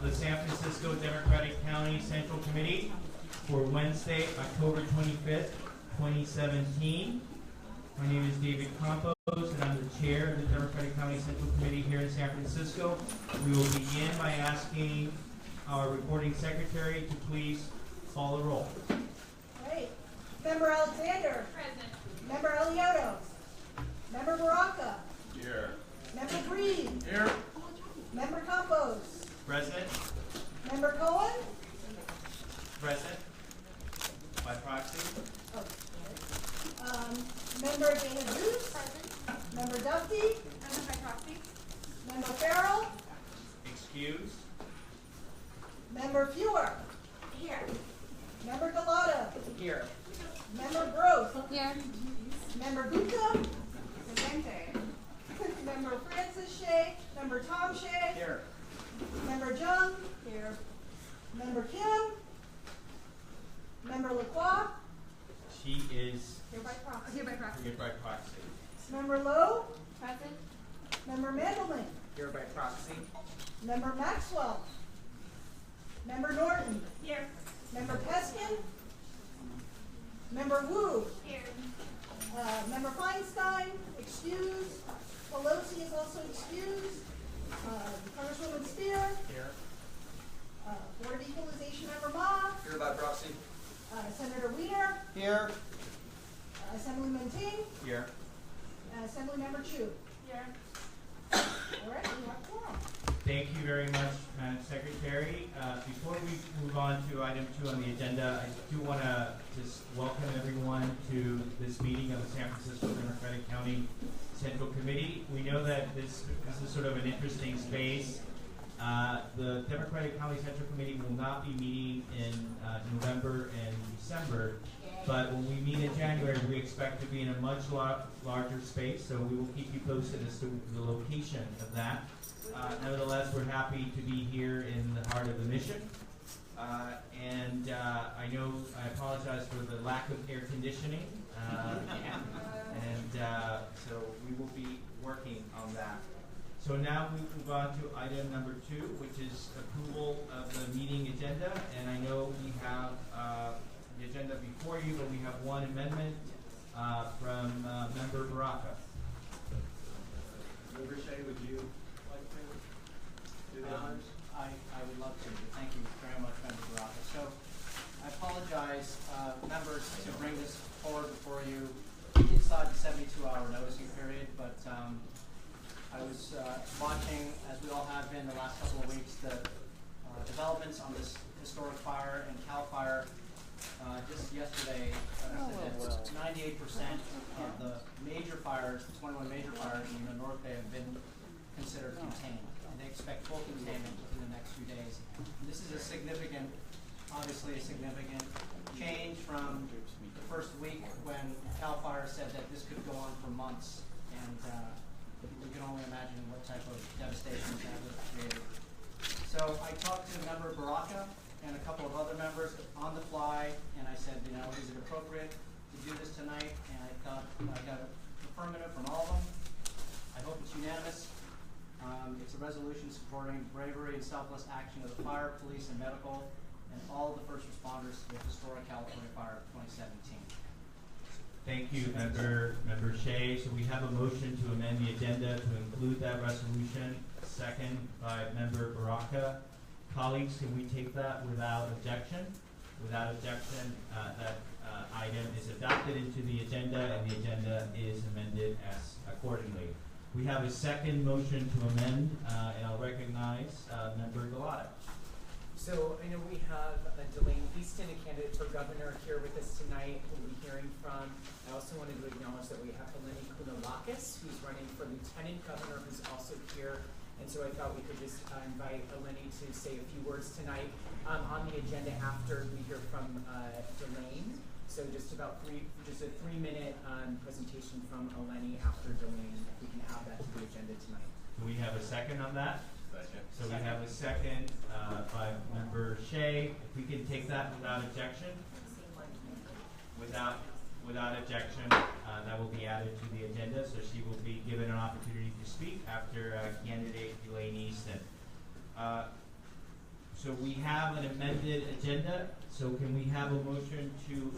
the San Francisco Democratic County Central Committee for Wednesday, October 25th, 2017. My name is David Campos, and I'm the chair of the Democratic County Central Committee here in San Francisco. We will begin by asking our recording secretary to please call the roll. Great. Member Alexander. Present. Member Eliotto. Member Baraka. Here. Member Breed. Here. Member Campos. Present. Member Cohen. Present. By proxy. Member Dana Bruce. Present. Member Duffy. Present by proxy. Member Farrell. Excused. Member Fewer. Here. Member Galata. Here. Member Gross. Here. Member Gupta. Presente. Member Francis Shea. Member Tom Shea. Here. Member Jung. Here. Member Kim. Member Lacroix. She is Here by proxy. Here by proxy. here by proxy. Member Lowe. Present. Member Mandelman. Here by proxy. Member Maxwell. Member Norton. Here. Member Peskin. Member Wu. Here. Member Feinstein, excused. Pelosi is also excused. Congresswoman Spear. Here. Board of Equalization Member Ma. Here by proxy. Senator Wiener. Here. Assemblyman Ting. Here. Assemblymember Chu. Here. All right, we have quorum. Thank you very much, Madam Secretary. Before we move on to item 2 on the agenda, I do want to just welcome everyone to this meeting of the San Francisco Democratic County Central Committee. We know that this is sort of an interesting space. The Democratic County Central Committee will not be meeting in November and December, but when we meet in January, we expect to be in a much larger space, so we will keep you posted as to the location of that. Nevertheless, we're happy to be here in the heart of the mission. And I know I apologize for the lack of air conditioning. So we will be working on that. So now we move on to item number 2, which is approval of the meeting agenda. And I know we have the agenda before you, but we have one amendment from Member Baraka. Member Shea, would you like to do the honors? I would love to. Thank you very much, Member Baraka. So I apologize, members, to bring this forward before you inside the 72-hour noticing period, but I was watching, as we all have been the last couple of weeks, the developments on this historic fire and CAL FIRE. Just yesterday, said that 98% of the major fires, the 21 major fires in the North Bay have been considered contained. And they expect full containment within the next few days. And this is a significant, obviously a significant change from the first week when CAL FIRE said that this could go on for months. And you can only imagine what type of devastation that would have created. So I talked to Member Baraka and a couple of other members on the fly, and I said, you know, is it appropriate to do this tonight? And I got an affirmative from all of them. I hope it's unanimous. It's a resolution supporting bravery and selfless action of the fire, police, and medical, and all of the first responders to the historic California fire of 2017. Thank you, Member Shea. So we have a motion to amend the agenda to include that resolution. Second by Member Baraka. Colleagues, can we take that without objection? Without objection, that item is adopted into the agenda, and the agenda is amended as accordingly. We have a second motion to amend, and I'll recognize Member Galata. So I know we have Delaney Easton, a candidate for governor, here with us tonight, who we'll be hearing from. I also wanted to acknowledge that we have Eleni Kounalakis, who's running for lieutenant governor, who's also here. And so I thought we could just invite Eleni to say a few words tonight on the agenda after we hear from Delaney. So just a 3-minute presentation from Eleni after Delaney, if we can add that to the agenda tonight. Do we have a second on that? Second. So we have a second by Member Shea. If we can take that without objection. Without objection, that will be added to the agenda, so she will be given an opportunity to speak after candidate Elaine Easton. So we have an amended agenda, so can we have a motion to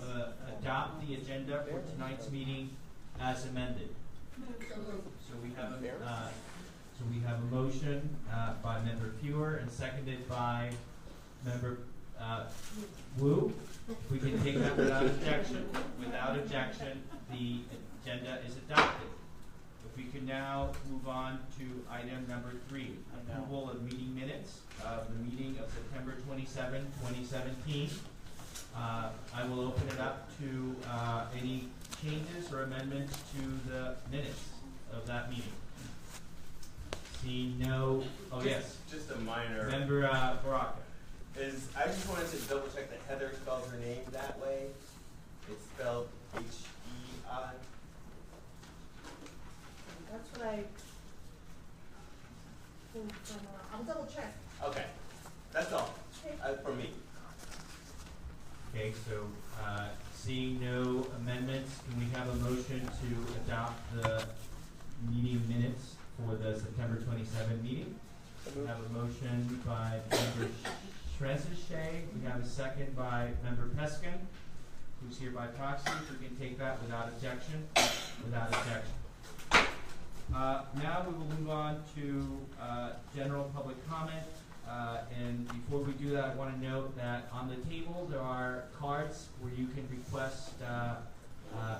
adopt the agenda for tonight's meeting as amended? So we have a motion by Member Fewer and seconded by Member Wu. If we can take that without objection. Without objection, the agenda is adopted. If we can now move on to item number 3, approval of meeting minutes of the meeting of September 27, 2017. I will open it up to any changes or amendments to the minutes of that meeting. See no. Oh, yes. Just a minor. Member Baraka. I just wanted to double check that Heather spelled her name that way. It's spelled H-E-I. That's what I pulled from, I'll double check. Okay, that's all from me. Okay, so seeing no amendments, can we have a motion to adopt the meeting minutes for the September 27 meeting? We have a motion by Member Sheh. We have a second by Member Peskin, who's here by proxy. We can take that without objection. Without objection. Now we will move on to general public comment. And before we do that, I want to note that on the table there are cards where you can request,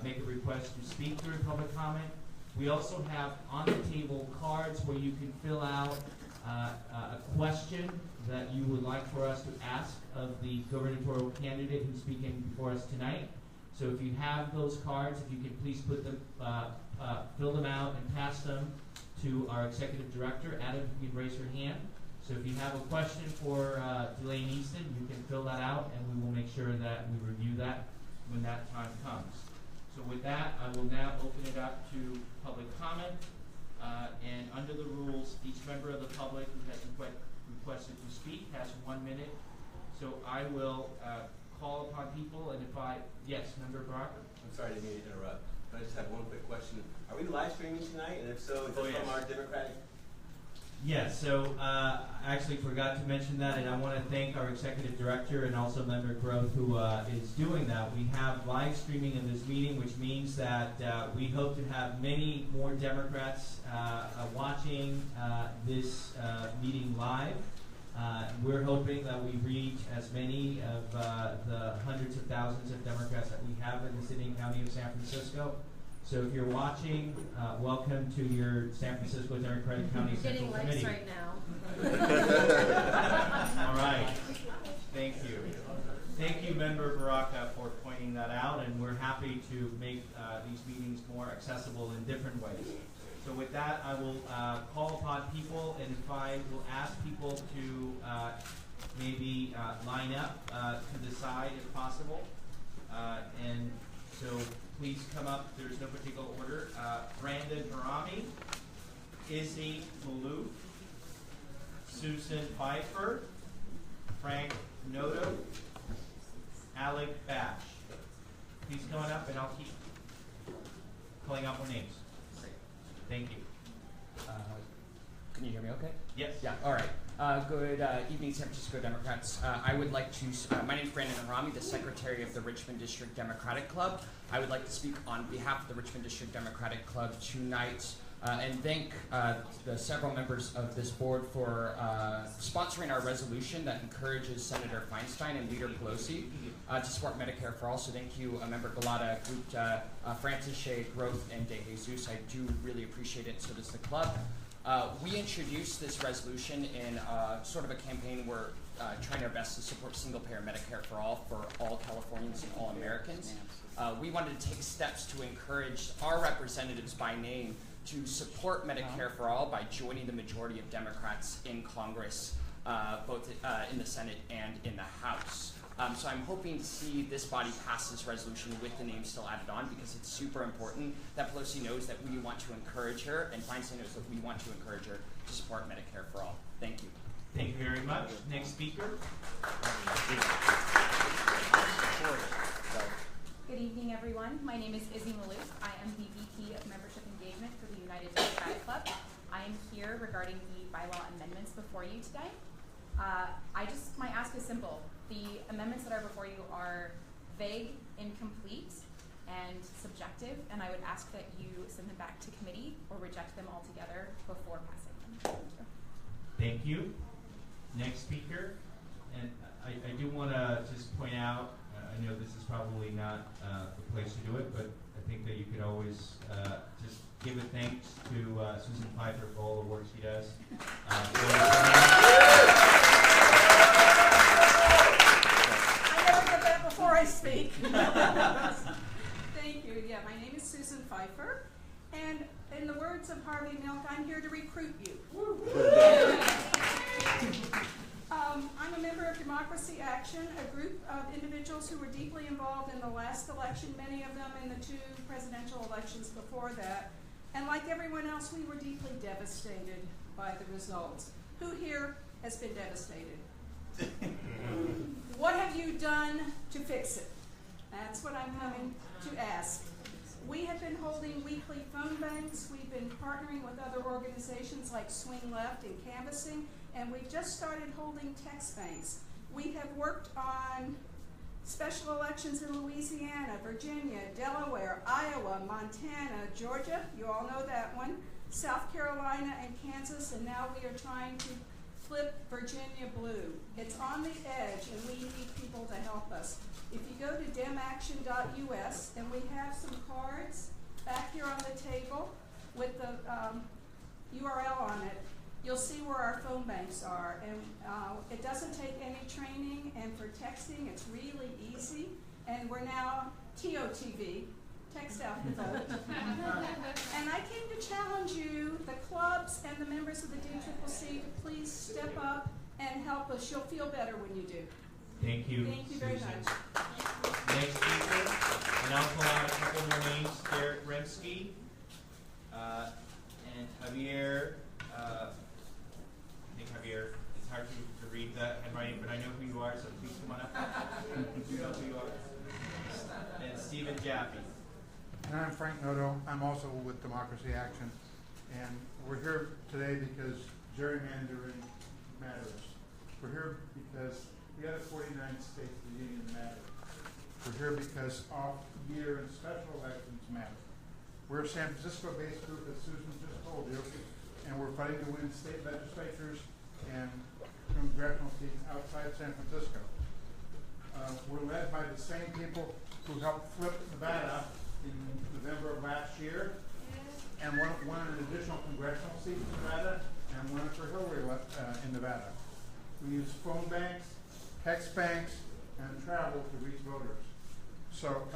make a request to speak during public comment. We also have on the table cards where you can fill out a question that you would like for us to ask of the gubernatorial candidate who's speaking before us tonight. So if you have those cards, if you can please put them, fill them out and pass them to our executive director. Adam, if you can raise your hand. So if you have a question for Delane Easton, you can fill that out, and we will make sure that we review that when that time comes. So with that, I will now open it up to public comment. And under the rules, each member of the public who has requested to speak has 1 minute. So I will call upon people, and if yes, Member Baraka? I'm sorry to interrupt, but I just have one quick question. Are we live streaming tonight? And if so, is it from our Democratic? Yes, so I actually forgot to mention that, and I want to thank our executive director and also Member Groth who is doing that. We have live streaming of this meeting, which means that we hope to have many more Democrats watching this meeting live. We're hoping that we reach as many of the hundreds of thousands of Democrats that we have in the city and county of San Francisco. So if you're watching, welcome to your San Francisco Democratic County Central Committee. Getting likes right now. All right. Thank you. Thank you, Member Baraka, for pointing that out, and we're happy to make these meetings more accessible in different ways. So with that, I will call upon people, and if I will ask people to maybe line up to the side if possible. And so please come up. There's no particular order. Brandon Harami, Izzy Malou, Susan Pfeiffer, Frank Noto, Alec Bash. Please come on up, and I'll keep calling out more names. Thank you. Can you hear me okay? Yes. Yeah, all right. Good evening, San Francisco Democrats. I would like to, my name is Brandon Arami, the Secretary of the Richmond District Democratic Club. I would like to speak on behalf of the Richmond District Democratic Club tonight and thank the several members of this board for sponsoring our resolution that encourages Senator Feinstein and Leader Pelosi to support Medicare for All. So thank you, Member Galata, Francis Shea, Groth, and De Jesus. I do really appreciate it, so does the club. We introduced this resolution in sort of a campaign where trying our best to support single-payer Medicare for all Californians and all Americans. We wanted to take steps to encourage our representatives by name to support Medicare for All by joining the majority of Democrats in Congress, both in the Senate and in the House. So I'm hoping to see this body pass this resolution with the name still added on, because it's super important that Pelosi knows that we want to encourage her, and Feinstein knows that we want to encourage her to support Medicare for All. Thank you. Thank you very much. Next speaker. Good evening, everyone. My name is Izzy Malou. I am the VP of Membership Engagement for the United Democratic Club. I am here regarding the bylaw amendments before you today. amendments that are before you are vague, incomplete, and subjective, and I would ask that you send them back to committee or reject them altogether before passing them. Thank you. Thank you. Next speaker, and I do want to just point out, I know this is probably not the place to do it, but I think that you could always just give a thanks to Susan Pfeiffer for all the work she does. I never get that before I speak. Thank you. Yeah, my name is Susan Pfeiffer, and in the words of Harvey Milk, I'm here to recruit you. I'm a member of Democracy Action, a group of individuals who were deeply involved in the last election, many of them in the 2 presidential elections before that. And like everyone else, we were deeply devastated by the results. Who here has been devastated? What have you done to fix it? That's what I'm coming to ask. We have been holding weekly phone banks. We've been partnering with other organizations like Swing Left and canvassing, and we've just started holding text banks. We have worked on special elections in Louisiana, Virginia, Delaware, Iowa, Montana, Georgia, you all know that one, South Carolina and Kansas, and now we are trying to flip Virginia blue. It's on the edge, and we need people to help us. If you go to demaction.us, and we have some cards back here on the table with the URL on it, you'll see where our phone banks are. And it doesn't take any training, and for texting, it's really easy. And we're now TOTV, text out the vote. And I came to challenge you, the clubs and the members of the DCCC, to please step up and help us. You'll feel better when you do. Thank you. Thank you very Susan. much. Next speaker, and I'll pull out a couple more names, Derek Remsky, and Javier, I think Javier, it's hard to read that handwriting, but I know who you are, so please come on up. You know who you are. And Stephen Jaffe. And I'm Frank Noto. I'm also with Democracy Action. And we're here today because gerrymandering matters. We're here because the other 49 states of the Union matter. We're here because off-year and special elections matter. We're a San Francisco-based group, as Susan just told you, and we're fighting to win state legislatures and congressional seats outside San Francisco. We're led by the same people who helped flip Nevada in November of last year, and won an additional congressional seat in Nevada, and won for Hillary in Nevada. We use phone banks, text banks, and travel to reach voters. So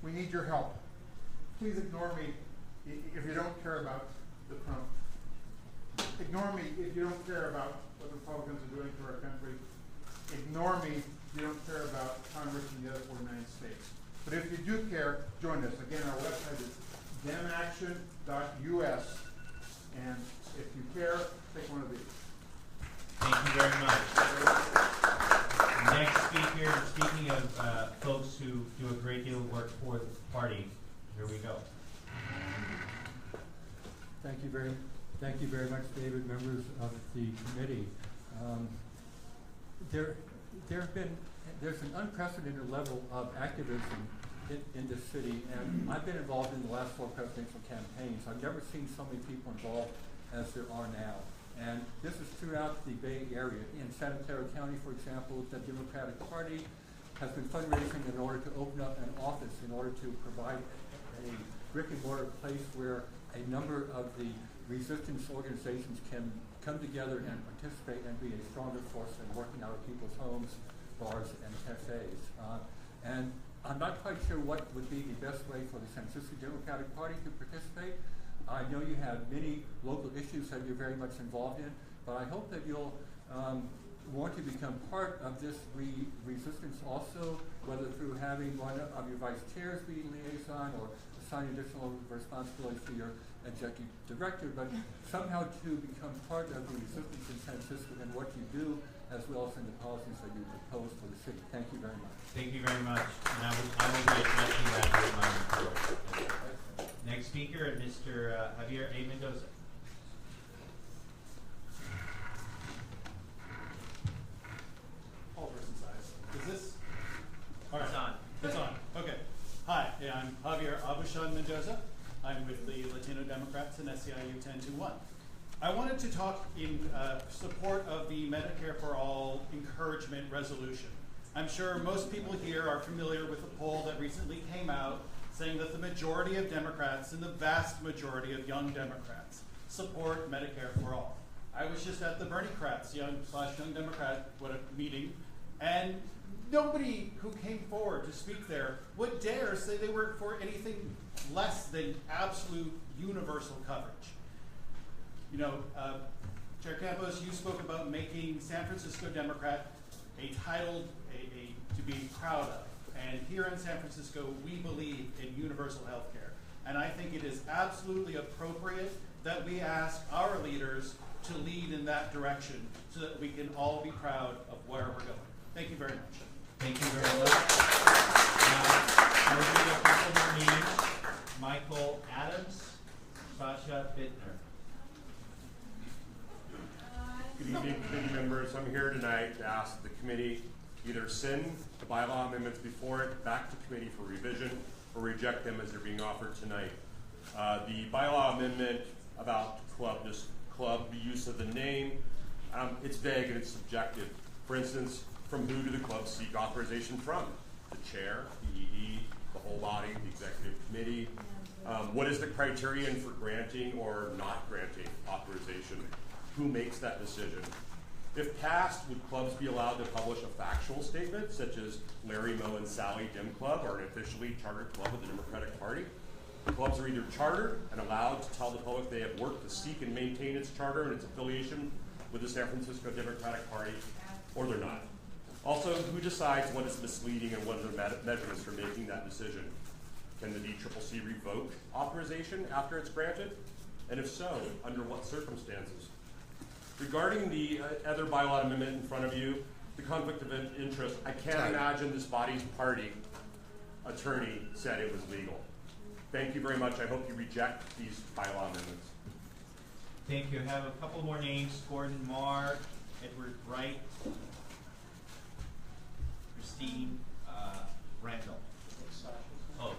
we need your help. Please ignore me if you don't care about the Trump. Ignore me if you don't care about what the Republicans are doing to our country. Ignore me if you don't care about Congress and the other 49 states. But if you do care, join us. Again, our website is demaction.us. And if you care, take one of these. Thank you very much. Next speaker, speaking of folks who do a great deal of work for the party, here we go. Thank you very much, David, members of the committee. There's an unprecedented level of activism in this city, and I've been involved in the last 4 presidential campaigns. I've never seen so many people involved as there are now. And this is throughout the Bay Area. In Santa Clara County, for example, the Democratic Party has been fundraising in order to open up an office, in order to provide a brick and mortar place where a number of the resistance organizations can come together and participate and be a stronger force in working out of people's homes, bars, and cafes. And I'm not quite sure what would be the best way for the San Francisco Democratic Party to participate. I know you have many local issues that you're very much involved in, but I hope that you'll want to become part of this resistance also, whether through having one of your vice chairs be liaison or assigning additional responsibilities to your executive director, but somehow to become part of the resistance in San Francisco and what you do, as well as in the policies that you propose for the city. Thank you very much. Thank you very much. And I will be addressing that in my report. Next speaker, Mr. Javier A. Mendoza. All person size. Is this Mendoza. I'm with the Latino Democrats in SEIU 1021. I wanted to talk in support of the Medicare for All encouragement resolution. I'm sure most people here are familiar with a poll that recently came out saying that the majority of Democrats and the vast majority of young Democrats support Medicare for All. I was just at the Bernie-crats, young Democrat meeting, and nobody who came forward to speak there would dare say they were for anything less than absolute universal coverage. You know, Chair Campos, you spoke about making San Francisco Democrat a title to be proud of. And here in San Francisco, we believe in universal health care. And I think it is absolutely appropriate that we ask our leaders to lead in that direction so that we can all be proud of where we're going. Thank you very much. Thank you very much. We'll do a couple more names. Michael Adams, Sasha Bittner. Good evening, committee members. I'm here tonight to ask the committee either send the bylaw amendments before it back to committee for revision or reject them as they're being offered tonight. The bylaw amendment about club use of the name, it's vague and it's subjective. For instance, from who do the clubs seek authorization from? The chair, the ED, the whole body, the executive committee? What is the criterion for granting or not granting authorization? Who makes that decision? If passed, would clubs be allowed to publish a factual statement, such as Larry, Moe, and Sally Dem Club are an officially chartered club of the Democratic Party? The clubs are either chartered and allowed to tell the public they have worked to seek and maintain its charter and its affiliation with the San Francisco Democratic Party, or they're not. Also, who decides what is misleading and what are the measurements for making that decision? Can the DCCC revoke authorization after it's granted? And if so, under what circumstances? Regarding the other bylaw amendment in front of you, the conflict of interest, I can't imagine this body's party attorney said it was legal. Thank you very much. I hope you reject these bylaw amendments. Thank you. I have a couple more names. Gordon Marr, Edward Wright, Christine Randall. Oh,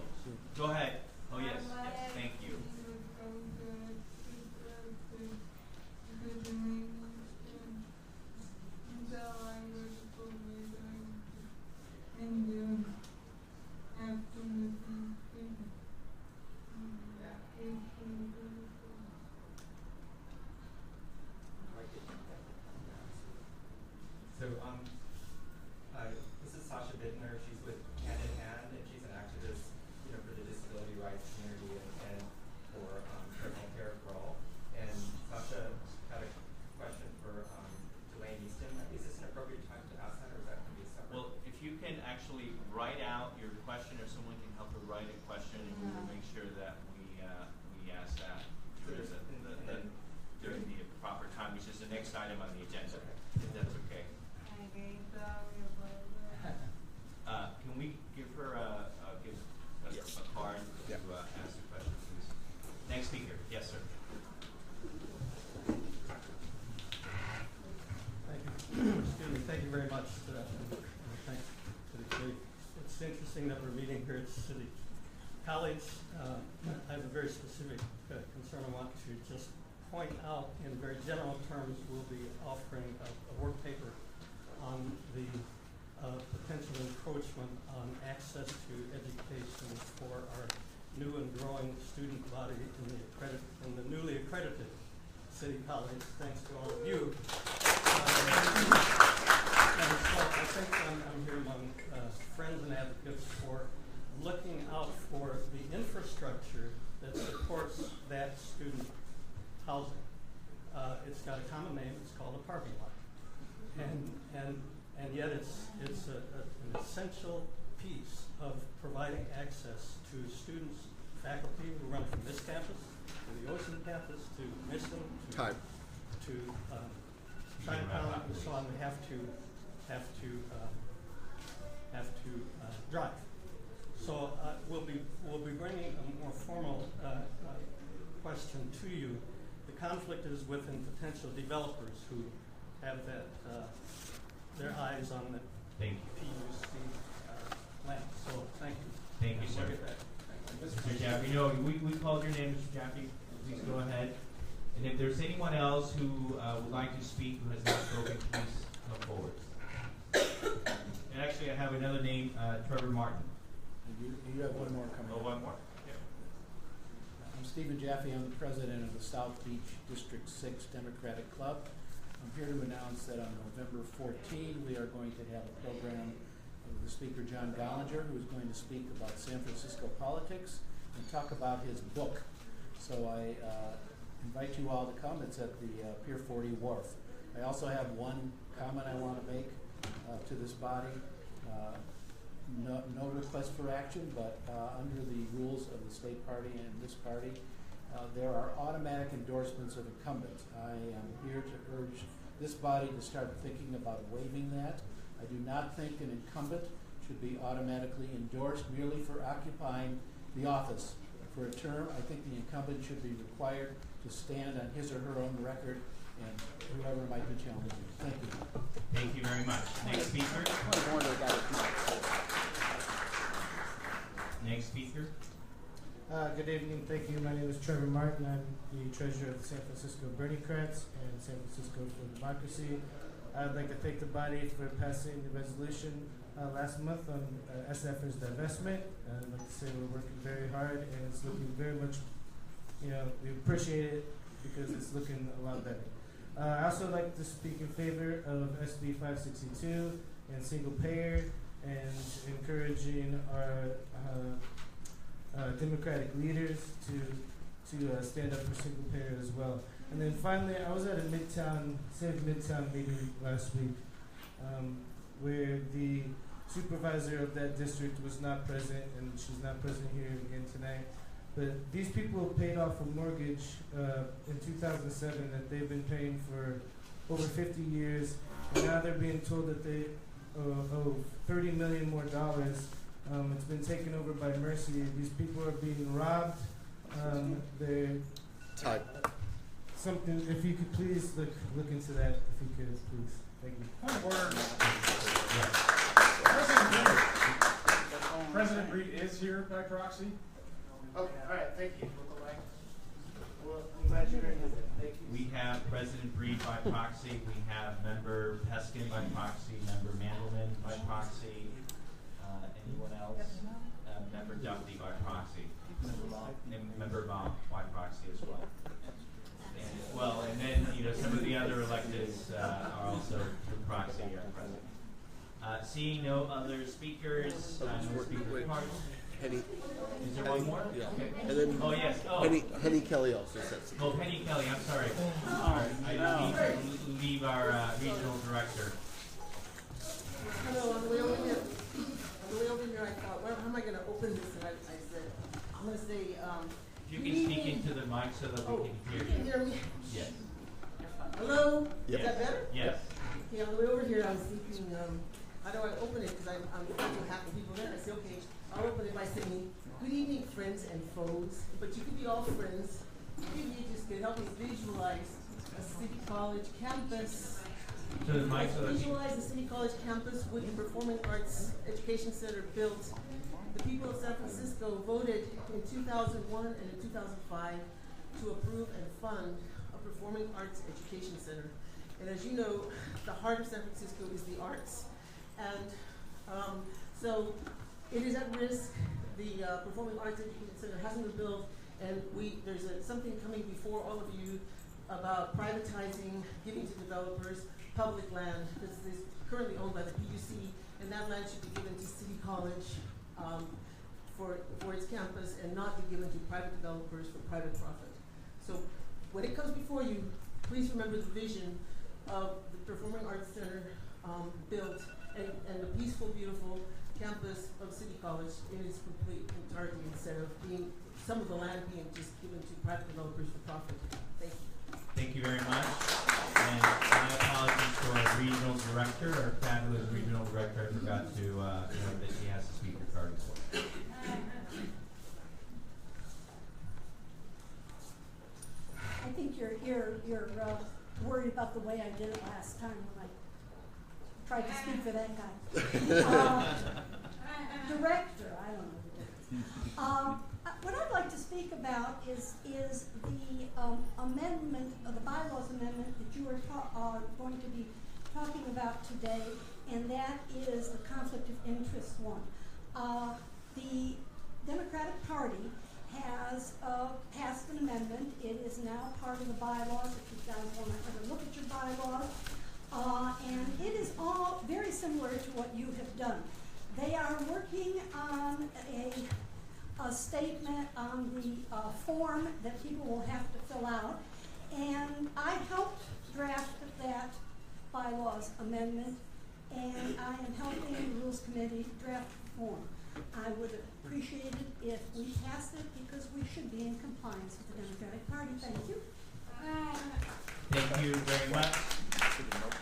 go ahead. Oh, yes. Yes, thank you. So, this is Sasha Bittner. She's with Hand in Hand, and she's an activist, for the disability rights community and for healthcare for all. And Sasha had a question for Delane Easton. Is this an appropriate time to ask that, or is that going to be separate? Well, if you can actually write out your question, or someone can help her write a question, and we will make sure that we ask that during the proper time, which is the next item on the agenda, if that's okay. Can we give her a card to ask the question, please? Next speaker. Yes, sir. Thank you. Excuse me. Thank you very much. Thanks to the committee. It's interesting that we're meeting here at City College. I have a very specific concern I want to just point out. In very general terms, we'll be offering a work paper on the potential encroachment on access to education for our new and growing student body in the newly accredited City College, thanks to all of you. And so I think I'm here among friends and advocates for looking out for the infrastructure that supports that student housing. It's got a common name. It's called a parking lot, and yet it's an essential piece of providing access to students, faculty who run from this campus to the Ocean campus to Mission to Chinatown and so on. We have to drive. So we'll be bringing a more formal question to you. The conflict is within potential developers who have that their eyes on the PUC land. So thank you. Thank you, sir. Look at that. Mr. Jaffe, no, we called your name, Mr. Jaffe. Please go ahead. And if there's anyone else who would like to speak who has not spoken, please come forward. And actually, I have another name, Trevor Martin. You have one more coming. Oh, one more. Yeah. I'm Stephen Jaffe. I'm the president of the South Beach District 6 Democratic Club. I'm here to announce that on November 14, we are going to have a program with the speaker, John Gollinger, who is going to speak about San Francisco politics and talk about his book. So I invite you all to come. It's at the Pier 40 Wharf. I also have one comment I want to make to this body. No request for action, but under the rules of the state party and this party, there are automatic endorsements of incumbents. I am here to urge this body to start thinking about waiving that. I do not think an incumbent should be automatically endorsed merely for occupying the office for a term. I think the incumbent should be required to stand on his or her own record, and whoever might be challenging. Thank you. Thank you very much. Next speaker. Next speaker. Good evening. Thank you. My name is Trevor Martin. I'm the treasurer of the San Francisco Bernie-Crats and San Francisco for Democracy. I'd like to thank the body for passing the resolution last month on SF's divestment. I'd like to say we're working very hard, and it's looking very much, we appreciate it because it's looking a lot better. I also like to speak in favor of SB 562 and single payer and encouraging our Democratic leaders to stand up for single payer as well. And then finally, I was at a Save Midtown meeting last week where the supervisor of that district was not present, and she's not present here again tonight. But these people paid off a mortgage in 2007 that they've been paying for over 50 years, and now they're being told that they owe $30 million more. It's been taken over by Mercy. These people are being robbed. They're something. If you could please look into that, if you could, please. Thank you. Point of order. President Reed is here by proxy. Okay, all right, thank you. Well, I'm glad you're here. Thank you. We have President Breed by proxy. We have Member Peskin by proxy. Member Mandelman by proxy. Anyone else? Member Duffy by proxy. And Member Baum by proxy as well. And then some of the other electeds are also through proxy here present. Seeing no other speakers, no speakers cards. Penny. Is there one more? Yeah. Okay. And then yes. Penny Kelly also said something. Oh, Penny Kelly, I'm sorry. I need to leave our regional director. Hello, on the way over here. I thought, well, how am I going to open this? And I said, I'm going to say, if you can speak into the mic so that we can hear you. Can you hear me? Yes. Hello? Yes. Is that better? Yes. Okay, on the way over here, I'm thinking, how do I open it? Because I'm friends with half the people there. I say, okay, I'll open it by saying, good evening, friends and foes. But you could be all friends. Maybe you just could help me visualize a City College campus. So the mic so that visualize the City College campus with the Performing Arts Education Center built. The people of San Francisco voted in 2001 and in 2005 to approve and fund a Performing Arts Education Center. And as you know, the heart of San Francisco is the arts. And so it is at risk. The Performing Arts Education Center hasn't been built, and there's something coming before all of you about privatizing, giving to developers public land that's currently owned by the PUC, and that land should be given to City College for its campus and not be given to private developers for private profit. So when it comes before you, please remember the vision of the Performing Arts Center built and the peaceful, beautiful campus of City College in its complete entirety instead of being some of the land being just given to private developers for profit. Thank you. Thank you very much. And my apologies to our regional director, our fabulous regional director. I forgot to note that she has a speaker card as well. I think you're worried about the way I did it last time when I tried to speak for that guy. Director, I don't know the difference. speak about is the amendment, the bylaws amendment that you are going to be talking about today, and that is the conflict of interest one. The Democratic Party has passed an amendment. It is now part of the bylaws, if you guys want to have a look at your bylaws. And it is all very similar to what you have done. They are working on a statement on the form that people will have to fill out. And I helped draft that bylaws amendment, and I am helping the Rules Committee draft the form. I would appreciate it if we passed it, because we should be in compliance with the Democratic Party. Thank you. Thank you very much.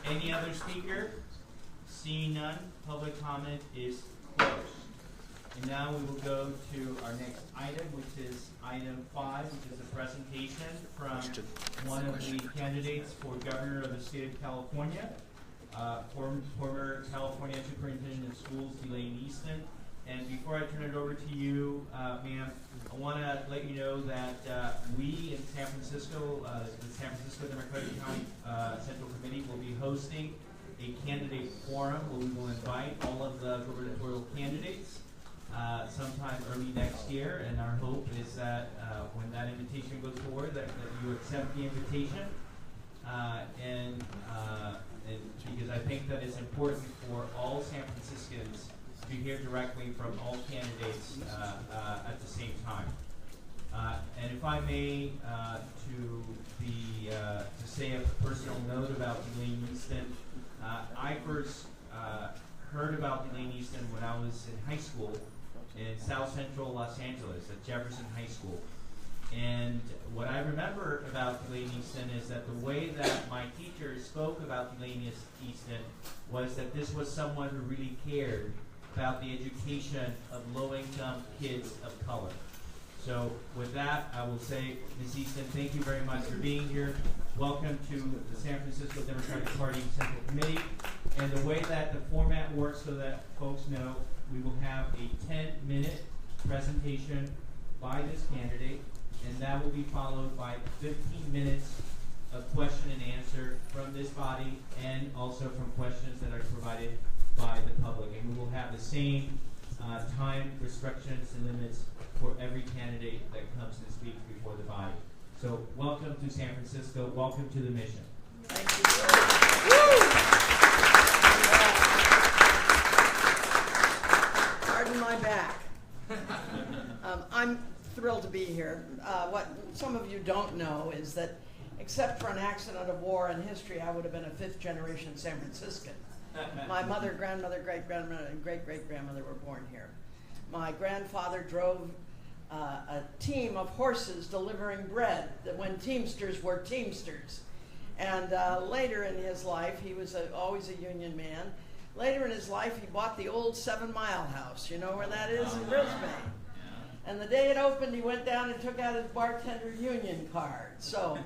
Any other speaker? Seeing none, public comment is closed. And now we will go to our next item, which is item 5, which is a presentation from one of the candidates for governor of the state of California, former California Superintendent of Schools, Elaine Easton. And before I turn it over to you, ma'am, I want to let you know that we in San Francisco, the San Francisco Democratic County Central Committee, will be hosting a candidate forum where we will invite all of the gubernatorial candidates sometime early next year. And our hope is that when that invitation goes forward, that you accept the invitation. And because I think that it's important for all San Franciscans to hear directly from all candidates at the same time. And if I may, to say a personal note about Elaine Easton, I first heard about Elaine Easton when I was in high school in South Central Los Angeles at Jefferson High School. And what I remember about Elaine Easton is that the way that my teachers spoke about Elaine Easton was that this was someone who really cared about the education of low-income kids of color. So with that, I will say, Ms. Easton, thank you very much for being here. Welcome to the San Francisco Democratic Party Central Committee. And the way that the format works, so that folks know, we will have a 10-minute presentation by this candidate, and that will be followed by 15 minutes of question and answer from this body, and also from questions that are provided by the public. And we will have the same time restrictions and limits for every candidate that comes and speaks before the body. So welcome to San Francisco. Welcome to the mission. Thank you. Pardon my back. I'm thrilled to be here. What some of you don't know is that except for an accident of war in history, I would have been a 5th generation San Franciscan. My mother, grandmother, great-grandmother, and great-great-grandmother were born here. My grandfather drove a team of horses delivering bread when Teamsters were Teamsters. And later in his life, he was always a union man. Later in his life, he bought the old 7 Mile House. You know where that is? In Brisbane. And the day it opened, he went down and took out his bartender union card. So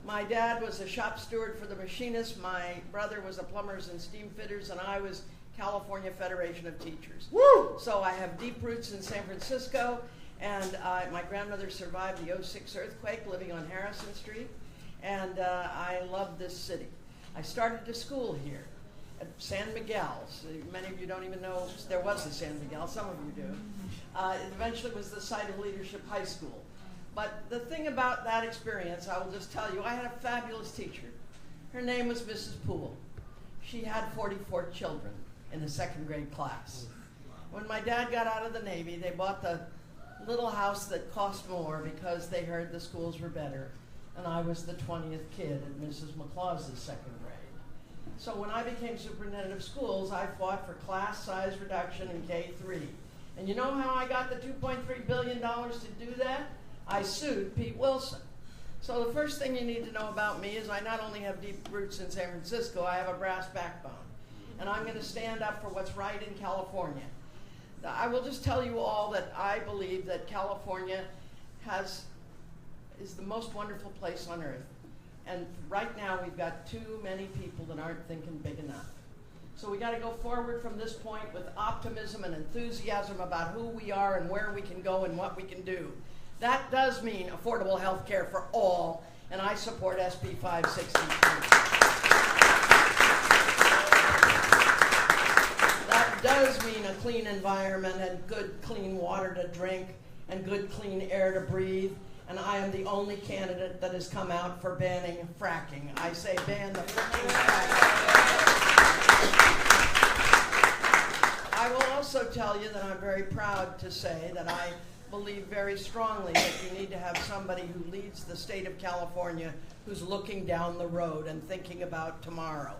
my dad was a shop steward for the machinists. My brother was a plumbers and steam fitters, and I was California Federation of Teachers. Woo! So I have deep roots in San Francisco, and my grandmother survived the '06 earthquake living on Harrison Street, and I love this city. I started to school here at San Miguel. So many of you don't even know there was a San Miguel. Some of you do. It eventually was the site of Leadership High School. But the thing about that experience, I will just tell you, I had a fabulous teacher. Her name was Mrs. Poole. She had 44 children in the 2nd grade class. When my dad got out of the Navy, they bought the little house that cost more because they heard the schools were better. And I was the 20th kid at Mrs. McClaw's 2nd grade. So when I became superintendent of schools, I fought for class size reduction in K-3. And you know how I got the $2.3 billion to do that? I sued Pete Wilson. So the first thing you need to know about me is I not only have deep roots in San Francisco, I have a brass backbone. And I'm going to stand up for what's right in California. I will just tell you all that I believe that California is the most wonderful place on earth. And right now we've got too many people that aren't thinking big enough. So we got to go forward from this point with optimism and enthusiasm about who we are and where we can go and what we can do. That does mean affordable health care for all, and I support SB 563. That does mean a clean environment and good clean water to drink and good clean air to breathe. And I am the only candidate that has come out for banning fracking. I say ban the fracking. I will also tell you that I'm very proud to say that I believe very strongly that you need to have somebody who leads the state of California who's looking down the road and thinking about tomorrow.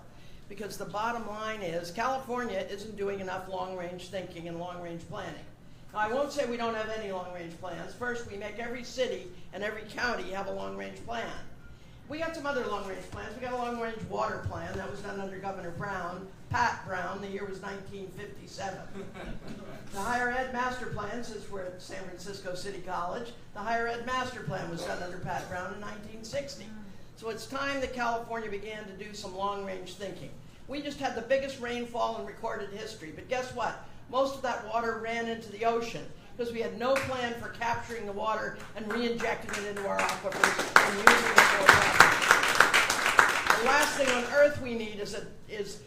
Because the bottom line is California isn't doing enough long-range thinking and long-range planning. Now, I won't say we don't have any long-range plans. First, we make every city and every county have a long-range plan. We got some other long-range plans. We got a long-range water plan that was done under Governor Brown, Pat Brown. The year was 1957. The higher ed master plan, since we're at San Francisco City College, the higher ed master plan was done under Pat Brown in 1960. So it's time that California began to do some long-range thinking. We just had the biggest rainfall in recorded history, but guess what? Most of that water ran into the ocean because we had no plan for capturing the water and re-injecting it into our aquifers and using it for water. The last thing on earth we need is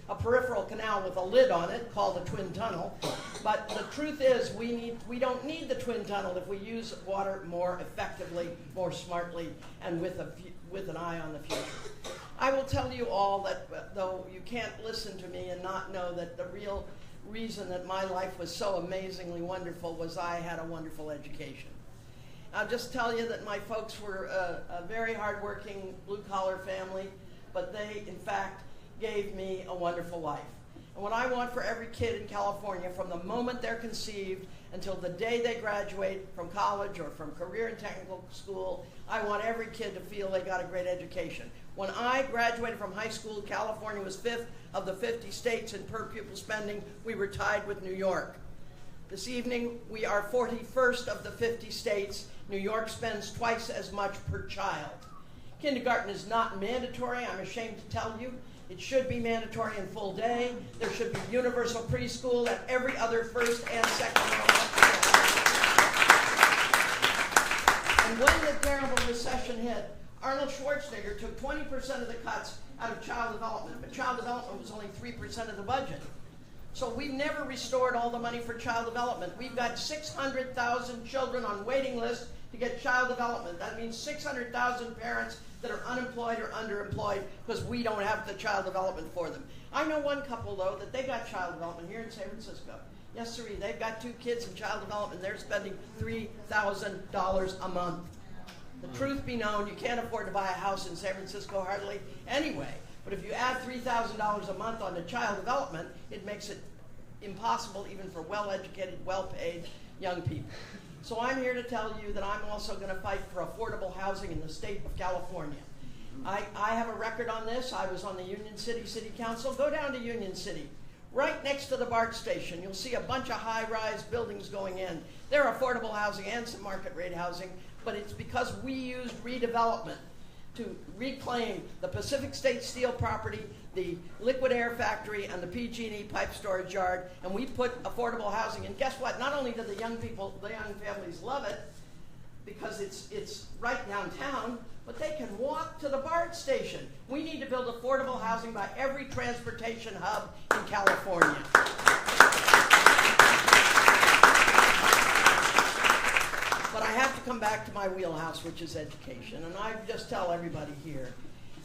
a peripheral canal with a lid on it called a twin tunnel. But the truth is we don't need the twin tunnel if we use water more effectively, more smartly, and with an eye on the future. I will tell you all that though you can't listen to me and not know that the real reason that my life was so amazingly wonderful was I had a wonderful education. I'll just tell you that my folks were a very hardworking blue-collar family, but they, in fact, gave me a wonderful life. And what I want for every kid in California, from the moment they're conceived until the day they graduate from college or from career and technical school, I want every kid to feel they got a great education. When I graduated from high school, California was 5th of the 50 states in per pupil spending. We were tied with New York. This evening, we are 41st of the 50 states. New York spends twice as much per child. Kindergarten is not mandatory, I'm ashamed to tell you. It should be mandatory in full day. There should be universal preschool at every other first and second level. And when the terrible recession hit, Arnold Schwarzenegger took 20% of the cuts out of child development, but child development was only 3% of the budget. So we've never restored all the money for child development. We've got 600,000 children on waiting lists to get child development. That means 600,000 parents that are unemployed or underemployed because we don't have the child development for them. I know one couple, though, that they got child development here in San Francisco. Yes, sir, they've got 2 kids in child development. They're spending $3,000 a month. The truth be known, you can't afford to buy a house in San Francisco hardly anyway. But if you add $3,000 a month onto child development, it makes it impossible even for well-educated, well-paid young people. So I'm here to tell you that I'm also going to fight for affordable housing in the state of California. I have a record on this. I was on the Union City City Council. Go down to Union City. Right next to the BART station, you'll see a bunch of high-rise buildings going in. They're affordable housing and some market-rate housing, but it's because we used redevelopment to reclaim the Pacific State Steel property, the liquid air factory, and the PG&E pipe storage yard, and we put affordable housing. And guess what? Not only do the young families love it, because it's right downtown, but they can walk to the BART station. We need to build affordable housing by every transportation hub in California. But I have to come back to my wheelhouse, which is education. And I just tell everybody here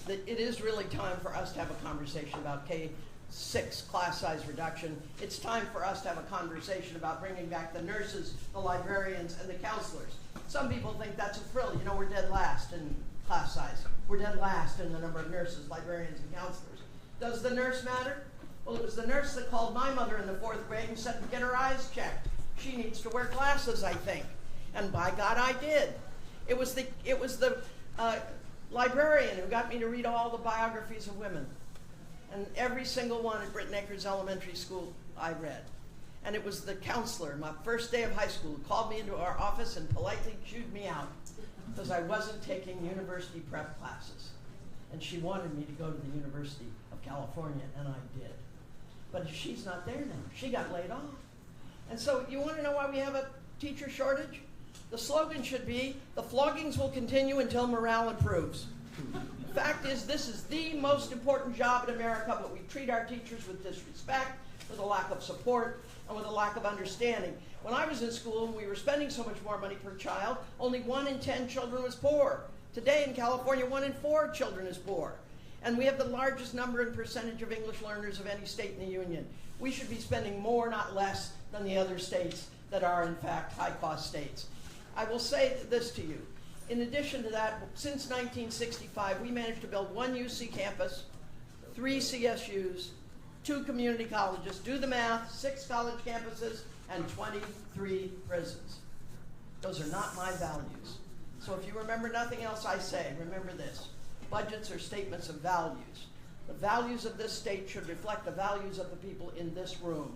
that it is really time for us to have a conversation about K-6 class size reduction. It's time for us to have a conversation about bringing back the nurses, the librarians, and the counselors. Some people think that's a frill. You know, we're dead last in class size. We're dead last in the number of nurses, librarians, and counselors. Does the nurse matter? Well, it was the nurse that called my mother in the 4th grade and said, get her eyes checked. She needs to wear glasses, I think. And by God, I did. It was the librarian who got me to read all the biographies of women. And every single one at Britton Acres Elementary School I read. And it was the counselor, my first day of high school, who called me into our office and politely chewed me out because I wasn't taking university prep classes. And she wanted me to go to the University of California, and I did. But she's not there now. She got laid off. And so you want to know why we have a teacher shortage? The slogan should be, the floggings will continue until morale improves. The fact is, this is the most important job in America, but we treat our teachers with disrespect, with a lack of support, and with a lack of understanding. When I was in school and we were spending so much more money per child, only 1 in 10 children was poor. Today in California, 1 in 4 children is poor. And we have the largest number and percentage of English learners of any state in the union. We should be spending more, not less, than the other states that are, in fact, high-cost states. I will say this to you. In addition to that, since 1965, we managed to build 1 UC campus, 3 CSUs, 2 community colleges, do the math, 6 college campuses, and 23 prisons. Those are not my values. So if you remember nothing else I say, remember this. Budgets are statements of values. The values of this state should reflect the values of the people in this room.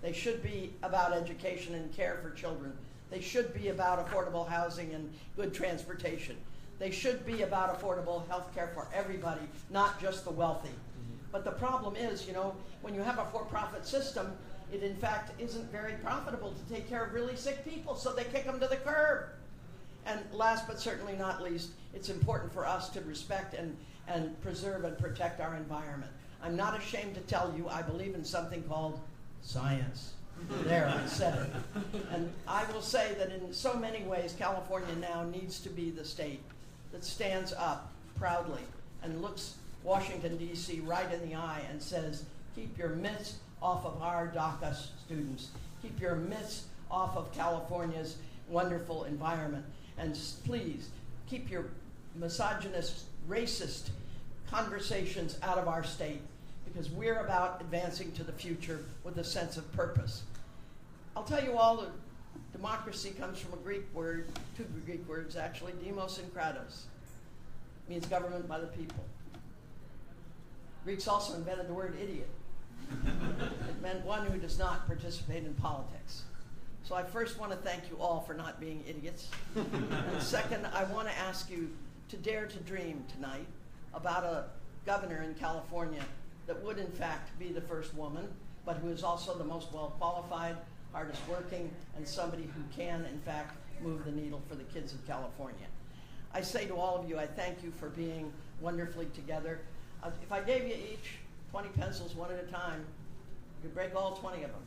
They should be about education and care for children. They should be about affordable housing and good transportation. They should be about affordable health care for everybody, not just the wealthy. But the problem is, you know, when you have a for-profit system, it in fact isn't very profitable to take care of really sick people, so they kick them to the curb. And last but certainly not least, it's important for us to respect and preserve and protect our environment. I'm not ashamed to tell you I believe in something called science. There, I said it. And I will say that in so many ways, California now needs to be the state that stands up proudly and looks Washington, D.C. right in the eye and says, keep your mitts off of our DACA students. Keep your mitts off of California's wonderful environment. And please, keep your misogynist, racist conversations out of our state, because we're about advancing to the future with a sense of purpose. I'll tell you all that democracy comes from a Greek word, 2 Greek words actually, demos and kratos. Means government by the people. Greeks also invented the word idiot. It meant one who does not participate in politics. So I first want to thank you all for not being idiots. And second, I want to ask you to dare to dream tonight about a governor in California that would in fact be the first woman, but who is also the most well-qualified, hardest working, and somebody who can in fact move the needle for the kids of California. I say to all of you, I thank you for being wonderfully together. If I gave you each 20 pencils one at a time, you could break all 20 of them.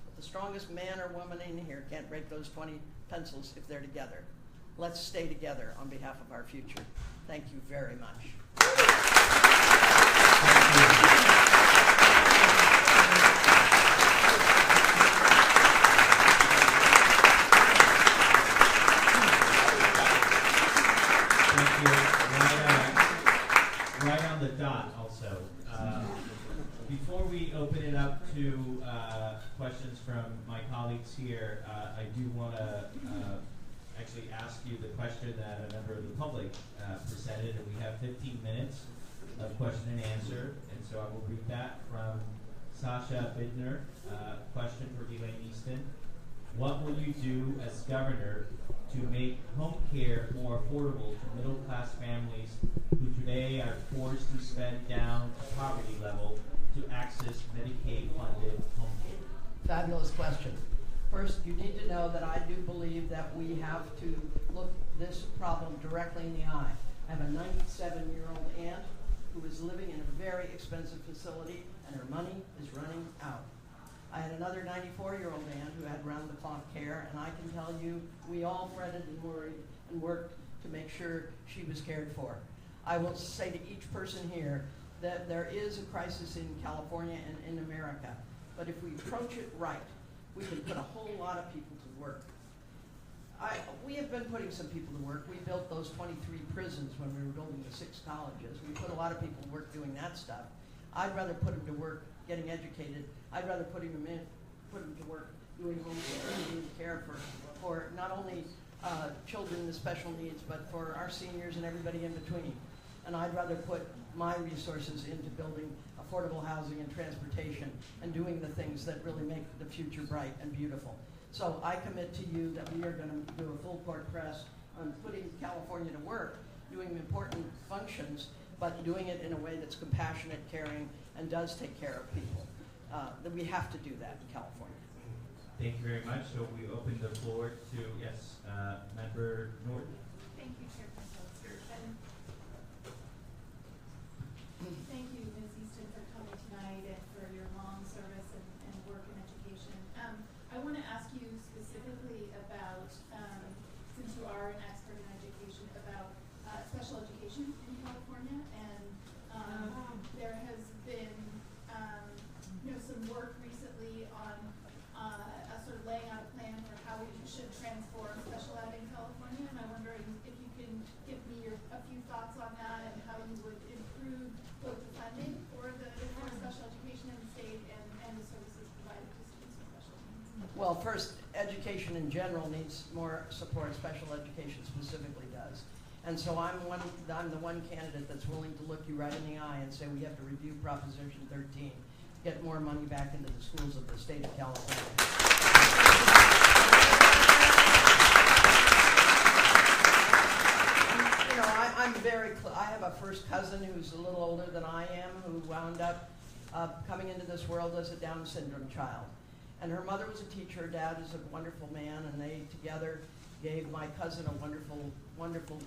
But the strongest man or woman in here can't break those 20 pencils if they're together. Let's stay together on behalf of our future. Thank you very much. Right on the dot also. Before we open it up to questions from my colleagues here, I do want to actually ask you the question that a member of the public presented, and we have 15 minutes of question and answer, and so I will read that from Sasha Bidner. Question for Elaine Easton. What will you do as governor to make home care more affordable to middle-class families who today are forced to spend down to poverty level to access Medicaid-funded home care? Fabulous question. First, you need to know that I do believe that we have to look this problem directly in the eye. I have a 97-year-old aunt who is living in a very expensive facility, and her money is running out. I had another 94-year-old aunt who had round-the-clock care, and I can tell you we all fretted and worried and worked to make sure she was cared for. I will say to each person here that there is a crisis in California and in America, but if we approach it right, we can put a whole lot of people to work. We have been putting some people to work. We built those 23 prisons when we were building the 6 colleges. We put a lot of people to work doing that stuff. I'd rather put them to work getting educated. I'd rather put them to work doing home care, doing care for not only children with special needs, but for our seniors and everybody in between. And I'd rather put my resources into building affordable housing and transportation and doing the things that really make the future bright and beautiful. So I commit to you that we are going to do a full court press on putting California to work, doing important functions, but doing it in a way that's compassionate, caring, and does take care of people. That we have to do that in California. Thank you very much. So we open the floor to, yes, Member Norton. Thank you, Chairperson. Thank you, Ms. Easton, for coming tonight and for your long service and work in education. I want to ask you specifically about, since you are an expert in education, about special education in California, and there has been some work recently on sort of laying out a plan for how we should transform special ed in California, and I'm wondering if you can give me a few thoughts on that and how you would improve both the funding for special education in the state and the services provided to students with special needs. Well, first, education in general needs more support. Special education specifically does. And so I'm the one candidate that's willing to look you right in the eye and say we have to review Proposition 13, get more money back into the schools of the state of California. You know, I have a first cousin who's a little older than I am, who wound up coming into this world as a Down syndrome child. And her mother was a teacher, her dad is a wonderful man, and they together gave my cousin a wonderful, wonderful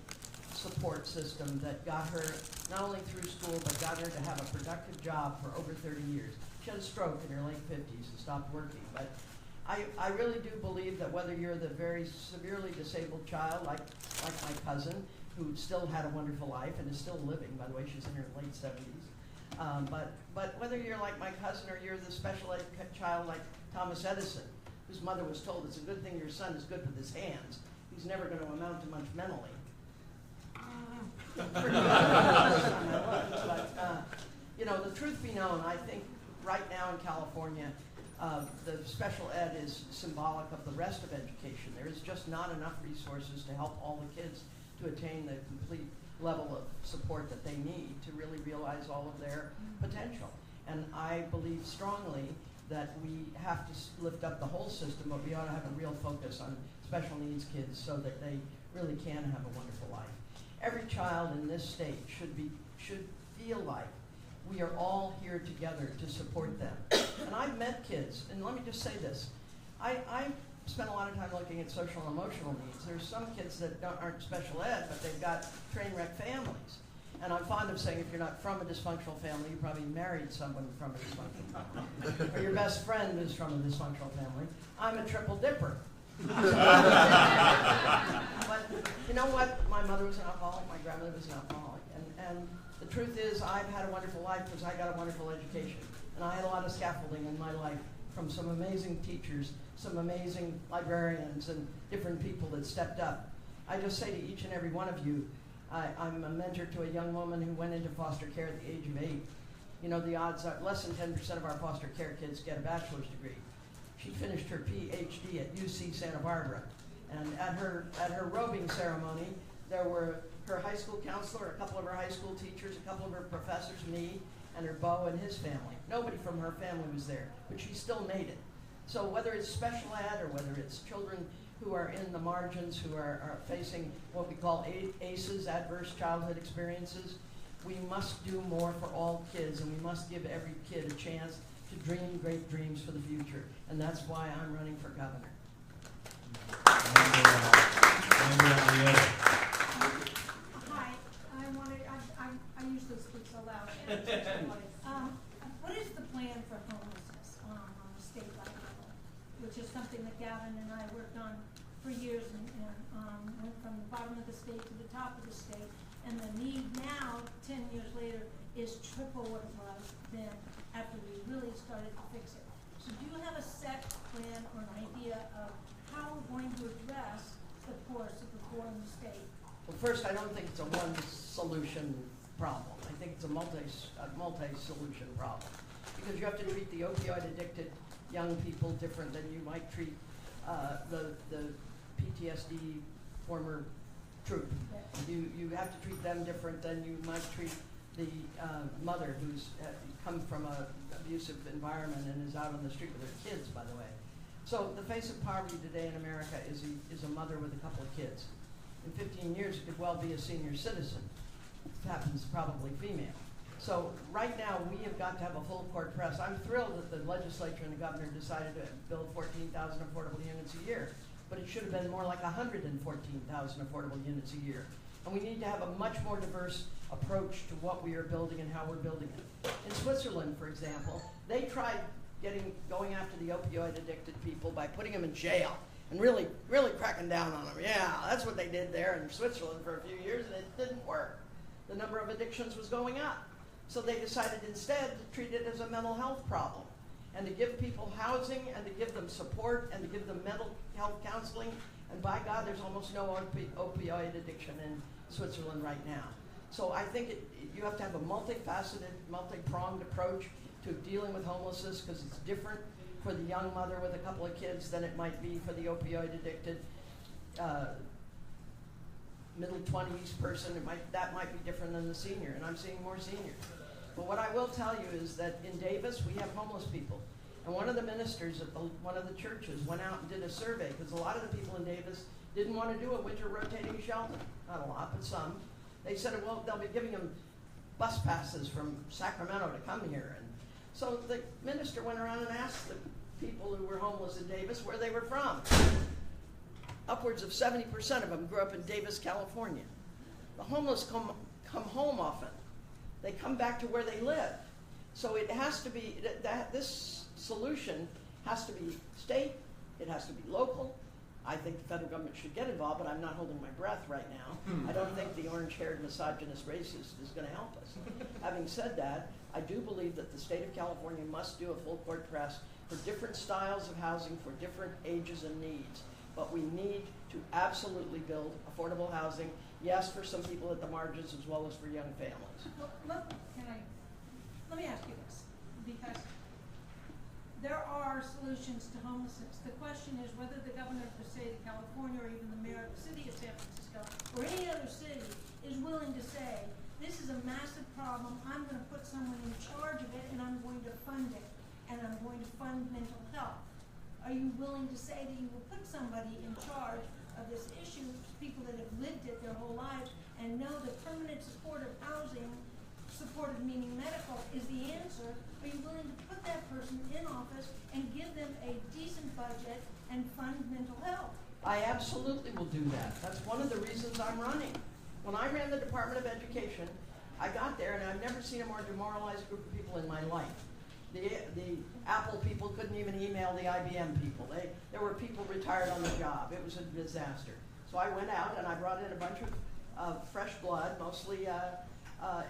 support system that got her not only through school, but got her to have a productive job for over 30 years. She had a stroke in her late 50s and stopped working. But I really do believe that whether you're the very severely disabled child, like my cousin, who still had a wonderful life and is still living, by the way, she's in her late 70s. But whether you're like my cousin or you're the special ed child like Thomas Edison, whose mother was told it's a good thing your son is good with his hands, he's never going to amount to much mentally. You know, the truth be known, I think right now in California, the special ed is symbolic of the rest of education. There is just not enough resources to help all the kids to attain the complete level of support that they need to really realize all of their potential. And I believe strongly that we have to lift up the whole system, but we ought to have a real focus on special needs kids so that they really can have a wonderful life. Every child in this state should feel like we are all here together to support them. And I've met kids, and let me just say this. I spent a lot of time looking at social and emotional needs. There's some kids that aren't special ed, but they've got train wreck families. And I'm fond of saying if you're not from a dysfunctional family, you probably married someone from a dysfunctional family. Or your best friend is from a dysfunctional family. I'm a triple dipper. But you know what? My mother was an alcoholic, my grandmother was an alcoholic. And the truth is I've had a wonderful life because I got a wonderful education. And I had a lot of scaffolding in my life from some amazing teachers, some amazing librarians, and different people that stepped up. I just say to each and every one of you, I'm a mentor to a young woman who went into foster care at the age of 8. You know, the odds are less than 10% of our foster care kids get a bachelor's degree. She finished her PhD at UC Santa Barbara. And at her robing ceremony, there were her high school counselor, a couple of her high school teachers, a couple of her professors, me, and her beau and his family. Nobody from her family was there, but she still made it. So whether it's special ed or whether it's children who are in the margins, who are facing what we call ACEs, adverse childhood experiences, we must do more for all kids, and we must give every kid a chance to dream great dreams for the future. And that's why I'm running for governor. Hi, I usually speak so loud. What is the plan for homelessness on a statewide level? Which is something that Gavin and I worked on for years and went from the bottom of the state to the top of the state. And the need now, 10 years later, is triple what it was then after we really started to fix it. So do you have a set plan or an idea of how we're going to address the poorest of the poor in the state? Well, first, I don't think it's a one-solution problem. I think it's a multi-solution problem. Because you have to treat the opioid-addicted young people different than you might treat the PTSD former troop. You have to treat them different than you might treat the mother who's come from an abusive environment and is out on the street with her kids, by the way. So the face of poverty today in America is a mother with a couple of kids. In 15 years, it could well be a senior citizen. It happens probably female. So right now, we have got to have a full court press. I'm thrilled that the legislature and the governor decided to build 14,000 affordable units a year, but it should have been more like 114,000 affordable units a year. And we need to have a much more diverse approach to what we are building and how we're building it. In Switzerland, for example, they tried going after the opioid addicted people by putting them in jail and really cracking down on them. Yeah, that's what they did there in Switzerland for a few years, and it didn't work. The number of addictions was going up. So they decided instead to treat it as a mental health problem and to give people housing and to give them support and to give them mental health counseling. And by God, there's almost no opioid addiction in Switzerland right now. So I think you have to have a multifaceted, multi-pronged approach to dealing with homelessness, because it's different for the young mother with a couple of kids than it might be for the opioid addicted middle 20s person. That might be different than the senior, and I'm seeing more seniors. But what I will tell you is that in Davis, we have homeless people. And one of the ministers at one of the churches went out and did a survey, because a lot of the people in Davis didn't want to do a winter rotating shelter. Not a lot, but some. They said, well, they'll be giving them bus passes from Sacramento to come here. And so the minister went around and asked the people who were homeless in Davis where they were from. Upwards of 70% of them grew up in Davis, California. The homeless come home often. They come back to where they live. So it has to be, this solution has to be state, it has to be local. I think the federal government should get involved, but I'm not holding my breath right now. I don't think the orange-haired misogynist racist is going to help us. Having said that, I do believe that the state of California must do a full court press for different styles of housing for different ages and needs. But we need to absolutely build affordable housing, yes, for some people at the margins as well as for young families. Well, let me ask you this, because there are solutions to homelessness. The question is whether the governor of the state of California, or even the mayor of the city of San Francisco, or any other city is willing to say, this is a massive problem, I'm going to put someone in charge of it, and I'm going to fund it, and I'm going to fund mental health. Are you willing to say that you will put somebody in charge of this issue, people that have lived it their whole lives, and know that permanent supportive housing, supportive meaning medical, is the answer? Are you willing to put that person in office and give them a decent budget and fund mental health? I absolutely will do that. That's one of the reasons I'm running. When I ran the Department of Education, I got there and I've never seen a more demoralized group of people in my life. The Apple people couldn't even email the IBM people. There were people retired on the job. It was a disaster. So I went out and I brought in a bunch of fresh blood, mostly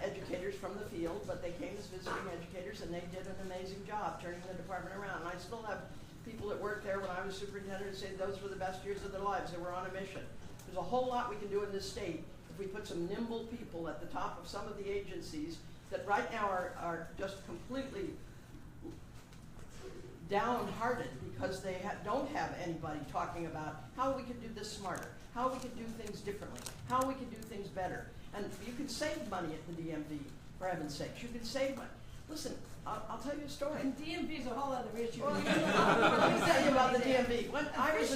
educators from the field, but they came as visiting educators and they did an amazing job turning the department around. And I still have people that worked there when I was superintendent who say those were the best years of their lives. They were on a mission. There's a whole lot we can do in this state if we put some nimble people at the top of some of the agencies that right now are just completely downhearted because they don't have anybody talking about how we can do this smarter, how we can do things differently, how we can do things better. And you can save money at the DMV, for heaven's sakes. You can save money. Listen, I'll tell you a story. And DMV is a whole other issue. Well, let me tell you about the DMV. When I was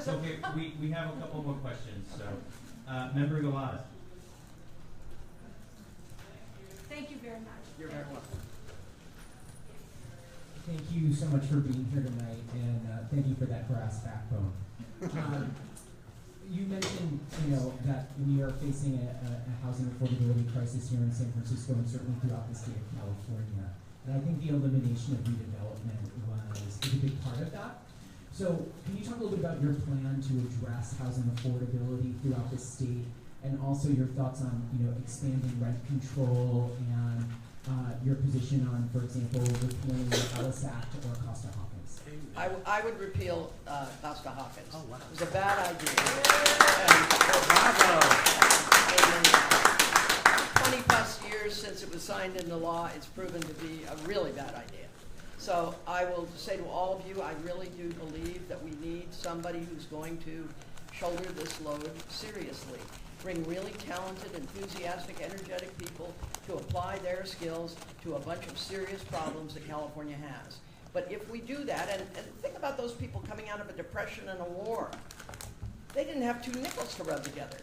Okay, we have a couple more questions. So, Member Galaz. Thank you very much. You're very welcome. Thank you so much for being here tonight, and thank you for that brass backbone. You mentioned, that we are facing a housing affordability crisis here in San Francisco and certainly throughout the state of California. And I think the elimination of redevelopment was a big part of that. So can you talk a little bit about your plan to address housing affordability throughout the state, and also your thoughts on, expanding rent control and your position on, for example, repealing the Ellis Act or Costa-Hawkins? I would repeal Costa-Hawkins. Oh, wow. It was a bad idea. And 20 plus years since it was signed into law, it's proven to be a really bad idea. So I will say to all of you, I really do believe that we need somebody who's going to shoulder this load seriously. Bring really talented, enthusiastic, energetic people to apply their skills to a bunch of serious problems that California has. But if we do that, and think about those people coming out of a depression and a war. They didn't have two nickels to rub together.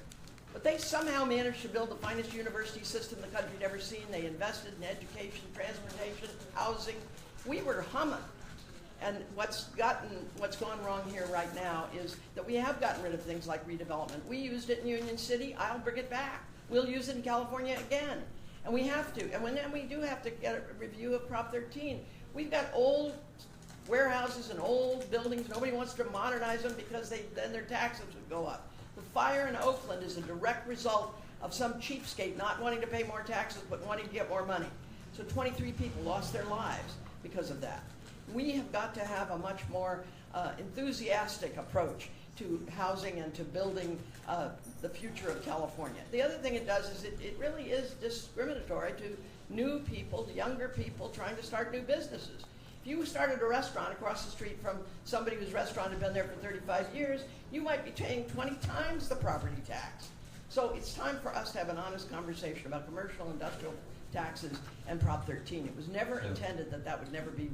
But they somehow managed to build the finest university system the country'd ever seen. They invested in education, transportation, housing. We were humming. And what's gone wrong here right now is that we have gotten rid of things like redevelopment. We used it in Union City. I'll bring it back. We'll use it in California again. And we have to. And then we do have to get a review of Prop 13. We've got old warehouses and old buildings. Nobody wants to modernize them because then their taxes would go up. The fire in Oakland is a direct result of some cheapskate not wanting to pay more taxes but wanting to get more money. So 23 people lost their lives because of that. We have got to have a much more enthusiastic approach to housing and to building the future of California. The other thing it does is it really is discriminatory to new people, to younger people trying to start new businesses. If you started a restaurant across the street from somebody whose restaurant had been there for 35 years, you might be paying 20 times the property tax. So it's time for us to have an honest conversation about commercial, industrial taxes and Prop 13. It was never intended that would never be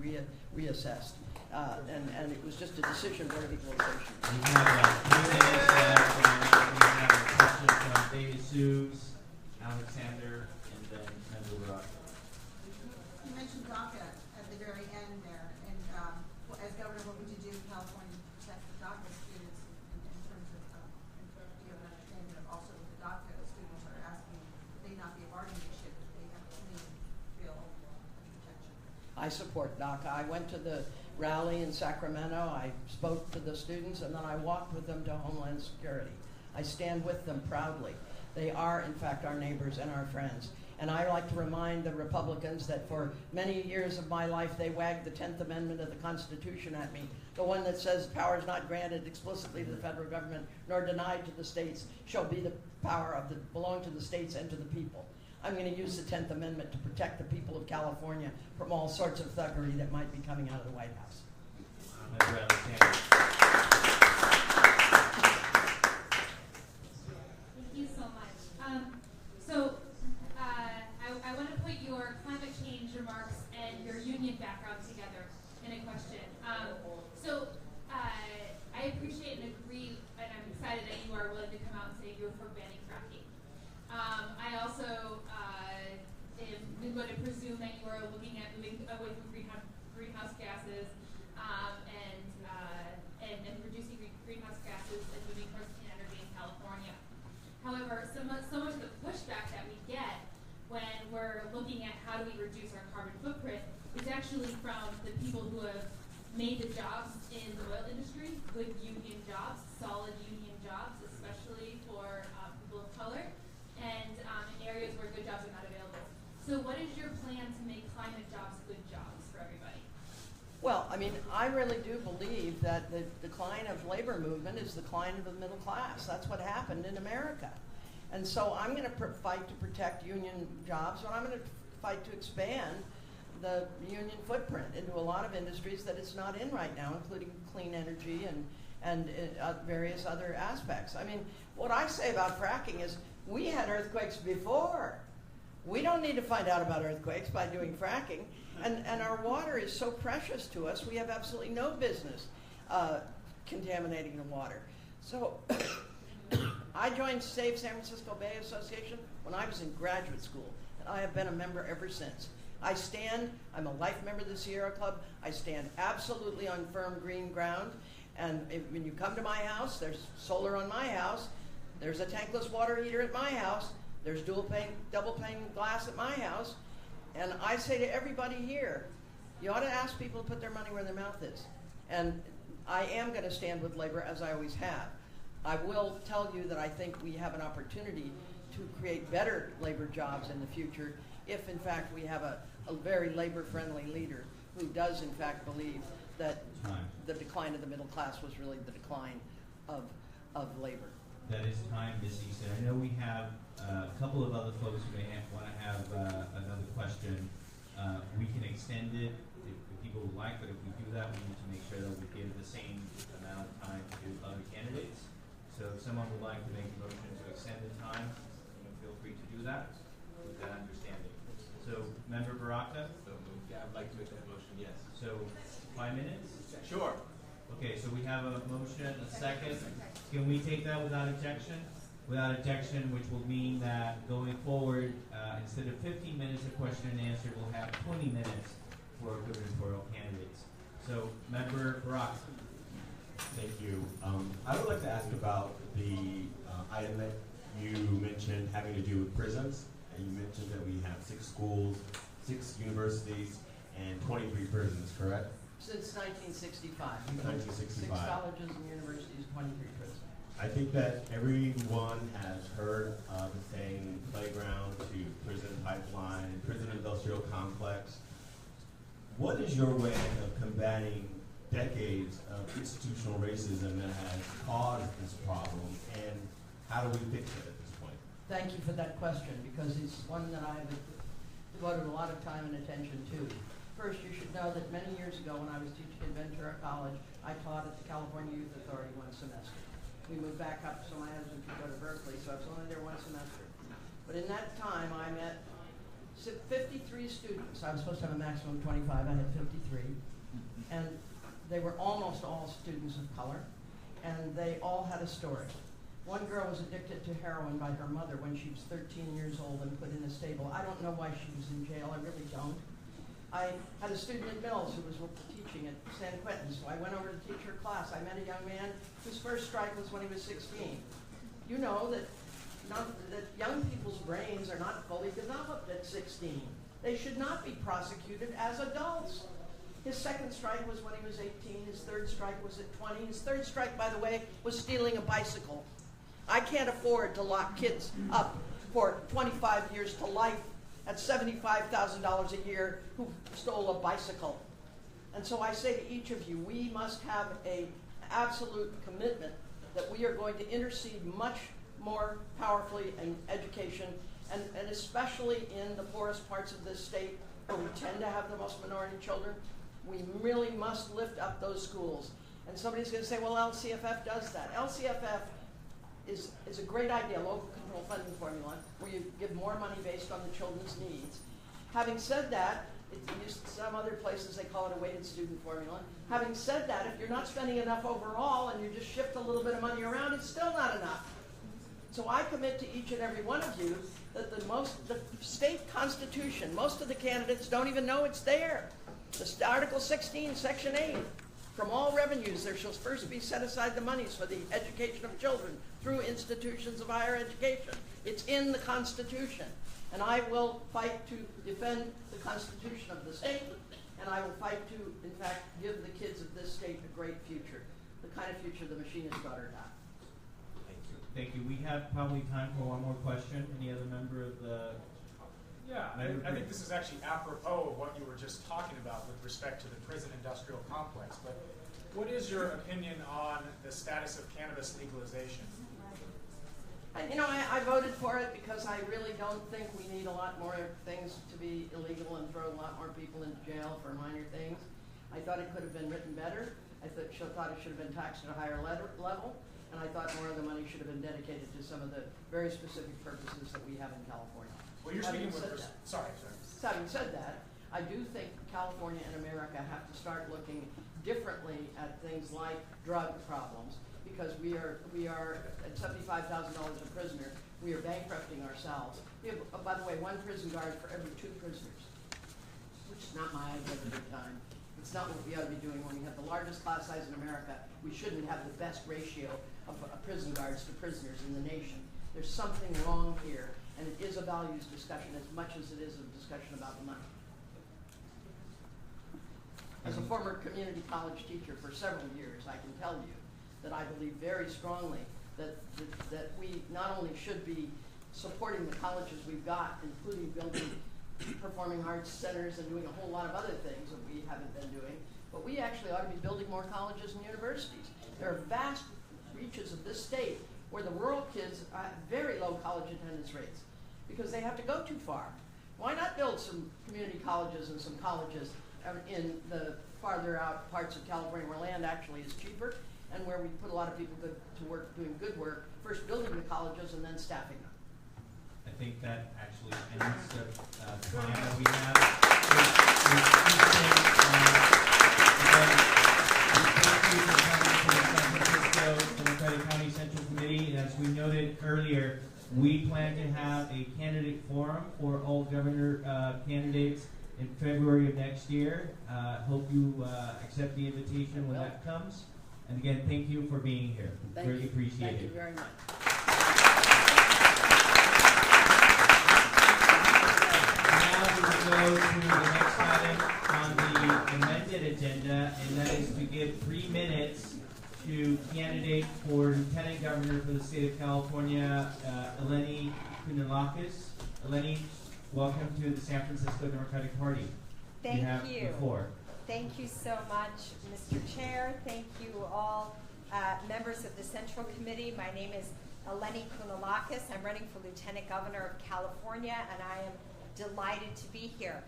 reassessed. And it was just a decision board of equalization. We have 3 minutes left, and we have a question from David Sues, Alexander, and then Member Rock. You mentioned DACA at the very end there, and as governor, what would you do in California to protect the DACA students in terms of, do you have an understanding of also what the DACA students are asking, they not be a bargaining chip, if they have a clean bill of protection? I support DACA. I went to the rally in Sacramento. I spoke to the students, and then I walked with them to Homeland Security. I stand with them proudly. They are, in fact, our neighbors and our friends. And I like to remind the Republicans that for many years of my life, they wagged the 10th Amendment of the Constitution at me, the one that says power is not granted explicitly to the federal government nor denied to the states shall be the power of belong to the states and to the people. I'm going to use the 10th Amendment to protect the people of California from all sorts of thuggery that might be coming out of the White House. Thank you so much. I want to put your climate change remarks and your union background together in a question. I appreciate and agree, and I'm excited that you are willing to come out and say you're for banning fracking. I also am going to presume that you are looking at moving away from greenhouse gases and reducing greenhouse gases and moving towards clean energy in California. However, so much of the pushback that we get when we're looking at how do we reduce our carbon footprint is actually from the people who have made the jobs in the oil industry, good union jobs, solid union jobs, especially for people of color, and in areas where good jobs are not available. So what is your plan to make climate jobs good jobs for everybody? Well, I mean, I really do believe that the decline of labor movement is the decline of the middle class. That's what happened in America. And so I'm going to fight to protect union jobs, but I'm going to fight to expand the union footprint into a lot of industries that it's not in right now, including clean energy and various other aspects. I mean, what I say about fracking is we had earthquakes before. We don't need to find out about earthquakes by doing fracking. And our water is so precious to us, we have absolutely no business contaminating the water. So I joined Save San Francisco Bay Association when I was in graduate school, and I have been a member ever since. I'm a life member of the Sierra Club. I stand absolutely on firm green ground. And when you come to my house, there's solar on my house. There's a tankless water heater at my house. There's double pane glass at my house. And I say to everybody here, you ought to ask people to put their money where their mouth is. And I am going to stand with labor, as I always have. I will tell you that I think we have an opportunity to create better labor jobs in the future if, in fact, we have a very labor-friendly leader who does, in fact, believe that the decline of the middle class was really the decline of labor. That is time, Ms. Easton. I know we have a couple of other folks who may want to have another question. We can extend it if people would like, but if we do that, we need to make sure that we give the same amount of time to other candidates. So if someone would like to make a motion to extend the time, feel free to do that with that understanding. So, Member Baraka? Yeah, I'd like to make that motion, yes. So, 5 minutes? Sure. Okay, so we have a motion, a second. Can we take that without objection? without objection, which will mean that going forward, instead of 15 minutes of question and answer, we'll have 20 minutes for gubernatorial candidates. So, Member Barack. Thank you. I would like to ask about the item that you mentioned having to do with prisons. And you mentioned that we have 6 schools, 6 universities, and 23 prisons, correct? Since 1965. 1965. 6 colleges and universities, 23 prisons. I think that everyone has heard of the saying playground to prison pipeline, prison industrial complex. What is your way of combating decades of institutional racism that has caused this problem, and how do we fix it at this point? Thank you for that question, because it's one that I've devoted a lot of time and attention to. First, you should know that many years ago when I was teaching at Ventura College, I taught at the California Youth Authority 1 semester. We moved back up so my husband could go to Berkeley, so I was only there 1 semester. But in that time, I met 53 students. I was supposed to have a maximum of 25. I had 53. And they were almost all students of color, and they all had a story. One girl was addicted to heroin by her mother when she was 13 years old and put in a stable. I don't know why she was in jail. I really don't. I had a student at Mills who was teaching at San Quentin, so I went over to teach her class. I met a young man whose first strike was when he was 16. You know that young people's brains are not fully developed at 16. They should not be prosecuted as adults. His second strike was when he was 18. His third strike was at 20. His third strike, by the way, was stealing a bicycle. I can't afford to lock kids up for 25 years to life at $75,000 a year who stole a bicycle. And so I say to each of you, we must have an absolute commitment that we are going to intercede much more powerfully in education, and especially in the poorest parts of this state where we tend to have the most minority children. We really must lift up those schools. And somebody's going to say, well, LCFF does that. LCFF is a great idea, local control funding formula, where you give more money based on the children's needs. Having said that, some other places they call it a weighted student formula. Having said that, if you're not spending enough overall and you just shift a little bit of money around, it's still not enough. So I commit to each and every one of you that the state constitution, most of the candidates don't even know it's there. The Article 16, Section 8, from all revenues there shall first be set aside the monies for the education of children through institutions of higher education. It's in the Constitution. And I will fight to defend the Constitution of the state, and I will fight to, in fact, give the kids of this state a great future, the kind of future the machinist daughter got. Thank you. We have probably time for one more question. Any other member of the... Yeah, I think this is actually apropos of what you were just talking about with respect to the prison industrial complex. But what is your opinion on the status of cannabis legalization? I voted for it because I really don't think we need a lot more things to be illegal and throw a lot more people into jail for minor things. I thought it could have been written better. I thought it should have been taxed at a higher level. And I thought more of the money should have been dedicated to some of the very specific purposes that we have in California. Well, you're speaking with... Sorry. Having said that, I do think California and America have to start looking differently at things like drug problems, because we are at $75,000 a prisoner. We are bankrupting ourselves. We have, by the way, 1 prison guard for every 2 prisoners, which is not my idea of a good time. It's not what we ought to be doing when we have the largest class size in America. We shouldn't have the best ratio of prison guards to prisoners in the nation. There's something wrong here, and it is a values discussion as much as it is a discussion about the money. As a former community college teacher for several years, I can tell you that I believe very strongly that we not only should be supporting the colleges we've got, including building performing arts centers and doing a whole lot of other things that we haven't been doing, but we actually ought to be building more colleges and universities. There are vast reaches of this state where the rural kids have very low college attendance rates because they have to go too far. Why not build some community colleges and some colleges in the farther out parts of California where land actually is cheaper and where we put a lot of people to work doing good work, first building the colleges and then staffing them. I think that actually ends the time that we have. Democratic County Central Committee, as we noted earlier, plan to have a candidate forum for all governor candidates in February of next year. Hope you accept the invitation when that comes. And again, thank you for being here. Greatly appreciate it. Thank you very much. Now we will go to the next item on the amended agenda, and that is to give 3 minutes to candidate for Lieutenant Governor for the state of California, Eleni Kounalakis. Eleni, welcome to the San Francisco Democratic Party. Thank you. Have you. The floor. Thank you so much, Mr. Chair. Thank you all members of the Central Committee. My name is Eleni Kounalakis. I'm running for Lieutenant Governor of California, and I am delighted to be here.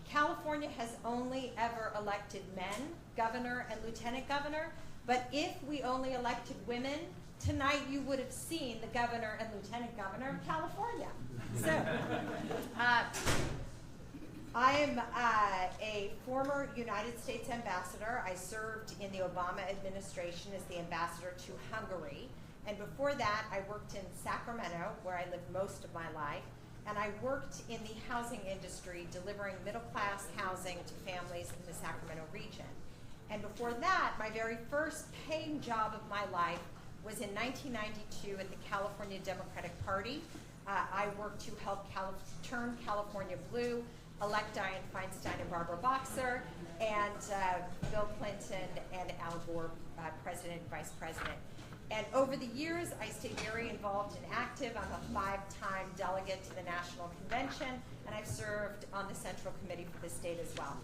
California has only ever elected men, governor and lieutenant governor, but if we only elected women, tonight you would have seen the governor and lieutenant governor of California. So, I am a former United States ambassador. I served in the Obama administration as the ambassador to Hungary. And before that, I worked in Sacramento, where I lived most of my life. And I worked in the housing industry, delivering middle-class housing to families in the Sacramento region. And before that, my very first paying job of my life was in 1992 at the California Democratic Party. I worked to help turn California blue, elect Dianne Feinstein and Barbara Boxer, and Bill Clinton and Al Gore, president and vice president. And over the years, I stayed very involved and active. I'm a 5-time delegate to the National Convention, and I've served on the Central Committee for the state as well.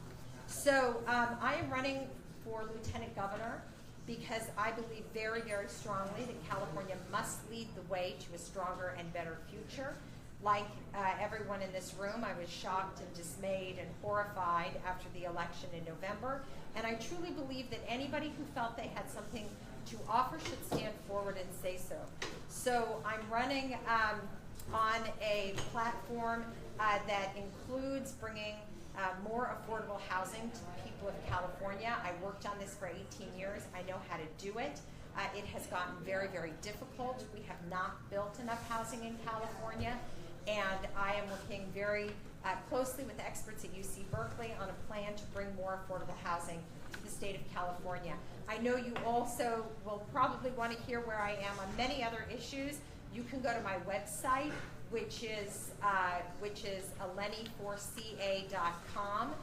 So I am running for Lieutenant Governor because I believe very, very strongly that California must lead the way to a stronger and better future. Like everyone in this room, I was shocked and dismayed and horrified after the election in November. And I truly believe that anybody who felt they had something to offer should stand forward and say so. So I'm running on a platform that includes bringing more affordable housing to the people of California. I worked on this for 18 years. I know how to do it. It has gotten very, very difficult. We have not built enough housing in California. And I am working very closely with experts at UC Berkeley on a plan to bring more affordable housing to the state of California. I know you also will probably want to hear where I am on many other issues. You can go to my website, which is eleni4ca.com.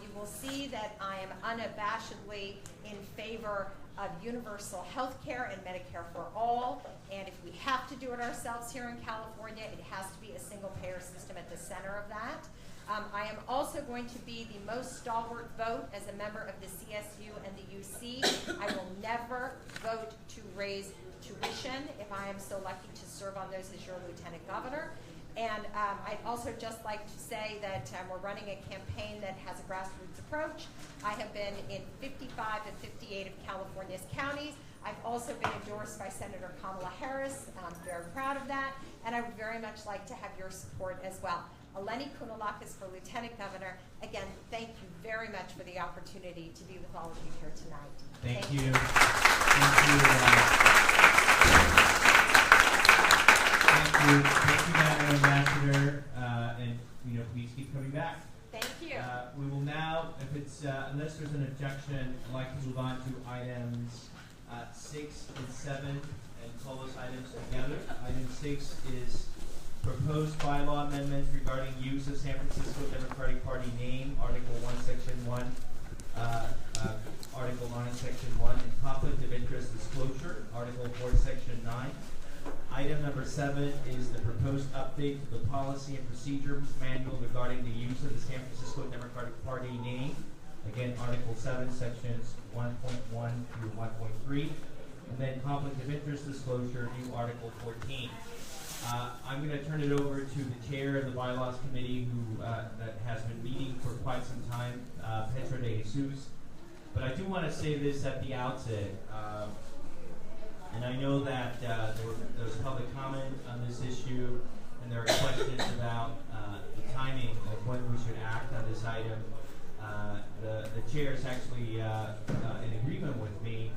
You will see that I am unabashedly in favor of universal health care and Medicare for all. And if we have to do it ourselves here in California, it has to be a single payer system at the center of that. I am also going to be the most stalwart vote as a member of the CSU and the UC. I will never vote to raise tuition if I am so lucky to serve on those as your lieutenant governor. And I'd also just like to say that we're running a campaign that has a grassroots approach. I have been in 55 and 58 of California's counties. I've also been endorsed by Senator Kamala Harris. I'm very proud of that. And I would very much like to have your support as well. Eleni Kounalakis for Lieutenant Governor. Again, thank you very much for the opportunity to be with all of you here tonight. Thank you. Thank you, Madam Ambassador, and please keep coming back. Thank you. We will now, if it's unless there's an objection, I'd like to move on to items 6 and 7 and call those items together. Item 6 is proposed bylaw amendments regarding use of San Francisco Democratic Party name, Article 1, Section 1, Article 9, Section 1, and conflict of interest disclosure, Article 4, Section 9. Item number 7 is the proposed update to the policy and procedure manual regarding the use of the San Francisco Democratic Party name. Again, Article 7, Sections 1.1 through 1.3. And then conflict of interest disclosure, new Article 14. I'm going to turn it over to the chair of the Bylaws Committee, who that has been meeting for quite some time, Pedro de Jesus. But I do want to say this at the outset, and I know that there's public comment on this issue, and there are questions about the timing of when we should act on this item. The chair is actually in agreement with me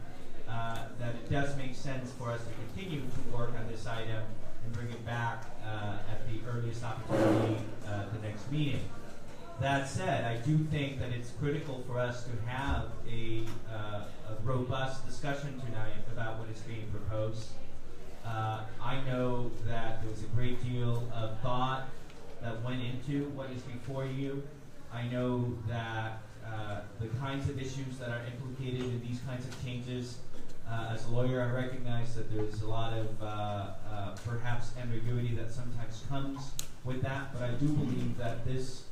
that it does make sense for us to continue to work on this item and bring it back at the earliest opportunity the next meeting. That said, I do think that it's critical for us to have a robust discussion tonight about what is being proposed. I know that there was a great deal of thought that went into what is before you. I know that the kinds of issues that are implicated in these kinds of changes, as a lawyer, I recognize that there's a lot of perhaps ambiguity that sometimes comes with that, but I do believe that this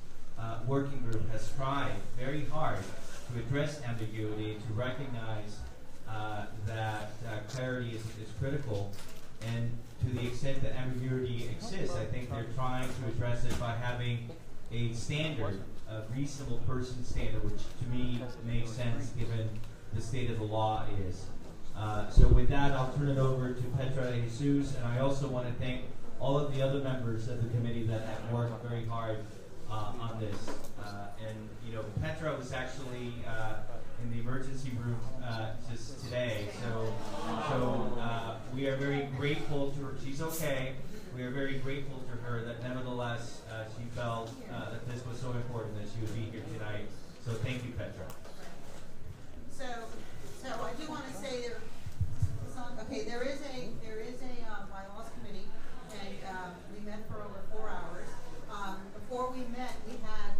working group has tried very hard to address ambiguity, to recognize that clarity is critical, and to the extent that ambiguity exists, I think they're trying to address it by having a standard, a reasonable person standard, which to me makes sense given the state of the law is. So with that, I'll turn it over to Petra de Jesus, and I also want to thank all of the other members of the committee that have worked very hard on this. And you know, Petra was actually in the emergency room just today, so we are very grateful to her. She's okay. We are very grateful to her that nevertheless she felt that this was so important that she would be here tonight. So thank you, Petra. So I do want to say there is a bylaws committee, and we met for over 4 hours. Before we met, we had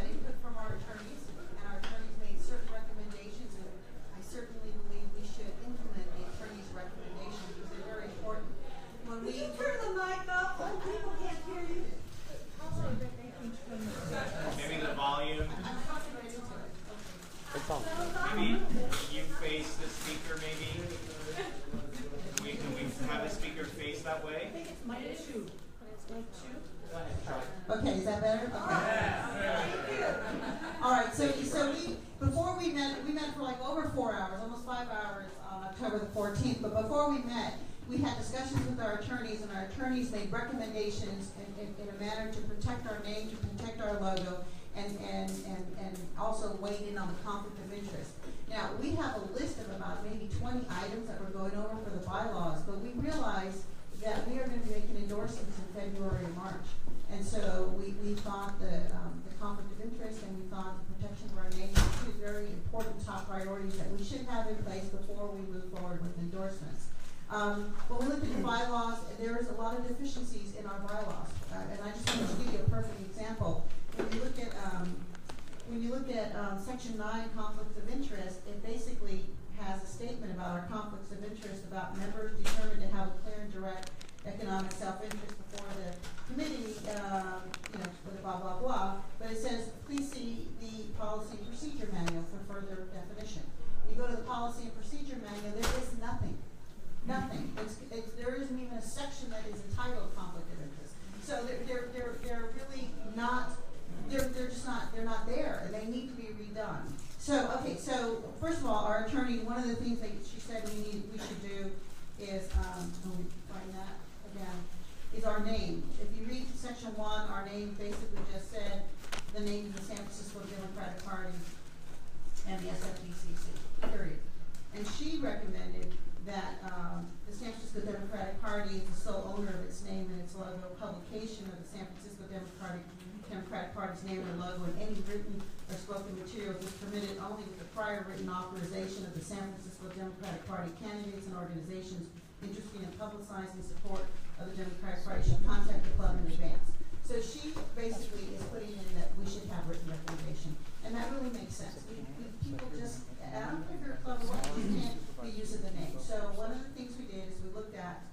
input from our attorneys, and our attorneys made certain recommendations, and I certainly believe we should implement the attorneys' recommendations because they're very important. When we turn the mic up, so people can't hear you. Maybe the volume. I'm talking right into it. Maybe you face the speaker, maybe? Can we have the speaker face that way? I think it's my issue. Okay, is that better? Okay. All right, so before we met for like over 4 hours, almost 5 hours on October the 14th, but before we met, we had discussions with our attorneys, and our attorneys made recommendations in a manner to protect our name, to protect our logo, and also weighed in on the conflict of interest. Now, we have a list of about maybe 20 items that we're going over for the bylaws, but we realized that we are going to be making endorsements in February and March. And so we thought the conflict of interest and we thought the protection of our name were two very important top priorities that we should have in place before we move forward with endorsements. When we look at the bylaws, there's a lot of deficiencies in our bylaws. And I just wanted to give you a perfect example. When you look at Section 9, conflicts of interest, it basically has a statement about our conflicts of interest about members determined to have a clear and direct economic self-interest before the committee, for the blah, blah, blah. But it says, please see the policy and procedure manual for further definition. You go to the policy and procedure manual, there is nothing. Nothing. There isn't even a section that is entitled conflict of interest. So they're really not, they're not there, and they need to be redone. So first of all, our attorney, one of the things that she said we should do is, let me find that again, is our name. If you read Section 1, our name basically just said the name of the San Francisco Democratic Party and the SFDCC, period. And she recommended that the San Francisco Democratic Party is the sole owner of its name and its logo, publication of the San Francisco Democratic Party's name and logo, and any written or spoken materials is permitted only with the prior written authorization of the San Francisco Democratic Party candidates and organizations interested in publicizing support of the Democratic Party should contact the club in advance. So she basically is putting in that we should have written recommendation, and that really makes sense. People just, I don't care if you're a club or what, you can't be using the name. So one of the things we did is we looked at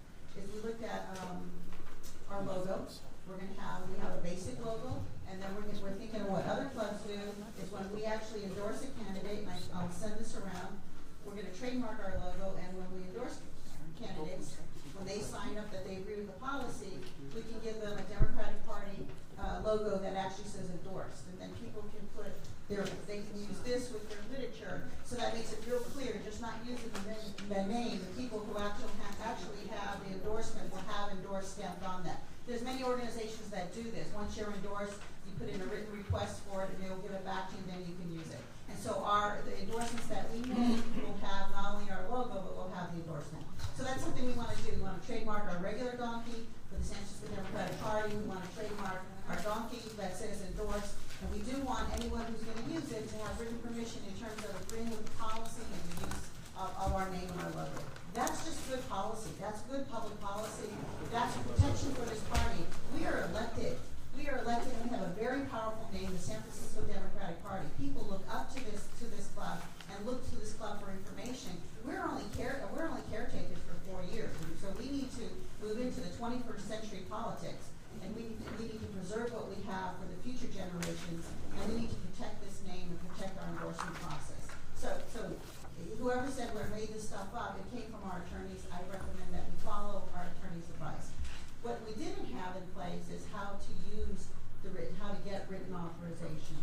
our logo. We have a basic logo, and then we're thinking of what other clubs do is when we actually endorse a candidate, and I'll send this around, we're going to trademark our logo, and when we endorse candidates, when they sign up that they agree with the policy, we can give them a Democratic Party logo that actually says endorsed, and then people can they can use this with their literature, so that makes it real clear, just not using the name. The people who actually have the endorsement will have endorsed stamped on that. There's many organizations that do this. Once you're endorsed, you put in a written request for it, and they'll give it back to you, and then you can use it. And so the endorsements that we make will have not only our logo, but we'll have the endorsement. So that's something we want to do. We want want to trademark our regular donkey for the San Francisco Democratic Party. We want to trademark our donkey that says endorse. And we do want anyone who's going to use it to have written permission in terms of agreeing with the policy and the use of our name and our logo. That's just good policy. That's good public policy. That's protection for this party. We are elected. We are elected and we have a very powerful name, the San Francisco Democratic Party. People look up to this club and look to this club for information. We're only caretakers for 4 years. And so we need to move into the 21st century politics. And we need to preserve what we have for the future generations, and we need to protect this name and protect our endorsement process. So whoever said we made this stuff up, it came from our attorneys. I recommend that we follow our attorney's advice. What we didn't have in place is how to use how to get written authorization.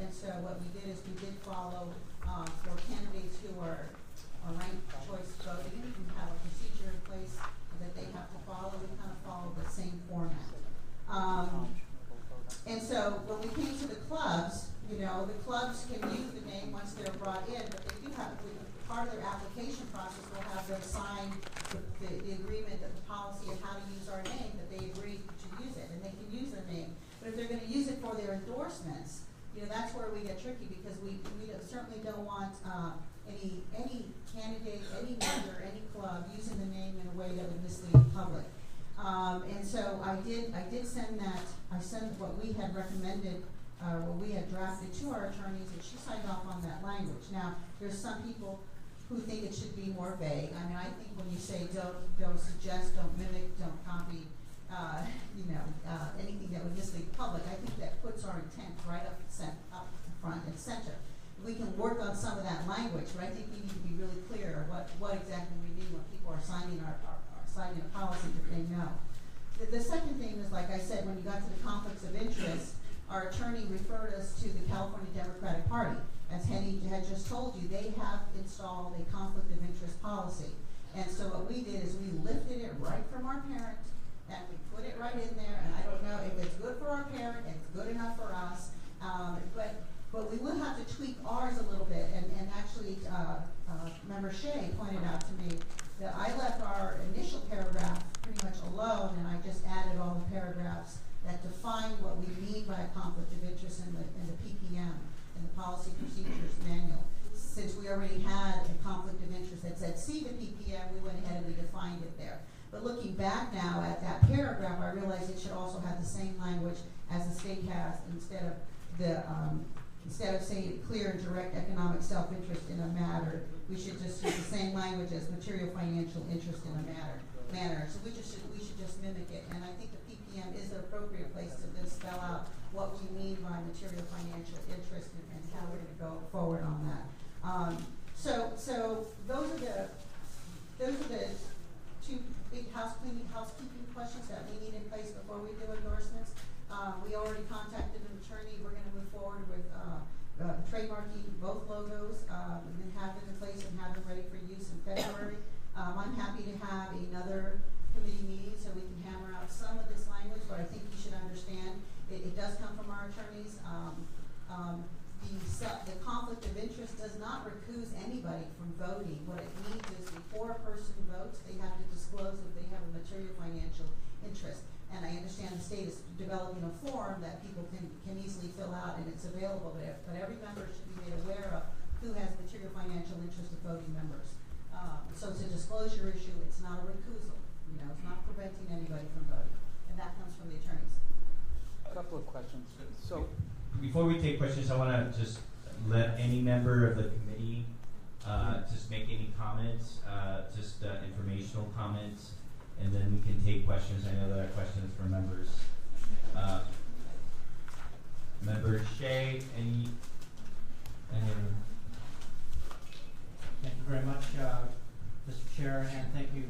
And so what we did is we did follow for candidates who are ranked choice voting. We have a procedure in place that they have to follow. We kind of follow the same format. And so when we came to the clubs, the clubs can use the name once they're brought in, but they do have, part of their application process will have them sign the agreement that the policy of how to use our name, that they agree to use it, and they can use their name. But if they're going to use it for their endorsements, that's where we get tricky, because we certainly don't want any candidate, any member, any club using the name in a way that would mislead the public. And so I did send that. I sent what we had recommended, what we had drafted to our attorneys, and she signed off on that language. Now, there's some people who think it should be more vague. I mean, I think when you say don't suggest, don't mimic, don't copy, anything that would mislead the public, I think that puts our intent right up front and center. We can work on some of that language, but I think we need to be really clear what exactly we mean when people are signing signing a policy that they know. The second thing is, like I said, when you got to the conflicts of interest, our attorney referred us to the California Democratic Party. As Henny had just told you, they have installed a conflict of interest policy. And so what we did is we lifted it right from our parent, and we put it right in there. And I don't know if it's good for our parent, it's good enough for us, but we will have to tweak ours a little bit. And actually, Member Shea pointed out to me that I left our initial paragraph pretty much alone, and I just added all the paragraphs that define what we mean by a conflict of interest in the PPM, in the Policy Procedures Manual. Since we already had a conflict of interest that said see the PPM, we went ahead and we defined it there. But looking back now at that paragraph, I realized it should also have the same language as the state has, instead of saying clear and direct economic self-interest in a matter, we should just use the same language as material financial interest in a manner. So we should just mimic it. And I think the PPM is the appropriate place to then spell out what we mean by material financial interest and how we're going to go forward on that. So those are the two big housekeeping questions that we need in place before we do endorsements. We already contacted an attorney. We're going to move forward with trademarking both logos and then have them in place and have them ready for use in February. I'm happy to have another committee meeting so we can hammer out some of this language, but I think you should understand it does come from our attorneys. The conflict of interest does not recuse anybody from voting. What it means is before a person votes, they have to disclose if they have a material financial interest. And I understand the state is developing a form that people can easily fill out, and it's available there. But every member should be made aware of who has material financial interest of voting members. So it's a disclosure issue. It's not a recusal. It's not preventing anybody from voting. And that comes from the attorneys. A couple of questions. So, before we take questions, I want to just let any member of the committee just make any comments, informational comments, and then we can take questions. I know there are questions for members. Member Shea, any? Thank you very much, Mr. Chair, and thank you,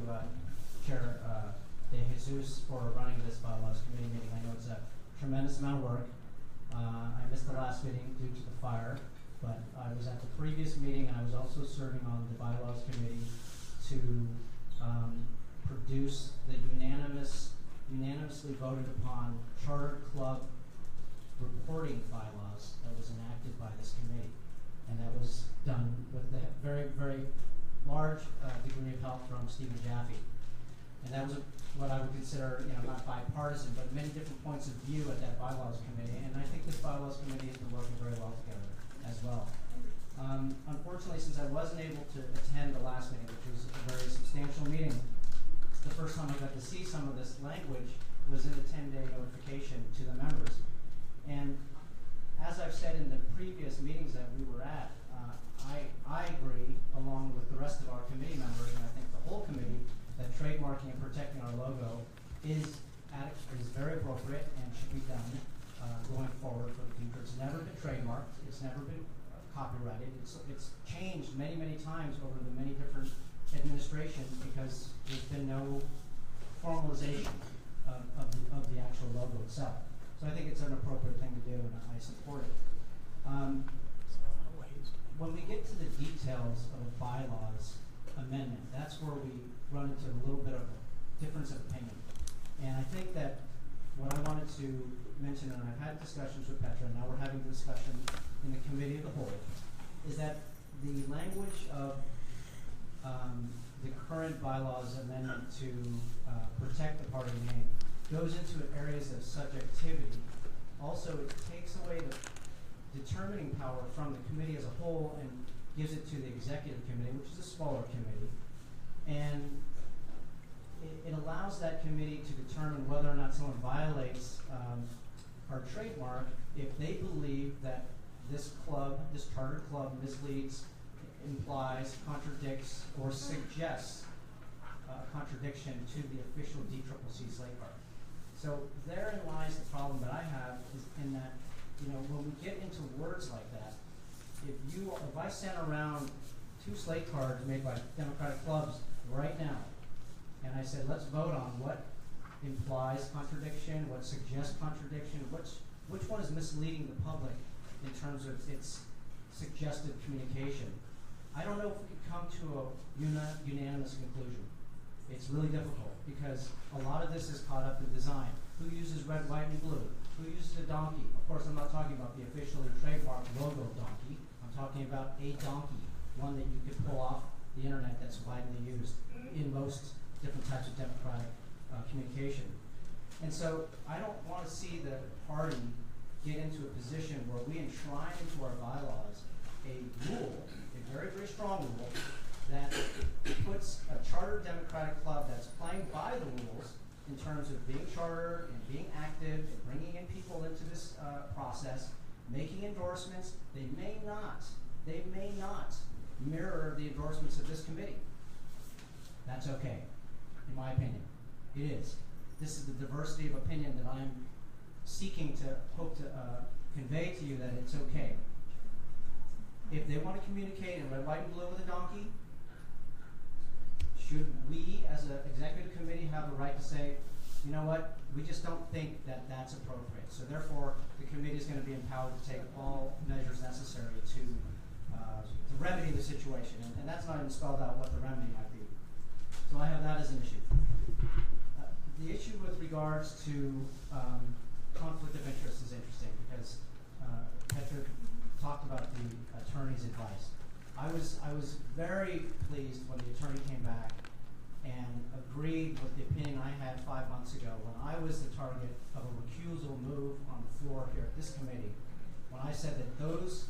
Chair De Jesus, for running this bylaws committee meeting. I know it's a tremendous amount of work. I missed the last meeting due to the fire, but I was at the previous meeting, and I was also serving on the bylaws committee to produce the unanimously voted upon charter club reporting bylaws that was enacted by this committee. And that was done with the very, very large degree of help from Stephen Jaffe. And that was what I would consider, not bipartisan, but many different points of view at that bylaws committee. And I think this bylaws committee has been working very well together as well. Unfortunately, since I wasn't able to attend the last meeting, which was a very substantial meeting, the first time I got to see some of this language was in the 10-day notification to the members. And as I've said in the previous meetings that we were at, I agree, along with the rest of our committee members, and I think the whole committee, that trademarking and protecting our logo is very appropriate and should be done going forward for the future. It's never been trademarked. It's never been copyrighted. It's changed many, many times over the many different administrations because there's been no formalization of the actual logo itself. So I think it's an appropriate thing to do, and I support it. When we get to the details of a bylaws amendment, that's where we run into a little bit of a difference of opinion. And I think that what I wanted to mention, and I've had discussions with Petra, and now we're having a discussion in the committee of the whole, is that the language of the current bylaws amendment to protect the party name goes into areas of subjectivity. Also, it takes away the determining power from the committee as a whole and gives it to the executive committee, which is a smaller committee. And it allows that committee to determine whether or not someone violates our trademark if they believe that this club, this charter club, misleads, implies, contradicts, or suggests contradiction to the official DCCC slate card. So therein lies the problem that I have, is in that, when we get into words like that, if I sent around 2 slate cards made by Democratic clubs right now, and I said, let's vote on what implies contradiction, what suggests contradiction, which one is misleading the public in terms of its suggested communication, I don't know if we could come to a unanimous conclusion. It's really difficult because a lot of this is caught up in design. Who uses red, white, and blue? Who uses a donkey? Of course, I'm not talking about the officially trademarked logo donkey. I'm talking about a donkey, one that you could pull off the internet that's widely used in most different types of democratic communication. And so I don't want to see the party get into a position where we enshrine into our bylaws a rule, a very, very strong rule, that puts a chartered democratic club that's playing by the rules in terms of being chartered and being active and bringing in people into this process, making endorsements. They may not mirror the endorsements of this committee. That's okay, in my opinion. It is. This is the diversity of opinion that I'm seeking to hope to convey to you, that it's okay. If they want to communicate in red, white, and blue with a donkey, should we as an executive committee have the right to say, you know what, we just don't think that that's appropriate. So therefore, the committee is going to be empowered to take all measures necessary to remedy the situation. And that's not even spelled out what the remedy might be. So I have that as an issue. The issue with regards to conflict of interest is interesting because Petra talked about the attorney's advice. I was very pleased when the attorney came back and agreed with the opinion I had 5 months ago when I was the target of a recusal move on the floor here at this committee, when I said that those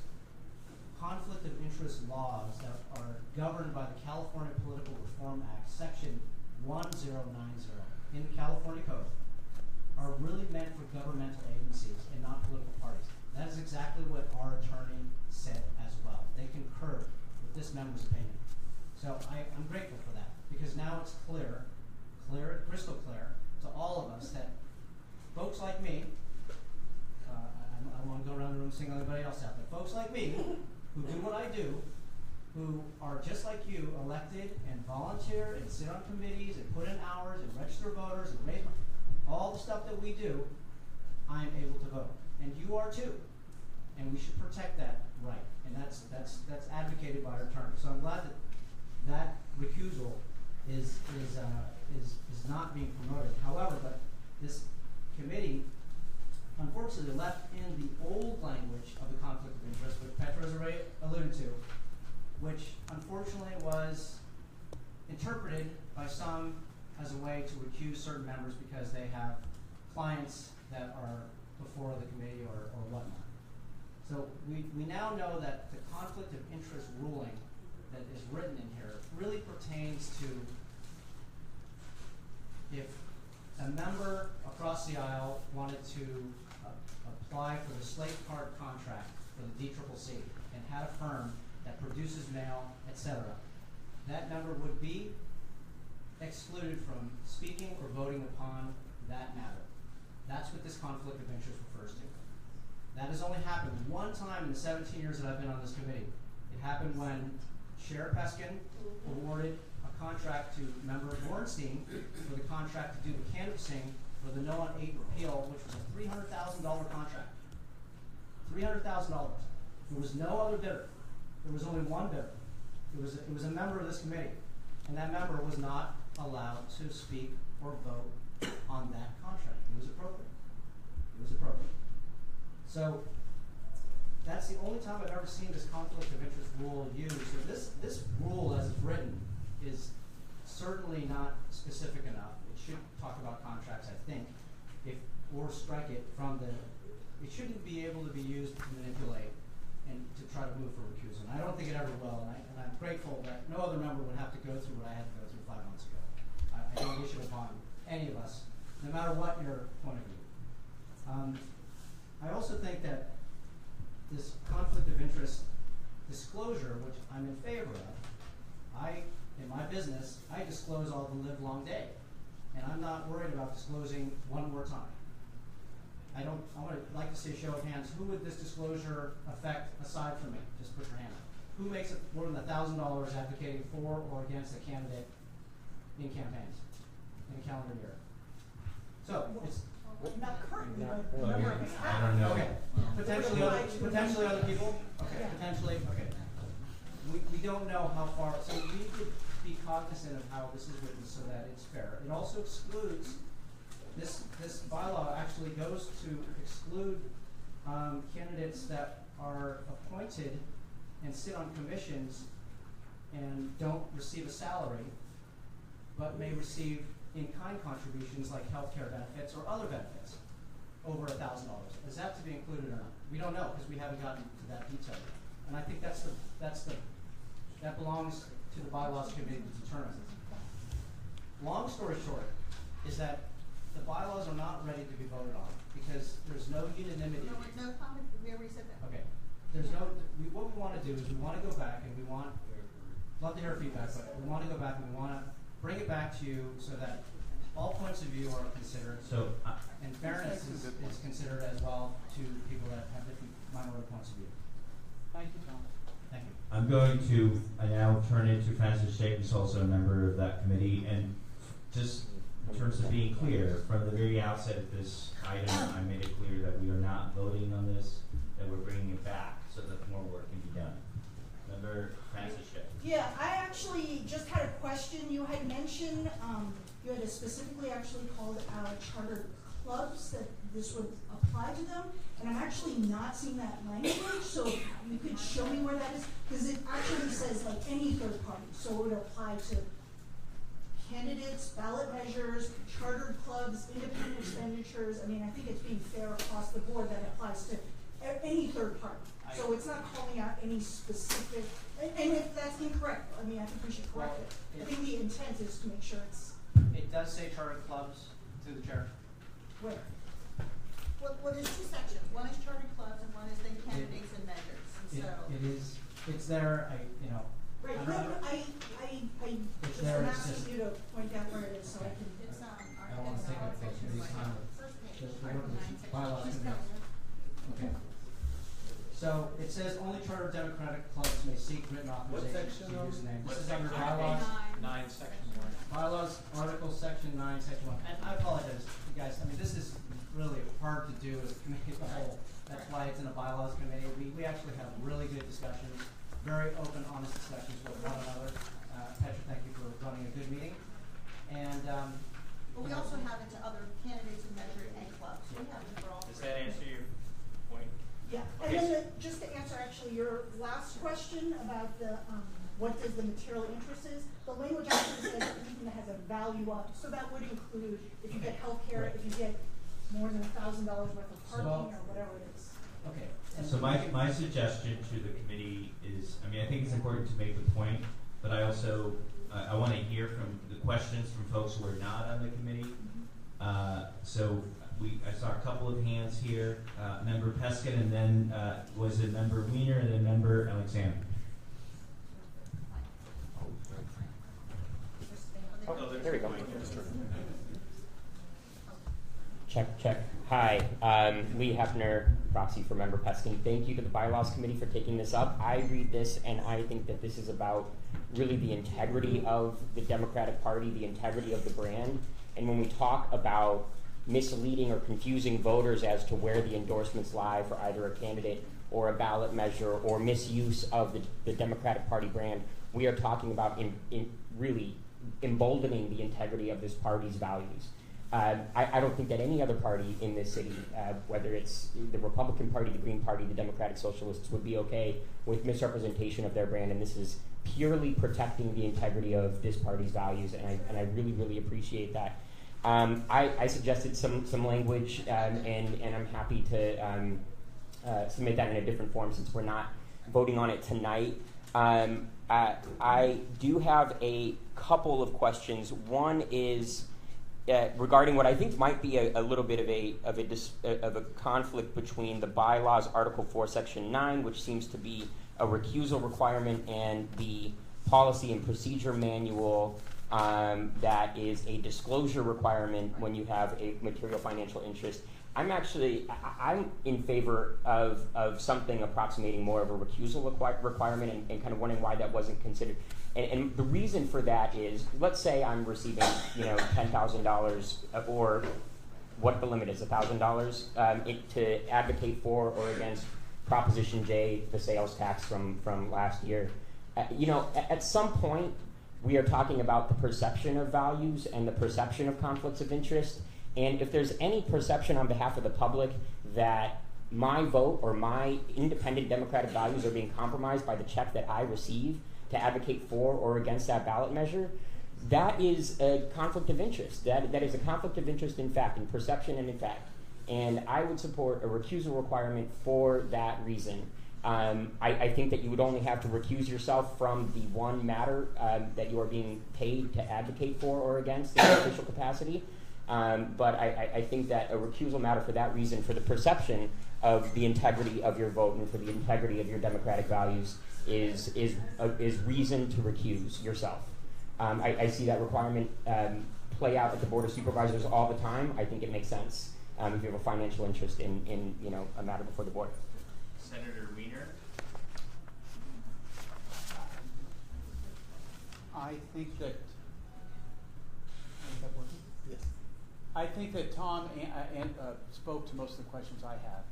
conflict of interest laws that are governed by the California Political Reform Act, Section 1090 in the California Code, are really meant for governmental agencies and not political parties. That is exactly what our attorney said as well. They concurred with this member's opinion. So I'm grateful for that, because now it's crystal clear to all of us that folks like me, I don't want to go around the room singling anybody else out, but folks like me who do what I do, who are just like you, elected and volunteer and sit on committees and put in hours and register voters and raise money, all the stuff that we do, I'm able to vote. And you are too. And we should protect that right. And that's advocated by our attorney. So I'm glad that recusal is not being promoted. However, but this committee unfortunately left in the old language of the conflict of interest, which Petra has already alluded to, which unfortunately was interpreted by some as a way to recuse certain members because they have clients that are before the committee or whatnot. So we now know that the conflict of interest ruling that is written in here really pertains to if a member across the aisle wanted to apply for the slate card contract for the DCCC and had a firm that produces mail, etc., that member would be excluded from speaking or voting upon that matter. That's what this conflict of interest refers to. That has only happened one time in the 17 years that I've been on this committee. It happened when Sheriff Peskin awarded a contract to member Bornstein for the contract to do the canvassing for the No on 8 repeal, which was a $300,000 contract. $300,000. There was no other bidder. There was only one bidder. It was a member of this committee, and that member was not allowed to speak or vote on that contract. It was appropriate. It was appropriate. So that's the only time I've ever seen this conflict of interest rule used. So this rule, as it's written, is certainly not specific enough. It should talk about contracts, I think, or strike it from the. It shouldn't be able to be used to manipulate and to try to move for recusal. And I don't think it ever will. And I'm grateful that no other member would have to go through what I had to go through 5 months ago. I don't wish it upon any of us, no matter what your point of view. I also think that this conflict of interest disclosure, which I'm in favor of, in my business, I disclose all the live long day. And I'm not worried about disclosing one more time. I would like to see a show of hands. Who would this disclosure affect aside from me? Just put your hand up. Who makes it more than $1,000 advocating for or against a candidate in campaigns in a calendar year? So it's not currently, but I don't know. Okay. Potentially other people. Okay. Yeah. Potentially. Okay. We don't know how far. So we need to be cognizant of how this is written so that it's fair. It also excludes. This bylaw actually goes to exclude candidates that are appointed and sit on commissions and don't receive a salary, but may receive in-kind contributions like health care benefits or other benefits over $1,000. Is that to be included or not? We don't know because we haven't gotten to that detail yet. And I think that belongs to the bylaws committee to determine. Long story short is that the bylaws are not ready to be voted on because there's no unanimity. No comment. We already said that. Okay. What we want to do is we want to go back and we want, love to hear feedback, but we want to go back and we want to bring it back to you so that all points of view are considered. So, and fairness is considered as well to people that have different minority points of view. Thank you, Tom. Thank you. I'm going to now turn it to Francis Jacobs, also a member of that committee, and just in terms of being clear, from the very outset of this item, I made it clear that we are not voting on this, that we're bringing it back so that more work can be done. Member Francis Jacobs. Yeah, I actually just had a question. You had mentioned, you had specifically actually called out chartered clubs that this would apply to them, and I'm actually not seeing that language, so you could show me where that is, because it actually says like any third party, so it would apply to candidates, ballot measures, chartered clubs, independent expenditures. I mean, I think it's being fair across the board that it applies to any third party. So it's not calling out any specific, and if that's incorrect, I mean, I think we should correct it. I think the intent is to make sure it's. It does say chartered clubs through the chair. Where? Well, there's two sections. One is chartered clubs and one is then candidates and measures. And so It is. It's there. Right. I'm asking you to point out where it is so I can. it's I don't want to take up these time. Bylaws. Okay. So it says only chartered Democratic clubs may seek written authorization to use the name. This is under bylaws. 9, section 1. Bylaws, article, section 9, section 1. And I apologize, you guys. I mean, this is really hard to do as a committee as a whole. That's why it's in a bylaws committee. We actually have really good discussions, very open, honest discussions with one another. Petra, thank you for running a good meeting. And but we also have it to other candidates and measure and clubs. We have it for all. Does that answer your point? Yeah, and then just to answer actually your last question about the what does the material interest is, the language actually says anything that has a value value up. So that would include if you get healthcare, if you get more than $1,000 worth of parking or whatever it is. Okay. So my suggestion to the committee is, I mean, I think it's important to make the point, but I also, I want to hear from the questions from folks who are not on the committee. So I saw a couple of hands here, Member Peskin, and then was it Member Wiener, and then Member Alexander. Oh, there we go. Check. Hi, Lee Hefner, proxy for Member Peskin. Thank you to the Bylaws Committee for taking this up. I read this and I think that this is about really the integrity of the Democratic Party, the integrity of the brand. And when we talk about misleading or confusing voters as to where the endorsements lie for either a candidate or a ballot measure or misuse of the Democratic Party brand, we are talking about in really emboldening the integrity of this party's values. I don't think that any other party in this city, whether it's the Republican Party, the Green Party, the Democratic Socialists, would be okay with misrepresentation of their brand, and this is purely protecting the integrity of this party's values, and I really, really appreciate that. I suggested some language, and I'm happy to submit that in a different form since we're not voting on it tonight. I do have a couple of questions. One is regarding what I think might be a little bit of a conflict between the bylaws, Article 4, Section 9, which seems to be a recusal requirement, and the policy and procedure manual that is a disclosure requirement when you have a material financial interest. I'm in favor of something approximating more of a recusal requirement, and kind of wondering why that wasn't considered. And the reason for that is, let's say I'm receiving, $10,000, or what the limit is, $1,000, to advocate for or against Proposition J, the sales tax from last year. At some point, we are talking about the perception of values and the perception of conflicts of interest. And if there's any perception on behalf of the public that my vote or my independent democratic values are being compromised by the check that I receive to advocate for or against that ballot measure, that is a conflict of interest. That is a conflict of interest in fact, in perception and in fact. And I would support a recusal requirement for that reason. I think that you would only have to recuse yourself from the one matter that you are being paid to advocate for or against in an official capacity. But I think that a recusal matter for that reason, for the perception of the integrity of your vote and for the integrity of your democratic values, is reason to recuse yourself. I see that requirement play out at the Board of Supervisors all the time. I think it makes sense if you have a financial interest in a matter before the board. Senator Wiener. I think that. Yes. I think that Tom spoke to most of the questions I have.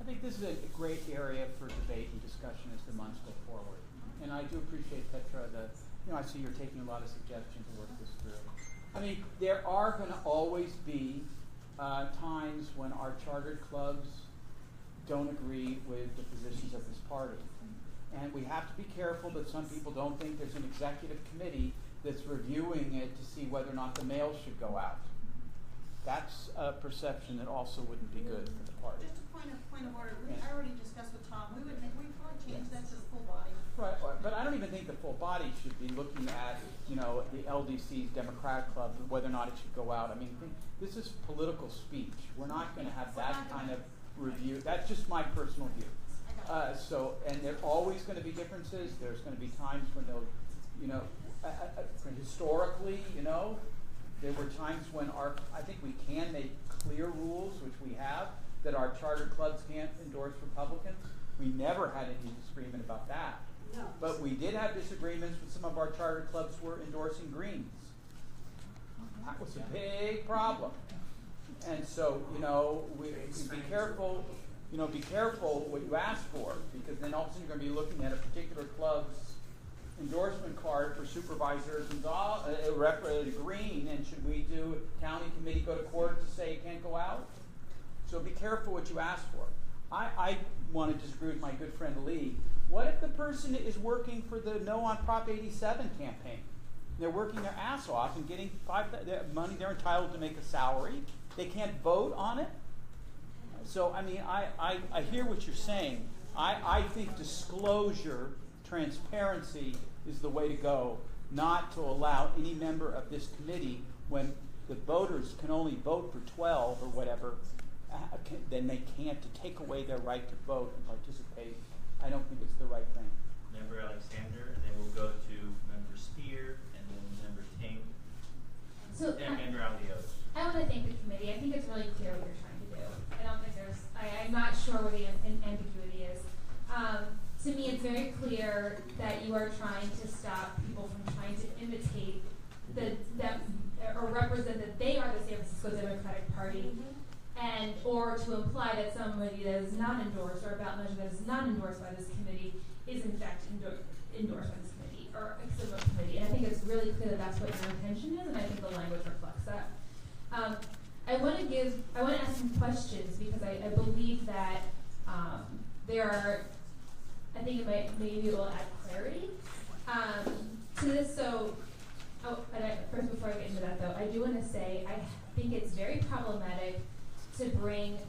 I think this is a great area for debate and discussion as the months go forward. And I do appreciate, Petra, that I see you're taking a lot of suggestions to work this through. I mean, there are going to always be times when our chartered clubs don't agree with the positions of this party. And we have to be careful that some people don't think there's an executive committee that's reviewing it to see whether or not the mail should go out. That's a perception that also wouldn't be good for the party. Just a point of order. I already discussed with Tom. We probably change that to the full body. Right, but I don't even think the full body should be looking at, the LDC's Democratic Club, whether or not it should go out. I mean, this is political speech. We're not going to have that kind of review. That's just my personal view. And there are always going to be differences. There's going to be times when they'll, historically, there were times when I think we can make clear rules, which we have, that our charter clubs can't endorse Republicans. We never had any disagreement about that. No. But we did have disagreements with some of our charter clubs who were endorsing Greens. That was a big problem. And so, we be careful, be careful what you ask for, because then all of a sudden you're going to be looking at a particular club's endorsement card for supervisors and green, and should we do county committee go to court to say it can't go out? So be careful what you ask for. I want to disagree with my good friend Lee. What if the person is working for the No on Prop 87 campaign? They're working their ass off and getting money. They're entitled to make a salary. They can't vote on it. So, I mean, I hear what you're saying. I think disclosure, transparency is the way to go, not to allow any member of this committee, when the voters can only vote for 12 or whatever, then they can't, to take away their right to vote and participate. I don't think it's the right thing. Member Alexander, and then we'll go to Member Spear, and then Member Ting, and Member Alioto. I want to thank the committee. I think it's really clear what you're trying to do. I don't think I'm not sure where the ambiguity is. To me, it's very clear that you are trying to stop people from trying to imitate or represent that they are the San Francisco Democratic Party, and or to imply that somebody that is not endorsed or a ballot measure that is not endorsed by this committee is in fact endorsed by this committee or a civil committee. And I think it's really clear that that's what your intention is, and I think the language reflects that. I want to ask some questions because I believe that there are. I think maybe it will add clarity to this. So, first, before I get into that, though, I do want to say I think it's very problematic to bring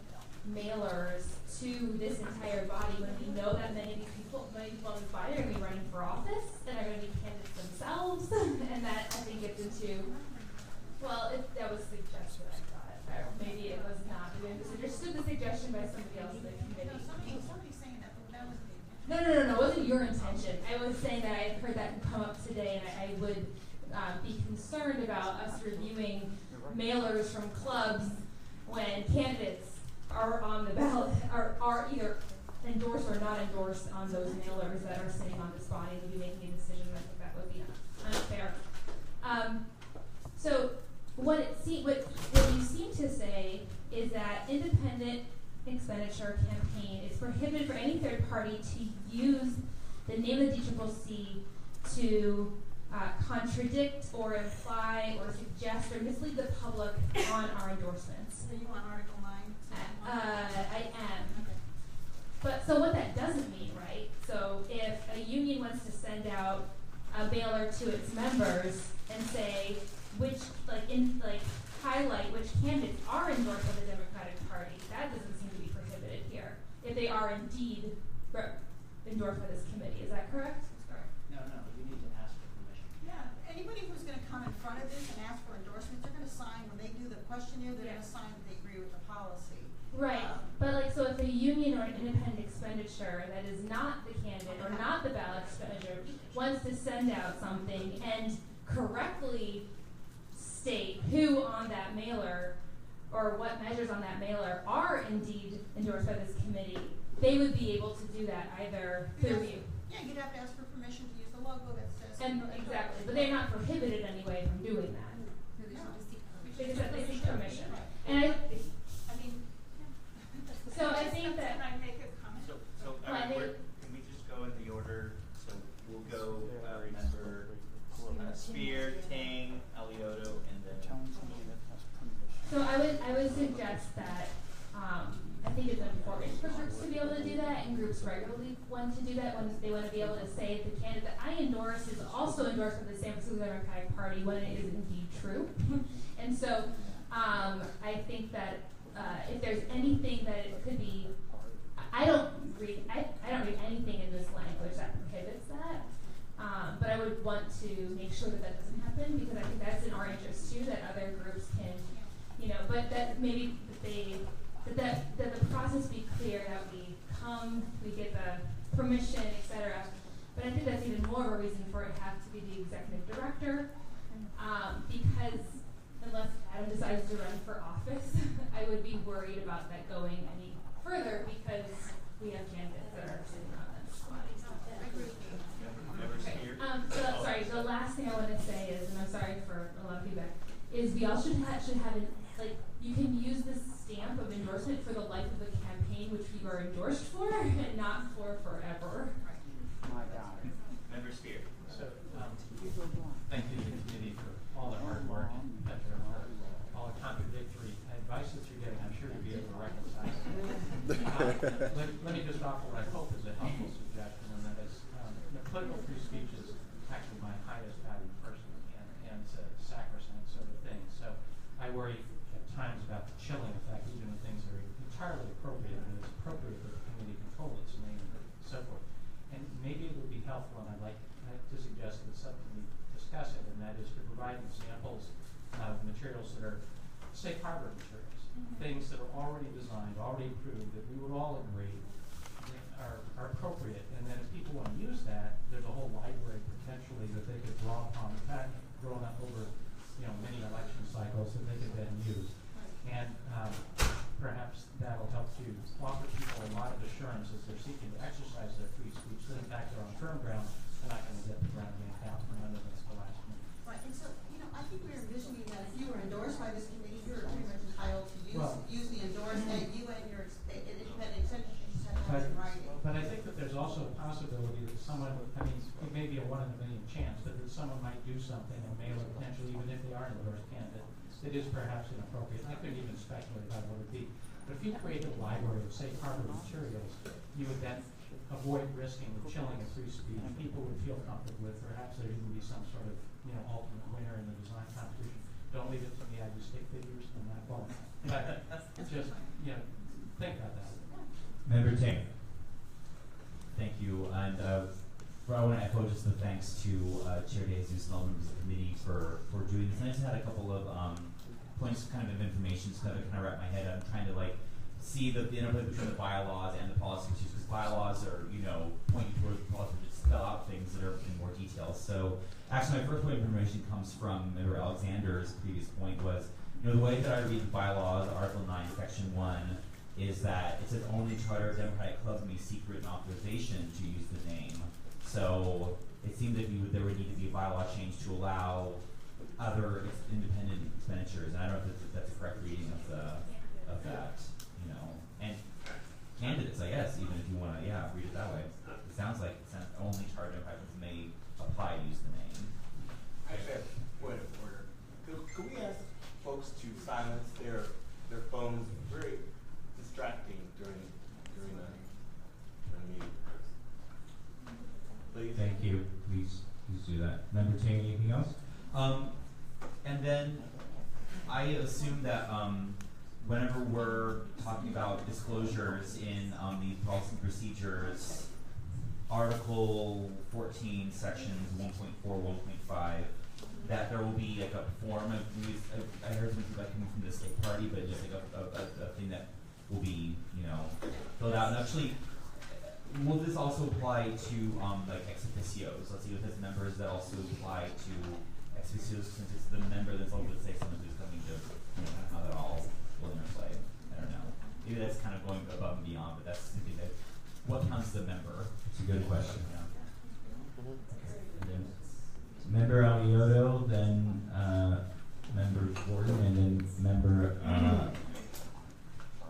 mailers to this entire body when we know that many people on this body are going to be running for office and are going to be candidates themselves, and that I think gets into. Well, that was suggested, I thought. Maybe it was not. We understood the suggestion by somebody else in the committee. Somebody's saying that, but that was the No, it wasn't your intention. I was saying that I heard that come up today, and I would be concerned about us reviewing mailers from clubs when candidates are on the ballot, are either endorsed or not endorsed on those mailers that are sitting on this body and be making a decision. I think that would be unfair. So what you seem to say is that independent expenditure campaign is prohibited for any third party to use the name of the DCCC to contradict or imply or suggest or mislead the public on our endorsements. Are you on Article 9? I am. Okay. But so what that doesn't mean, right? So if a union wants to send out a mailer to its members and say highlight which candidates are endorsed by the Democratic Party, that doesn't seem to be prohibited here. If they are indeed endorsed by this committee, is that correct? No, you need to ask for permission. Yeah, anybody who's going to come in front of this and ask for endorsements, they're going to sign, when they do the questionnaire, they're going to sign that they agree with the policy. Right, but so if a union or an independent expenditure that is not the candidate or not the ballot expenditure wants to send out something and correctly state who on that mailer or what measures on that mailer are indeed endorsed by this committee, they would be able to do that either through you. Yeah, you'd have to ask for permission to use the logo that says. Exactly, but they're not prohibited anyway from doing that. They seek permission. And I mean, so I think that. Can I make a comment? Can we just go in the order? So we'll go member Spear, Ting, Alioto, and then. So I would suggest that I think it's important for groups to be able to do that, and groups regularly want to do that when they want to be able to say the candidate that I endorse is also endorsed by the San Francisco Democratic Party when it is indeed true. And so I think that if there's anything that it could be, I don't read anything in this language that prohibits that. But I would want to make sure that that doesn't happen, because I think that's in our interest too, that other groups can, but that maybe that the process be clear, that we get the permission, etc. But I think that's even more of a reason for it to have to be the executive director, because unless Adam decides to run for office, I would be worried about that going any further, because we have candidates that are sitting on this body. Sorry, the last thing I want to say is, and I'm sorry for a lot of feedback, is we all should have you can use this stamp of endorsement for the life of the campaign, which you are endorsed for, and not for forever. My God. Member Spear. So, thank you to the committee for all the hard work and all the contradictory advice that you're getting. I'm sure you'll be able to reconcile it. Let me just offer what I hope is a helpful suggestion, and that is political free speech is actually my highest value personally. And provide examples of materials that are safe harbor materials, things that are already designed, already approved, that we would all agree are appropriate, and then if people want to use that, there's a whole library potentially that they could draw upon, in fact, grown up over many election cycles that they could then use. And perhaps that'll help to offer people a lot of assurance as they're seeking to exercise their free speech, that in fact they're on firm ground, they're not going to get the ground yanked out from under them at the last minute. Right, and so, I think we're envisioning that if you were endorsed by this committee, you're pretty much entitled to use the endorsement, you and your independent extension in writing. But I think that there's also a possibility that someone, it may be a 1 in a million chance, but that someone might do something and mail a potentially, even if they are an endorsed candidate, that is perhaps inappropriate. I couldn't even speculate about what it would be. But if you created a library of safe harbor materials, you would then avoid risking the chilling of free speech. People would feel comfortable with. Perhaps there even be some sort of ultimate winner in the design competition. Don't leave it to me. I do stick figures on that ball. But just think about that. Member Ting. Thank you. And I want to echo just the thanks to Chair DeJesus and all members of the committee for doing this. And I just had a couple of points of information to kind of wrap my head. I'm trying to see the interplay between the bylaws and the policy issues, because bylaws are pointing towards the policy, just spell out things that are in more detail. So actually my first point of information comes from Member Alexander's previous point was, the way that I read the bylaws, Article 9, Section 1, is that it says only charter of Democratic clubs may seek written authorization to use the name. So it seemed that there would need to be a bylaw change to allow other independent expenditures. And I don't know if that's a correct reading of that. And candidates, I guess, even if you want to, read it that way. It sounds like only charter of Democratic clubs may apply to use the name. I actually have a point of order. Could we ask folks to silence their phones? Very distracting during the meeting. Please. Thank you. Please do that. Member Ting, anything else? And then I assume that whenever we're talking about disclosures in the policy and procedures, Article 14, Sections 1.4, 1.5, that there will be a form of, I heard something about coming from the state party, but just a thing that will be, filled out. And actually, will this also apply to ex officios? Let's see if there's members that also apply to ex officios, since it's the member that's over, say, someone who's coming to, how that all will interplay. I don't know. Maybe that's kind of going above and beyond, but that's something that, what counts as a member? It's a good question. Member Alioto, then Member Gordon, and then Member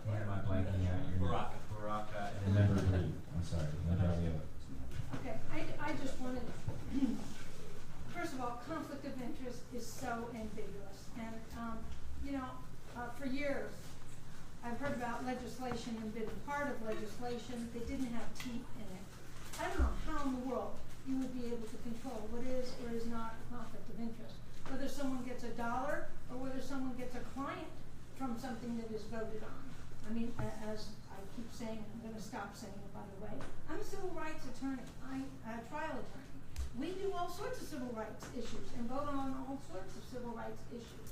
why am I blanking out your name? Baraka. And then Member Lee. I'm sorry, Member Alioto. Okay, I just wanted, first of all, conflict of interest is so ambiguous. And, for years, I've heard about legislation and been part of legislation that didn't have teeth in it. I don't know how in the world you would be able to control what is or is not a conflict of interest. Whether someone gets $1 or whether someone gets a client from something that is voted on. As I keep saying, and I'm going to stop saying it, by the way, I'm a civil rights attorney. I'm a trial attorney. We do all sorts of civil rights issues and vote on all sorts of civil rights issues.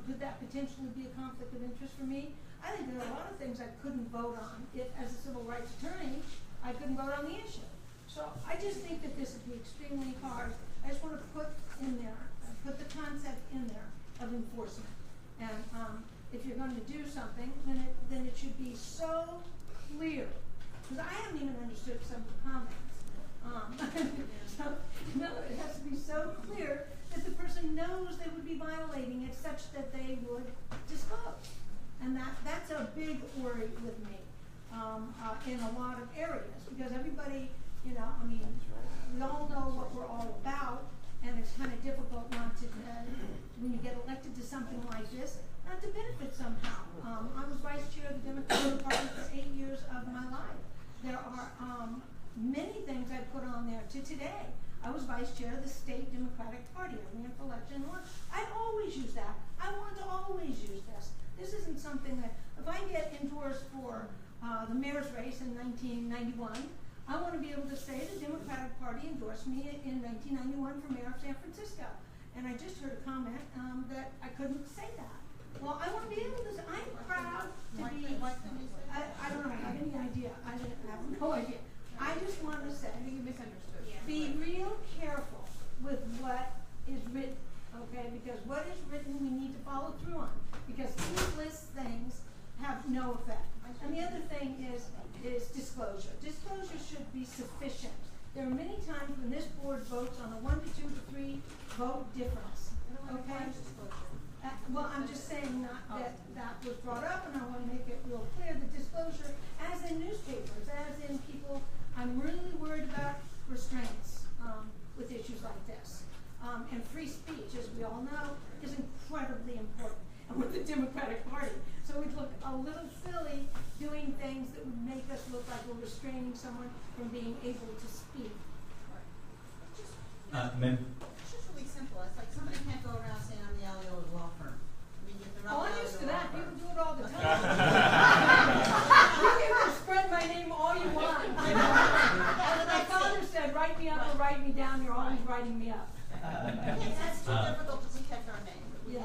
Could that potentially be a conflict of interest for me? I think there are a lot of things I couldn't vote on if, as a civil rights attorney, I couldn't vote on the issue. So I just think that this would be extremely hard. I just want to put the concept in there of enforcement. And if you're going to do something, then it should be so clear. Because I haven't even understood some of the comments. It has to be so clear that the person knows they would be violating it such that they would disclose. And that's a big worry with me in a lot of areas. Because everybody, we all know what we're all about. And it's kind of difficult not to, when you get elected to something like this, not to benefit somehow. I was vice chair of the Democratic Party for 8 years of my life. There are many things I put on there to today. I was vice chair of the state Democratic Party. I ran for election once. I always use that. I want to always use this. This isn't something that, if I get endorsed for the mayor's race in 1991, I want to be able to say the Democratic Party endorsed me in 1991 for mayor of San Francisco. And I just heard a comment, that I couldn't say that. Well, I want to be able to, I'm proud to be, I don't know, I have any idea, I have no idea. I just want to say, You misunderstood. be real careful with what is written, okay? Because what is written, we need to follow through on. Because these list things have no effect. And the other thing is disclosure. Disclosure should be sufficient. There are many times when this board votes on a 1 to 2 to 3 vote difference, okay? Well, I'm just saying that was brought up, and I want to make it real clear that disclosure, as in newspapers, as in people, I'm really worried about restraints with issues like this. And free speech, as we all know, is incredibly important. And with the Democratic Party. So we'd look a little silly doing things that would make us look like we're restraining someone from being able to speak. It's just really simple. It's like somebody can't go around saying I'm the Aliola law firm. I mean, if they're not Oh, I'm the used to Aliola that. law firm. People do it all the time. You can spread my name all you want. As my father said, write me up or write me down. You're always writing me up. It's too difficult to protect our name. Yeah,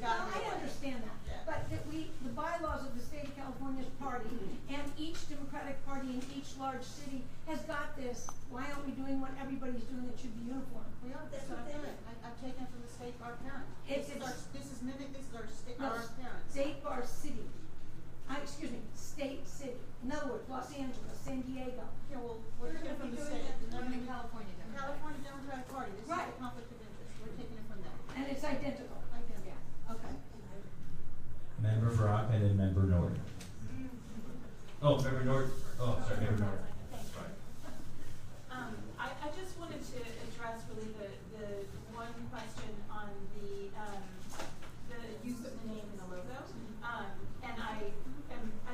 I understand that. Yeah. But that the bylaws of the state of California's party and each Democratic Party in each large city has got this. Why aren't we doing what everybody's doing that should be uniform? We are. That's what I'm doing. I've taken it from the state bar parent. This is our parent. State bar city. Excuse me, state city. In other words, Los Angeles, San Diego. Yeah, well, we're taking it from the state. California Democratic Party. This is a conflict of interest. We're taking it from them. And it's identical. Yeah. Okay. Member Brock and then Member Nord. Oh, Member Nord. Oh, sorry, Member Nord. Sorry. I just wanted to address really the one question on the use of the name in the logo. And I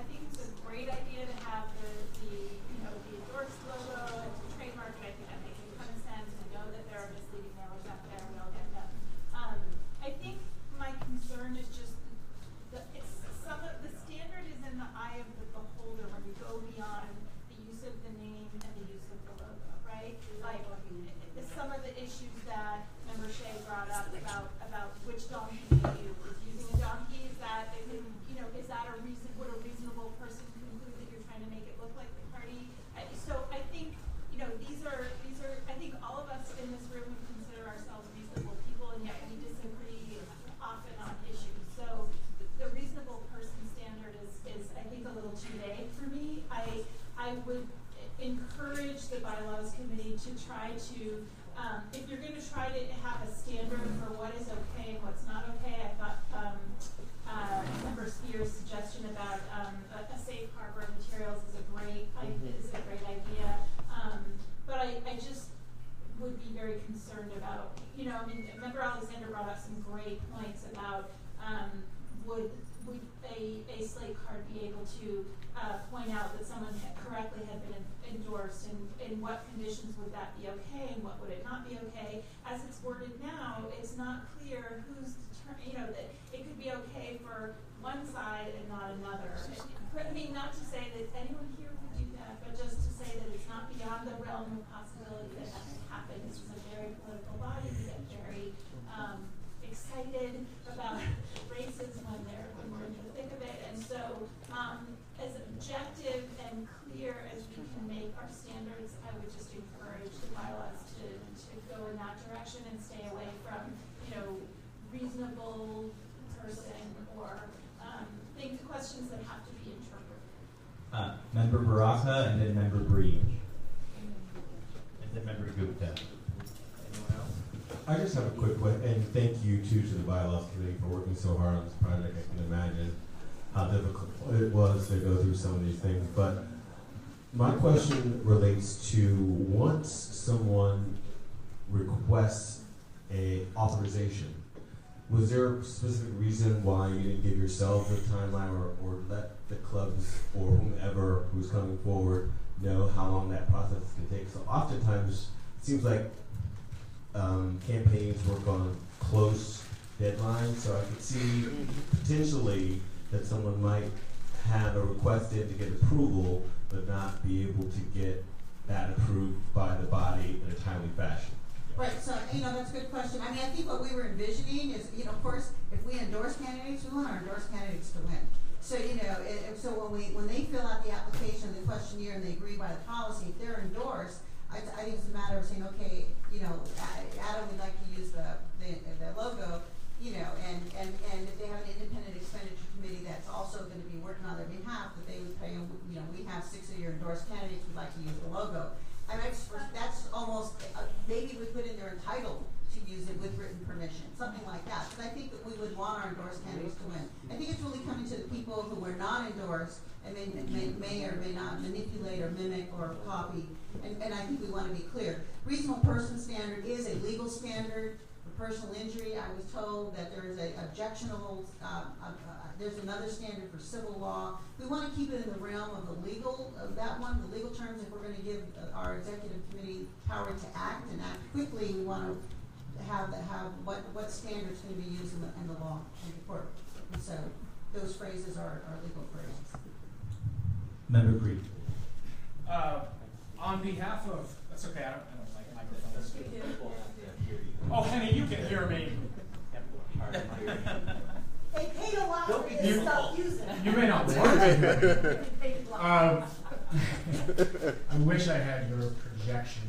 think it's a great idea to have the endorsed logo and to trademark it. I think that makes a ton of sense. I know that there are misleading mailers out there. We all get them. I think my concern is just the standard is in the eye of the beholder when you go beyond the use of the name and the use of the logo, right? Like some of the issues that Member Shea brought up about which donkey to use. Is using a donkey, is that would a reasonable person conclude that you're trying to make it look like the party? So I think these are I think all of us in this room consider ourselves reasonable people, and yet we disagree often on issues. So the reasonable person standard is I think a little too vague for me. I would encourage the bylaws committee to try to, if you're going to try to have a standard for what is okay and what's not okay, I thought Member Spear's suggestion about a safe harbor of materials is a great idea. But I just would be very concerned about, Member Alexander brought up some great points about would a slate card be able to point out that someone correctly had been endorsed, and in what conditions would that be okay and what would it not be okay? As it's worded now, it's not clear who's that it could be okay for one side and not another. I mean, not to say that anyone here would do that, but just to say that it's not beyond the realm of possibility that that could happen. This is a very political body. We get very excited about races when we're in the thick of it. And so, as objective and clear as we can make our standards, I would just encourage the bylaws to go in that direction and stay away from, reasonable person or questions that have to be interpreted. Member Baraka and then Member Breen. And then Member Gupta. Anyone else? I just have a quick one, and thank you too to the bylaws committee for working so hard on this project. I can imagine how difficult it was to go through some of these things. But my question relates to once someone requests a authorization, was there a specific reason why you didn't give yourselves a timeline or let the clubs or whomever who's coming forward know how long that process can take? So oftentimes it seems like campaigns work on close deadlines, so I could see potentially that someone might have a request in to get approval but not be able to get that approved by the body in a timely fashion. Right, so, that's a good question. I mean, I think what we were envisioning is, of course, if we endorse candidates, we want our endorsed candidates to win. So, so when they fill out the application, the questionnaire, and they agree by the policy, if they're endorsed, I think it's a matter of saying, okay, Adam would like to use the logo, and if they have an independent expenditure committee that's also going to be working on their behalf, that they would pay, we have 6 of your endorsed candidates would like to use the logo. I mean, that's almost, maybe we put in they're entitled to use it with written permission, something like that. Because I think that we would want our endorsed candidates to win. I think it's really coming to the people who are not endorsed and may or may not manipulate or mimic or copy. And I think we want to be clear. Reasonable person standard is a legal standard. For personal injury, I was told that there is a objectionable, there's another standard for civil law. We want to keep it in the realm of the legal, of that one, the legal terms. If we're going to give our executive committee power to act and act quickly, we want to have what standards can be used in the law in the court. And so those phrases are legal phrases. Member Creed. On behalf of, that's okay, I don't like microphones. Oh, honey, you can hear me. They paid a lot for this stuff using it. You may not want to hear me. I wish I had your projection.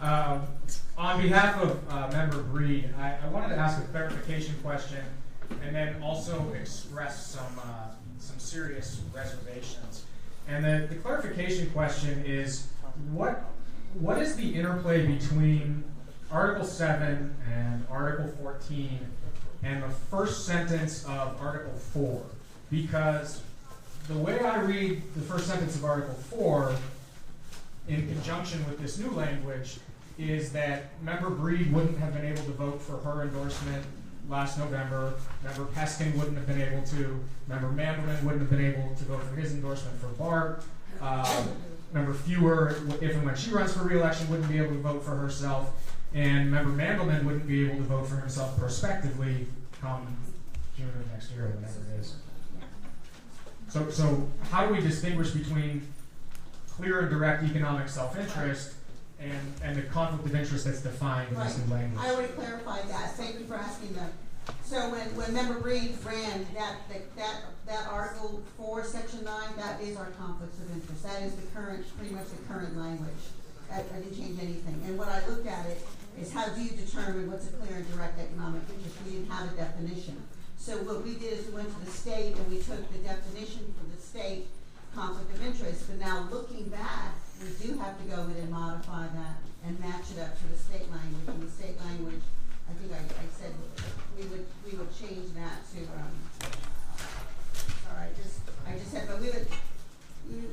On behalf of Member Breed, I wanted to ask a clarification question and then also express some serious reservations. And the clarification question is, what is the interplay between Article 7 and Article 14 and the first sentence of Article 4? Because the way I read the first sentence of Article 4 in conjunction with this new language is that Member Breed wouldn't have been able to vote for her endorsement last November. Member Peskin wouldn't have been able to. Member Mandelman wouldn't have been able to vote for his endorsement for Bart. Member Fewer, if and when she runs for re-election, wouldn't be able to vote for herself. And Member Mandelman wouldn't be able to vote for himself prospectively come June of next year or whatever it is. So how do we distinguish between clear and direct economic self-interest and the conflict of interest that's defined in this new language? I already clarified that. Thank you for asking that. So when Member Breed ran that Article 4, Section 9, that is our conflicts of interest. That is pretty much the current language. I didn't change anything. And what I looked at it is, how do you determine what's a clear and direct economic interest? We didn't have a definition. So what we did is we went to the state and we took the definition from the state conflict of interest. But now looking back, we do have to go in and modify that and match it up to the state language. And the state language, I think I said we would change that to. Sorry, I just said, but we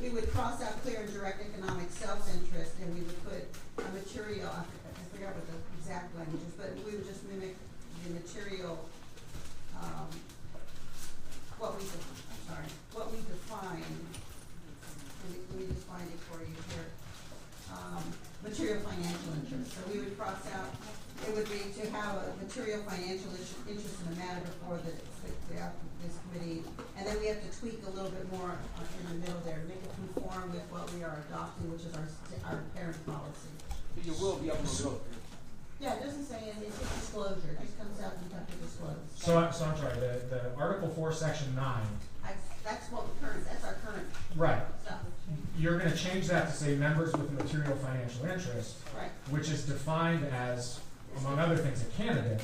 would cross out clear and direct economic self-interest, and we would put a material. I forgot what the exact language is, but we would just mimic the material. What we define. Let me just find it for you here. Material financial interest. So we would cross out. It would be to have a material financial interest in the matter before this committee, and then we have to tweak a little bit more in the middle there, make it conform with what we are adopting, which is our parent policy. So you will be able to vote. Yeah, it doesn't say anything. It's just disclosure. It just comes out and you have to disclose. So I'm sorry. The Article 4, Section 9. That's our current. Right. Stuff. You're going to change that to say members with a material financial interest, right, which is defined as, among other things, a candidate,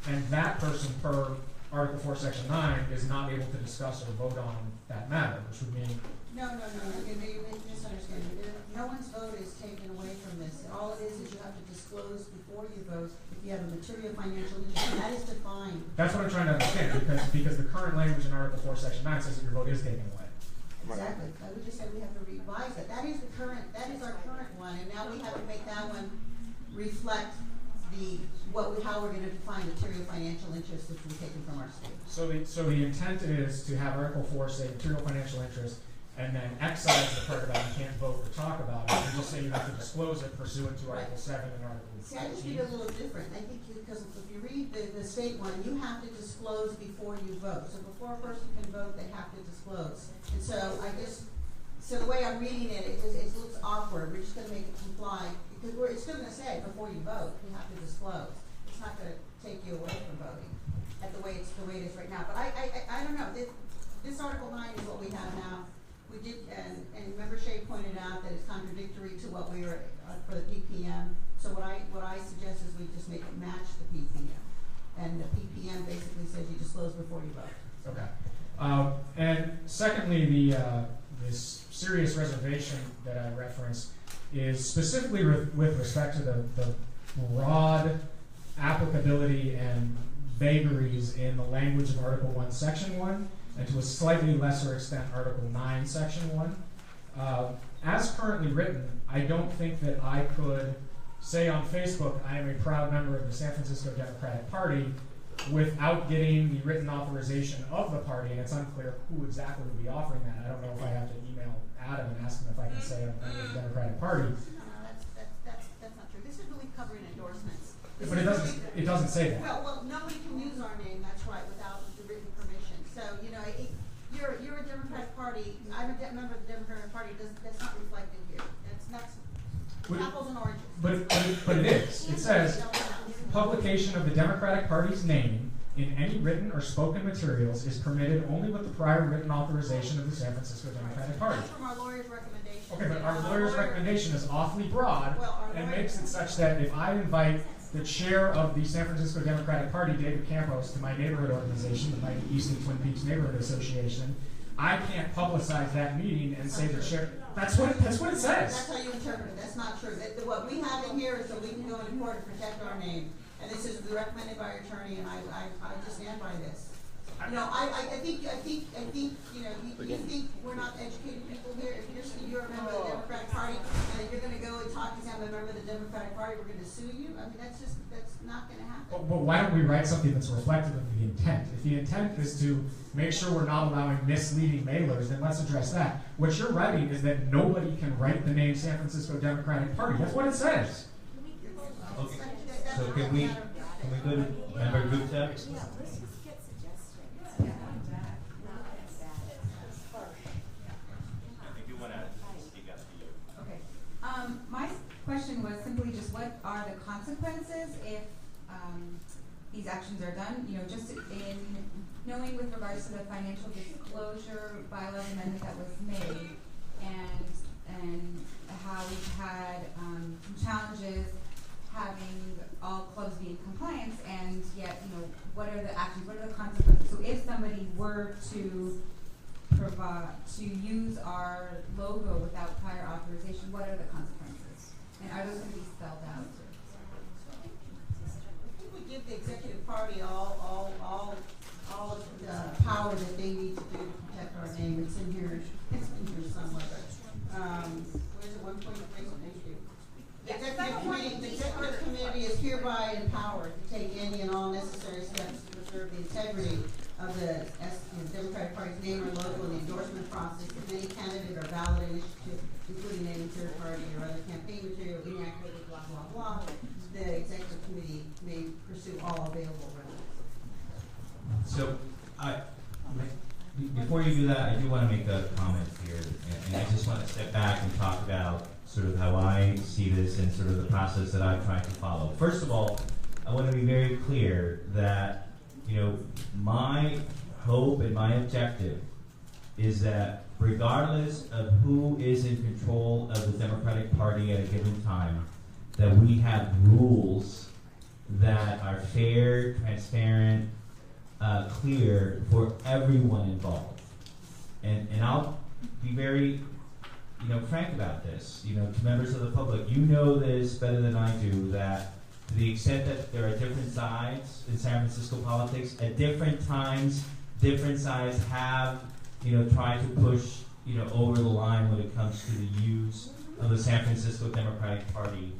and that person per Article 4, Section 9 is not able to discuss or vote on that matter, which would mean. No. You misunderstand. No one's vote is taken away from this. All it is you have to disclose before you vote if you have a material financial interest, and that is defined. That's what I'm trying to understand, because the current language in Article 4, Section 9 says that your vote is taken away. Exactly. We just said we have to revise it. That is our current one, and now we have to make that one reflect how we're going to define material financial interest, which we're taking from our state. So the intent is to have Article 4 say material financial interest, and then excise the part about you can't vote or talk about it, and just say you have to disclose it pursuant to Article 7 and Article 14. See, I just read it a little different. I think because if you read the state one, you have to disclose before you vote. So before a person can vote, they have to disclose. And so the way I'm reading it, it looks awkward. We're just going to make it comply. because it's still gonna say before you vote, you have to disclose. It's not gonna take you away from voting at the way it is right now. But I don't know, this Article 9 is what we have now. We did, and Member Shea pointed out that it's contradictory to what we were, for the PPM. So what I suggest is we just make it match the PPM. And the PPM basically says you disclose before you vote. Okay. And secondly, this serious reservation that I referenced is specifically with respect to the broad applicability and vagaries in the language of Article 1, Section 1, and to a slightly lesser extent, Article 9, Section 1. As currently written, I don't think that I could say on Facebook, I am a proud member of the San Francisco Democratic Party, without getting the written authorization of the party, and it's unclear who exactly would be offering that. I don't know if I have to email Adam and ask him if I can say I'm a member of the Democratic Party. No, that's not true. This is really covering endorsements. But it doesn't say that. Well, nobody can use our name, that's right, without the written permission. So, you know, you're a Democratic Party, I'm a member of the Democratic Party, that's not reflected here. That's apples and oranges. But it is. It says, publication of the Democratic Party's name in any written or spoken materials is permitted only with the prior written authorization of the San Francisco Democratic Party. That's from our lawyer's recommendation. Okay, but our lawyer's recommendation is awfully broad and makes it such that if I invite the chair of the San Francisco Democratic Party, David Campos, to my neighborhood organization, the Mighty Eastern Twin Peaks Neighborhood Association, I can't publicize that meeting and say the chair. That's what it says. That's how you interpret it. That's not true. What we have in here is so we can go into court and protect our name. And this is recommended by our attorney, and I just stand by this. You know, I think, you know, you think we're not educated people here. If you're a member of the Democratic Party, and you're going to go and talk to them, a member of the Democratic Party, we're going to sue you. I mean, that's not going to happen. But why don't we write something that's reflective of the intent? If the intent is to make sure we're not allowing misleading mailers, then let's address that. What you're writing is that nobody can write the name San Francisco Democratic Party. That's what it says. Okay. So can we go to Member Gupta? My question was simply just what are the consequences if these actions are done? You know, just in knowing with regards to the financial disclosure bylaw amendment that was made, and how we've had some challenges having all clubs be in compliance, and yet, you know, what are the actions? What are the consequences? So if somebody were to use our logo without prior authorization, what are the consequences? And are those going to be spelled out? I think we give the executive party all of the power that they need to do to protect our name. It's in here somewhere. Where's it? 1.3? Thank you. The executive committee is hereby empowered to take any and all necessary steps to preserve the integrity of the Democratic Party's name or logo in the endorsement process of any candidate or ballot initiative, including any third party or other campaign material, inaccurately, blah, blah, blah. The executive committee may pursue all available remedies. So, before you do that, I do want to make a comment here, and I just want to step back and talk about sort of how I see this and sort of the process that I'm trying to follow. First of all, I want to be very clear that, you know, my hope and my objective is that regardless of who is in control of the Democratic Party at a given time, that we have rules that are fair, transparent, clear for everyone involved. And I'll be very, you know, frank about this. You know, to members of the public, you know this better than I do, that to the extent that there are different sides in San Francisco politics, at different times, different sides have, you know, tried to push, you know, over the line when it comes to the use of the San Francisco Democratic Party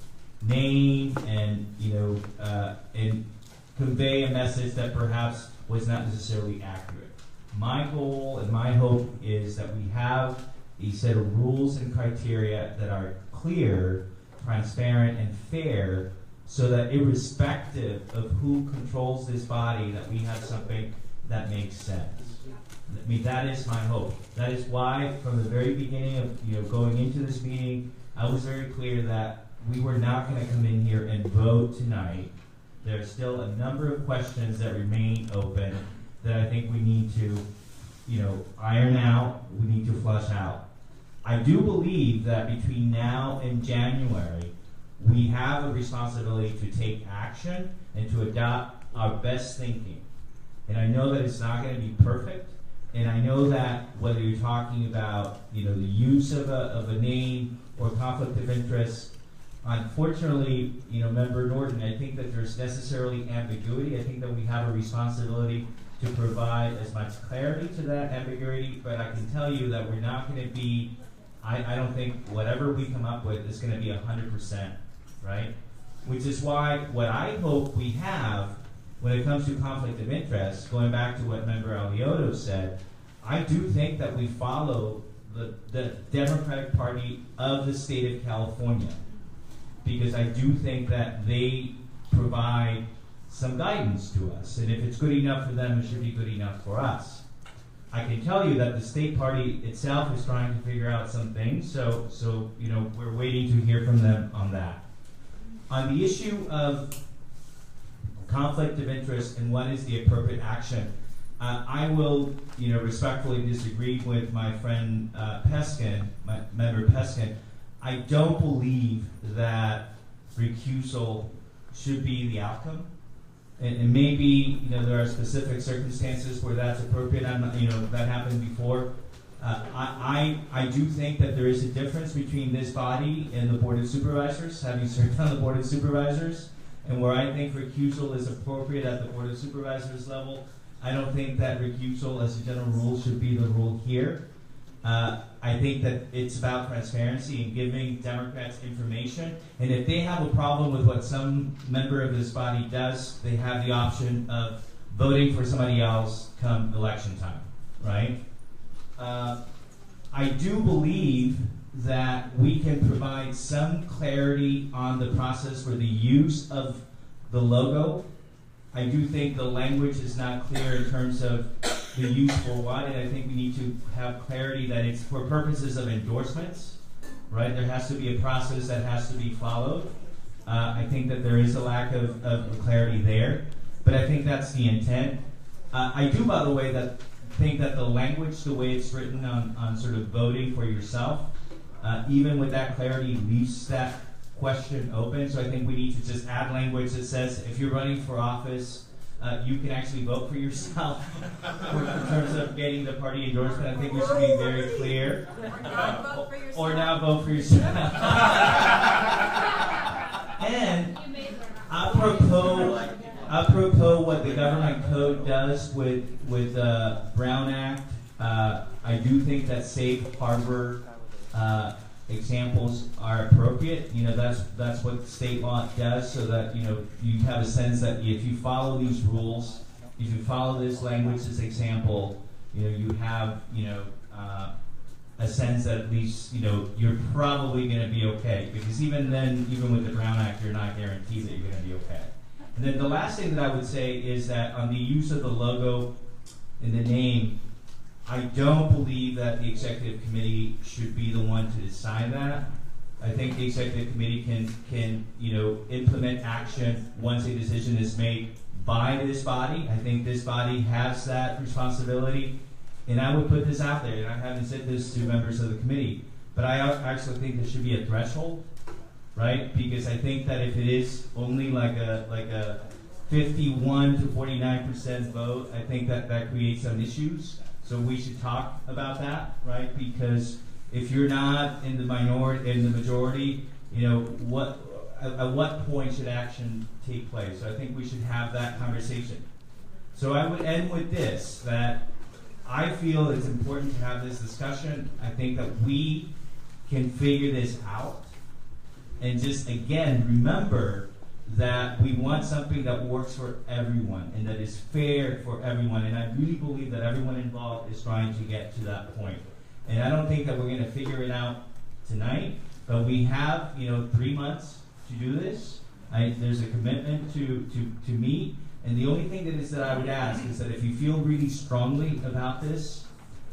name and, you know, and convey a message that perhaps was not necessarily accurate. My goal and my hope is that we have a set of rules and criteria that are clear, transparent, and fair, so that irrespective of who controls this body, that we have something that makes sense. I mean, that is my hope. That is why, from the very beginning of, you know, going into this meeting, I was very clear that we were not going to come in here and vote tonight. There's still a number of questions that remain open that I think we need to, iron out, we need to flush out. I do believe that between now and January, we have a responsibility to take action and to adopt our best thinking. And I know that it's not going to be perfect, and I know that whether you're talking about, the use of a name or conflict of interest, unfortunately, Member Norton, I think that there's necessarily ambiguity. I think that we have a responsibility to provide as much clarity to that ambiguity, but I can tell you that we're not going to be, I don't think whatever we come up with is going to be 100%, right? Which is why what I hope we have when it comes to conflict of interest, going back to what Member Alioto said, I do think that we follow the Democratic Party of the state of California, because I do think that they provide some guidance to us, and if it's good enough for them, it should be good enough for us. I can tell you that the state party itself is trying to figure out some things, so we're waiting to hear from them on that. On the issue of conflict of interest and what is the appropriate action, I will, respectfully disagree with my friend Member Peskin. I don't believe that recusal should be the outcome. And maybe, there are specific circumstances where that's appropriate. That happened before. I do think that there is a difference between this body and the Board of Supervisors, having served on the Board of Supervisors, and where I think recusal is appropriate at the Board of Supervisors level. I don't think that recusal as a general rule should be the rule here. I think that it's about transparency and giving Democrats information. And if they have a problem with what some member of this body does, they have the option of voting for somebody else come election time, right? I do believe that we can provide some clarity on the process for the use of the logo. I do think the language is not clear in terms of the use for what, and I think we need to have clarity that it's for purposes of endorsements, right? There has to be a process that has to be followed. I think that there is a lack of clarity there, but I think that's the intent. I do, by the way, think that the language, the way it's written on sort of voting for yourself, even with that clarity, leaves that question open. So I think we need to just add language that says if you're running for office, you can actually vote for yourself in terms of getting the party endorsement. I think we should be very clear. Or not vote for yourself. And apropos what the government code does with Brown Act, I do think that safe harbor examples are appropriate. That's what state law does, so that you have a sense that if you follow these rules, if you follow this language, this example, you have a sense that at least you're probably going to be okay. Because even then, even with the Brown Act, you're not guaranteed that you're going to be okay. And then the last thing that I would say is that on the use of the logo and the name, I don't believe that the executive committee should be the one to decide that. I think the executive committee can implement action once a decision is made by this body. I think this body has that responsibility. And I would put this out there, and I haven't said this to members of the committee, but I actually think there should be a threshold, right? Because I think that if it is only like a 51 to 49% vote, I think that creates some issues. So we should talk about that, right? Because if you're not in the minority, in the majority, at what point should action take place? So I think we should have that conversation. So I would end with this, that I feel it's important to have this discussion. I think that we can figure this out. And just, again, remember that we want something that works for everyone and that is fair for everyone. And I really believe that everyone involved is trying to get to that point. And I don't think that we're going to figure it out tonight, but we have 3 months to do this. There's a commitment to meet. And the only thing that I would ask is that if you feel really strongly about this,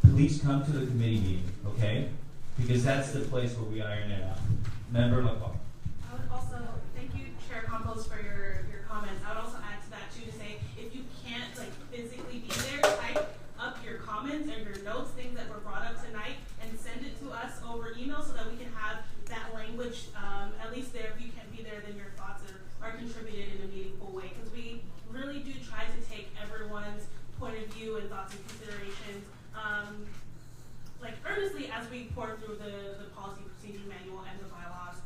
please come to the committee meeting, okay? Because that's the place where we iron it out. Member LaFawn. I would compost for your comments. I would also add to that too to say if you can't like physically be there, type up your comments or your notes, things that were brought up tonight, and send it to us over email so that we can have that language at least there. If you can't be there, then your thoughts are contributed in a meaningful way, because we really do try to take everyone's point of view and thoughts and considerations like earnestly as we pour through the policy procedure manual and the bylaws.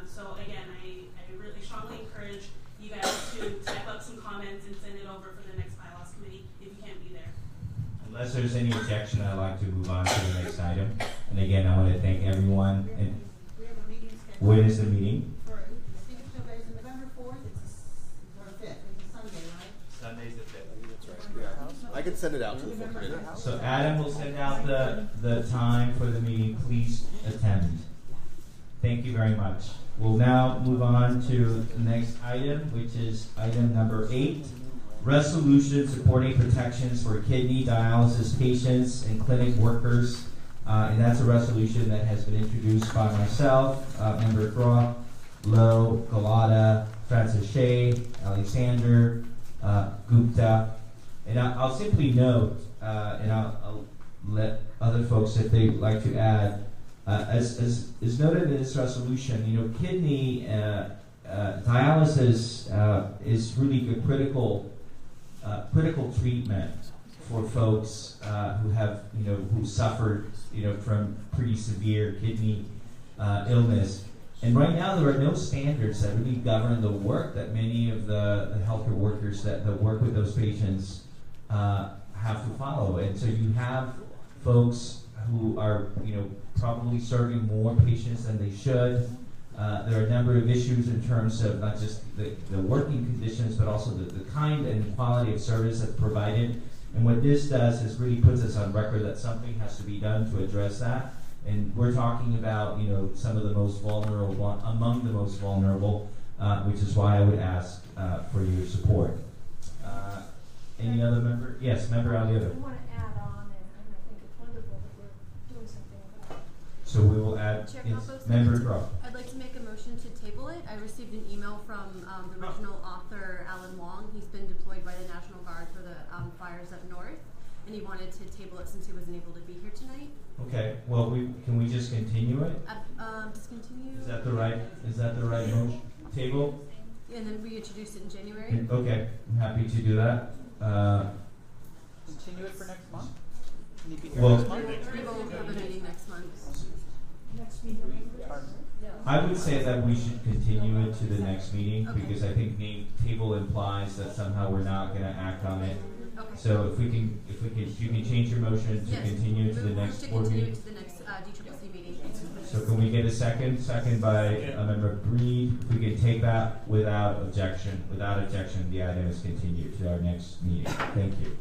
So again, I really strongly encourage you guys to type up some comments and send it over for the next bylaws committee if you can't be there. Unless there's any objection, I'd like to move on to the next item. And again, I want to thank everyone. And we have a meeting scheduled. when is the meeting? For Signature Day is November 4th. It's or 5th. It's a Sunday, right? Sunday's the 5th. I can send it out to the full committee. So Adam will send out the time for the meeting. Please attend. Thank you very much. We'll now move on to the next item, which is item number 8. Resolution supporting protections for kidney dialysis patients and clinic workers. And that's a resolution that has been introduced by myself, Member Groff, Lowe, Galata, Francis Shea, Alexander, Gupta. And I'll simply note, and I'll let other folks, if they'd like to add, as is noted in this resolution, kidney dialysis is really a critical treatment for folks who have, who suffered, from pretty severe kidney illness. And right now, there are no standards that really govern the work that many of the healthcare workers that work with those patients have to follow. And so you have folks who are, probably serving more patients than they should. There are a number of issues in terms of not just the working conditions, but also the kind and quality of service that's provided. And what this does is really puts us on record that something has to be done to address that. And we're talking about, some of the most vulnerable, among the most vulnerable, which is why I would ask for your support. Any other member? Yes, Member Aliotto. I want to add on, and I think it's wonderful that we're doing something about it. So we will add Member Groff. I'd like to make a motion to table it. I received an email from the original author, Alan Wong. He's been deployed by the National Guard for the fires up north, and he wanted to table it since he wasn't able to be here tonight. Okay. Well, can we just continue it? Discontinue. Is that the right motion? Table. And then reintroduce it in January. Okay, I'm happy to do that. Continue it for next month? Can you be here Well, next month? We won't have a meeting next month. Next meeting. I would say that we should continue it to the next meeting because I think the table implies that somehow we're not going to act on it. Okay. So if you can change your motion to continue it to the next board meeting. To the next DCCC meeting. So can we get a second? Second by Member Breed. If we can take that without objection. Without objection, the item is continued to our next meeting. Thank you.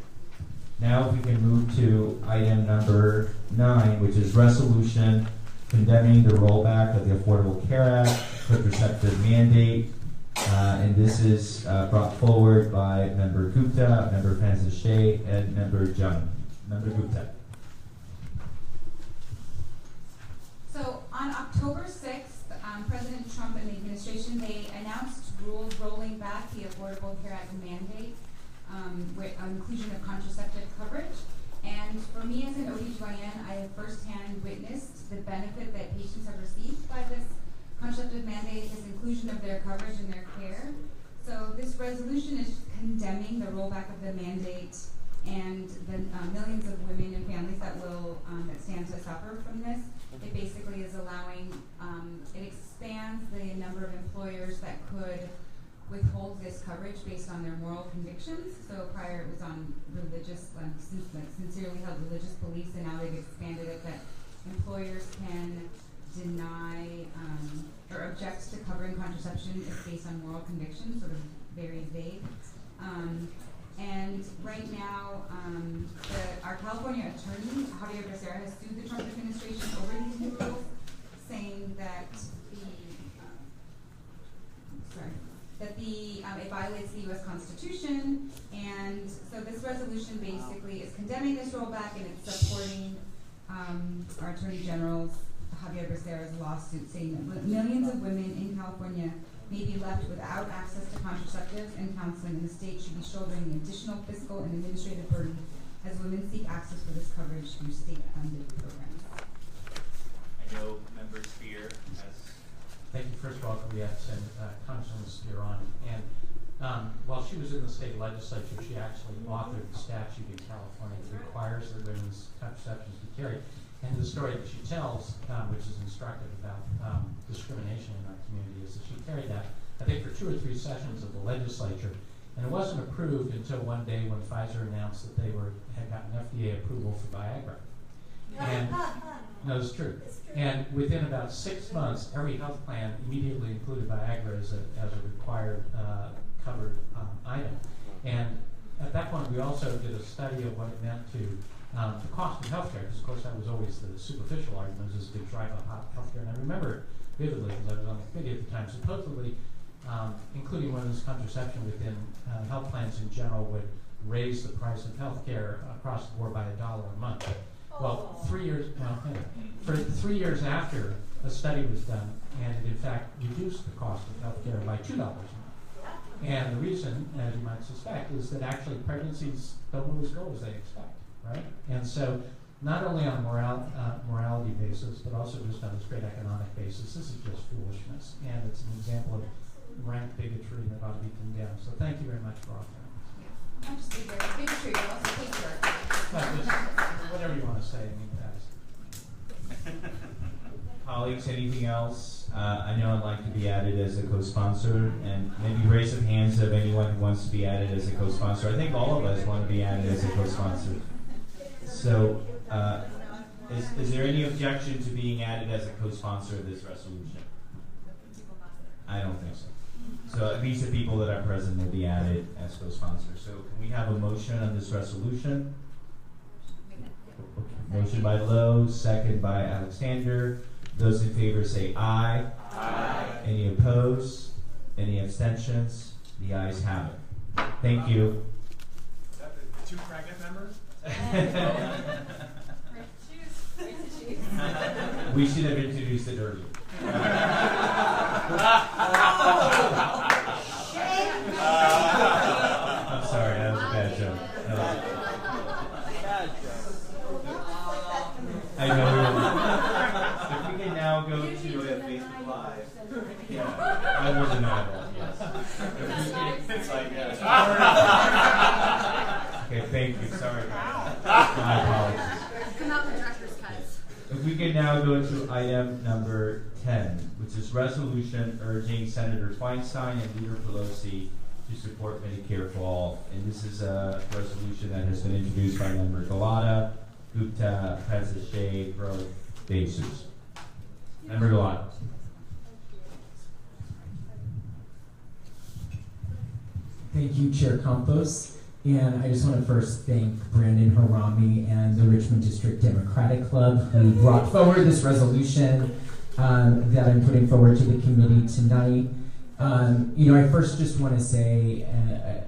Now if we can move to item number 9, which is resolution condemning the rollback of the Affordable Care Act, contraceptive mandate. And this is brought forward by Member Gupta, Member Francis Shea, and Member Jung. Member Gupta. So on October 6th, President Trump and the administration, they announced rules rolling back the Affordable Care Act mandate with inclusion of contraceptive coverage. And for me as an OBGYN, I have firsthand witnessed the benefit that patients have received by this contraceptive mandate, is inclusion of their coverage in their care. So this resolution is condemning the rollback of the mandate and the millions of women and families that will that stand to suffer from this. It basically is allowing, it expands the number of employers that could withhold this coverage based on their moral convictions. So prior it was on religious, sincerely held religious beliefs, and now they've expanded it that employers can deny or object to covering contraception if based on moral convictions, sort of very vague. And right now, our California attorney, Javier Becerra, has sued the Trump administration over these new rules, saying that it violates the U.S. Constitution. And so this resolution basically is condemning this rollback, and it's supporting our Attorney General's Javier Becerra's lawsuit, saying that millions of women in California may be left without access to contraceptives and counseling, and the state should be shouldering the additional fiscal and administrative burden as women seek access for this coverage through state-funded programs. I know Member Spear has. Thank you. First of all, we have to send Congresswoman Spear on. And while she was in the state legislature, she actually authored the statute in California that requires that women's contraceptions be carried. And the story that she tells, which is instructive about discrimination in our community, is that she carried that, I think, for 2 or 3 sessions of the legislature. And it wasn't approved until one day when Pfizer announced that they had gotten FDA approval for Viagra. And no, it's true. And within about 6 months, every health plan immediately included Viagra as a required covered item. And at that point, we also did a study of what it meant to the cost of healthcare, because of course that was always the superficial argument, is to drive up healthcare. And I remember vividly, because I was on the committee at the time, supposedly including women's contraception within health plans in general would raise the price of healthcare across the board by $1 a month. Well, 3 years, for 3 years after, a study was done, and it in fact reduced the cost of healthcare by $2 a month. And the reason, as you might suspect, is that actually pregnancies don't always go as they expect, right? And so, not only on a morality basis, but also just on a straight economic basis, this is just foolishness. And it's an example of rank bigotry that ought to be condemned. So thank you very much for offering this. Not just bigotry, but also patriarchy. Whatever you want to say, I mean, that's. Colleagues, anything else? I know I'd like to be added as a co-sponsor, and maybe raise of hands of anyone who wants to be added as a co-sponsor. I think all of us want to be added as a co-sponsor. So, is there any objection to being added as a co-sponsor of this resolution? I don't think so. So at least the people that are present will be added as co-sponsors. So can we have a motion on this resolution? Motion by Lowe, second by Alexander. Those in favor say aye. Aye. Any opposed? Any abstentions? The ayes have it. Thank you. Is that the 2 pregnant members? We should have introduced it earlier. I'm sorry, that was a bad joke. I know. If we can now go to Facebook Live. Yeah, I wasn't at all. Yes. It's like okay, thank you. Sorry. My apologies. Come out the director's cuts. If we can now go to item number 10, which is resolution urging Senator Feinstein and Leader Pelosi to support Medicare for all. And this is a resolution that has been introduced by Member Galata, Gupta, Shea, Grove, DeJesus. Member Galata. Thank you, Chair Campos. And I just want to first thank Brandon Harami and the Richmond District Democratic Club who brought forward this resolution that I'm putting forward to the committee tonight. I first just want to say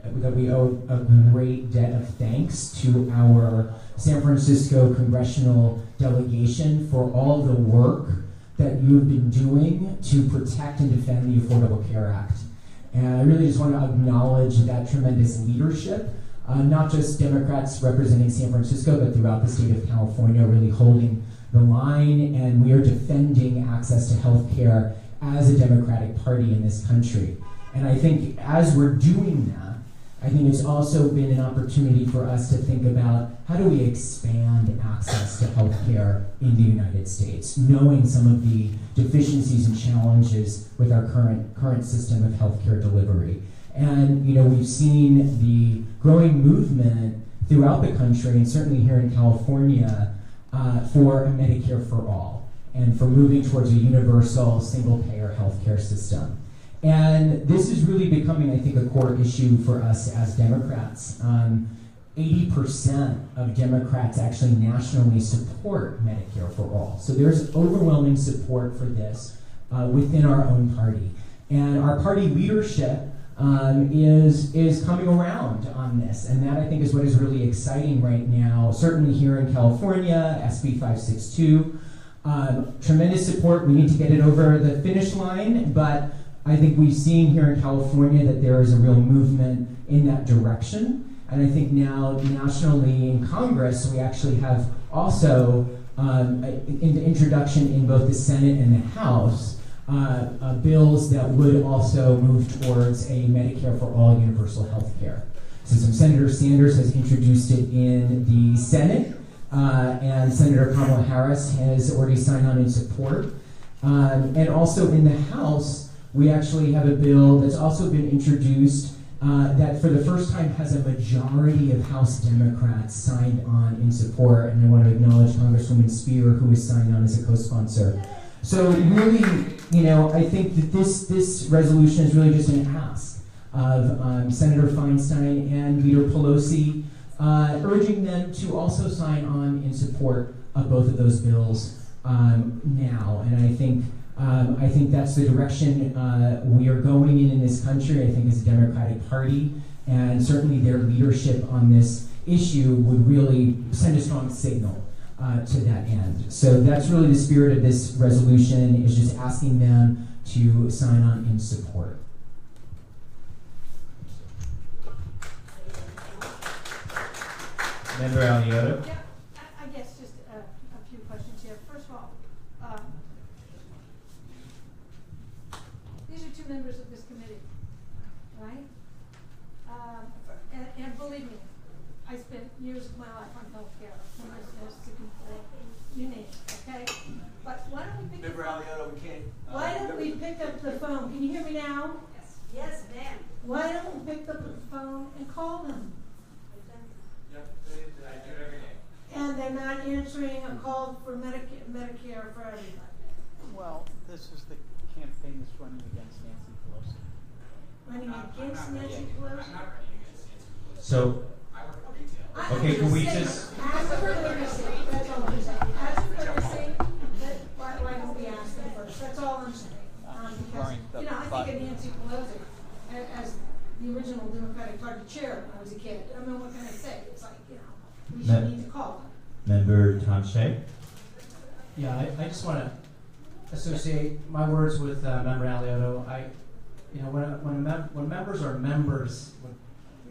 that we owe a great debt of thanks to our San Francisco congressional delegation for all the work that you have been doing to protect and defend the Affordable Care Act. And I really just want to acknowledge that tremendous leadership, not just Democrats representing San Francisco, but throughout the state of California, really holding the line, and we are defending access to health care as a Democratic Party in this country. And I think as we're doing that, I think it's also been an opportunity for us to think about how do we expand access to health care in the United States, knowing some of the deficiencies and challenges with our current system of healthcare delivery. And we've seen the growing movement throughout the country, and certainly here in California, for a Medicare for all, and for moving towards a universal single-payer healthcare system. And this is really becoming, I think, a core issue for us as Democrats. 80% of Democrats actually nationally support Medicare for all. So there's overwhelming support for this within our own party. And our party leadership is coming around on this. And that, I think, is what is really exciting right now, certainly here in California, SB 562. Tremendous support. We need to get it over the finish line, but I think we've seen here in California that there is a real movement in that direction. And I think now nationally in Congress, we actually have also in the introduction in both the Senate and the House, bills that would also move towards a Medicare for all universal health care. So Senator Sanders has introduced it in the Senate, and Senator Kamala Harris has already signed on in support. And also in the House, we actually have a bill that's also been introduced that for the first time has a majority of House Democrats signed on in support, and I want to acknowledge Congresswoman Spear, who has signed on as a co-sponsor. So really, I think that this resolution is really just an ask of Senator Feinstein and Leader Pelosi, urging them to also sign on in support of both of those bills now. And I think that's the direction we are going in this country, I think, as a Democratic Party, and certainly their leadership on this issue would really send a strong signal to that end. So that's really the spirit of this resolution, is just asking them to sign on in support. Member Alioto? Yeah, I guess just a few questions here. First of all, these are two members of this committee, right? And believe me, I spent years of my life on healthcare, from business to you name it, okay? But why don't we pick Member Alioto, we can't. Why don't we pick up the phone? Can you hear me now? Yes. Yes, ma'am. Why don't we pick up the phone and call them? Yep, I do it every day. And they're not answering a call for Medicare for everybody. Well, this is the campaign that's running against Nancy Pelosi. Running against Nancy Pelosi? I'm not running against Nancy Pelosi. So, I work for retail. okay, can we just... As a courtesy, that's all I'm saying. As a courtesy, why don't we ask them first? That's all I'm saying. Because, I think of Nancy Pelosi as the original Democratic Party chair when I was a kid. I mean, what can I say? It's like, we should need to call them. Member Tanshe? Yeah, I just want to associate my words with Member Alioto. When members are members, when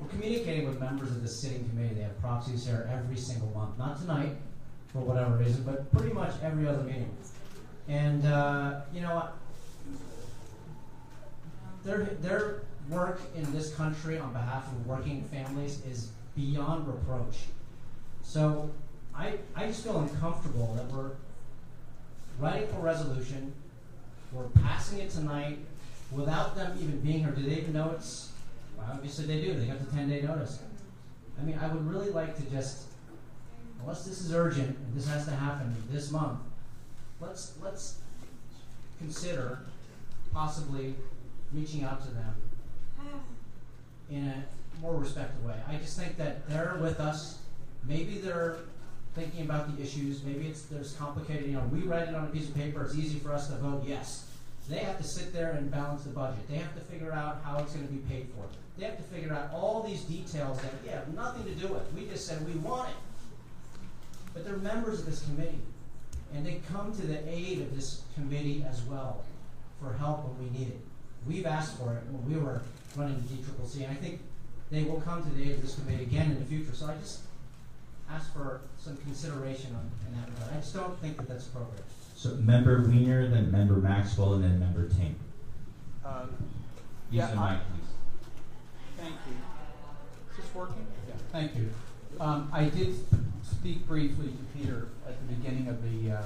we're communicating with members of the sitting committee. They have proxies here every single month. Not tonight, for whatever reason, but pretty much every other meeting. And their work in this country on behalf of working families is beyond reproach. So I just feel uncomfortable that we're writing for resolution, we're passing it tonight without them even being here. Do they even know it's? Well, obviously they do. They got the 10-day notice. I mean, I would really like to just, unless this is urgent and this has to happen this month, let's consider possibly reaching out to them in a more respectful way. I just think that they're with us. Maybe they're thinking about the issues. Maybe there's complicated. We write it on a piece of paper. It's easy for us to vote yes. They have to sit there and balance the budget. They have to figure out how it's going to be paid for. They have to figure out all these details that have nothing to do with. We just said we want it. But they're members of this committee, and they come to the aid of this committee as well for help when we need it. We've asked for it when we were running the DCCC, and I think they will come to the aid of this committee again in the future. So I just ask for some consideration in that regard. I just don't think that that's appropriate. So Member Wiener, then Member Maxwell, and then Member Tink. Use the mic, please. Thank you. Is this working? Yeah, thank you. I did speak briefly to Peter at the beginning of the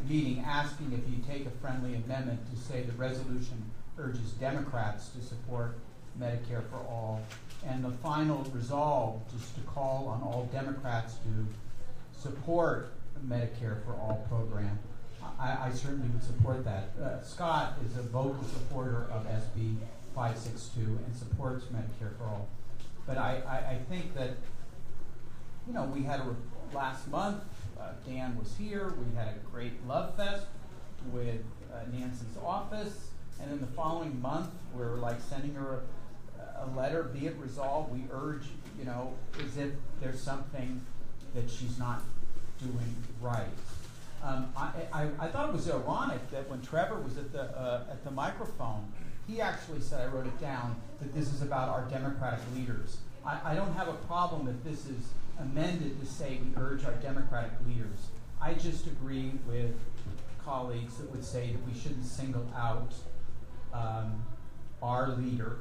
meeting, asking if you take a friendly amendment to say the resolution urges Democrats to support Medicare for all, and the final resolve is to call on all Democrats to support the Medicare for all program. I certainly would support that. Scott is a vocal supporter of SB 562 and supports Medicare for all. But I think that, we had last month, Dan was here, we had a great love fest with Nancy's office, and then the following month, we're like sending her a letter, be it resolved. We urge, as if there's something that she's not doing right. I thought it was ironic that when Trevor was at the microphone, he actually said, I wrote it down, that this is about our Democratic leaders. I don't have a problem if this is amended to say we urge our Democratic leaders. I just agree with colleagues that would say that we shouldn't single out our leader,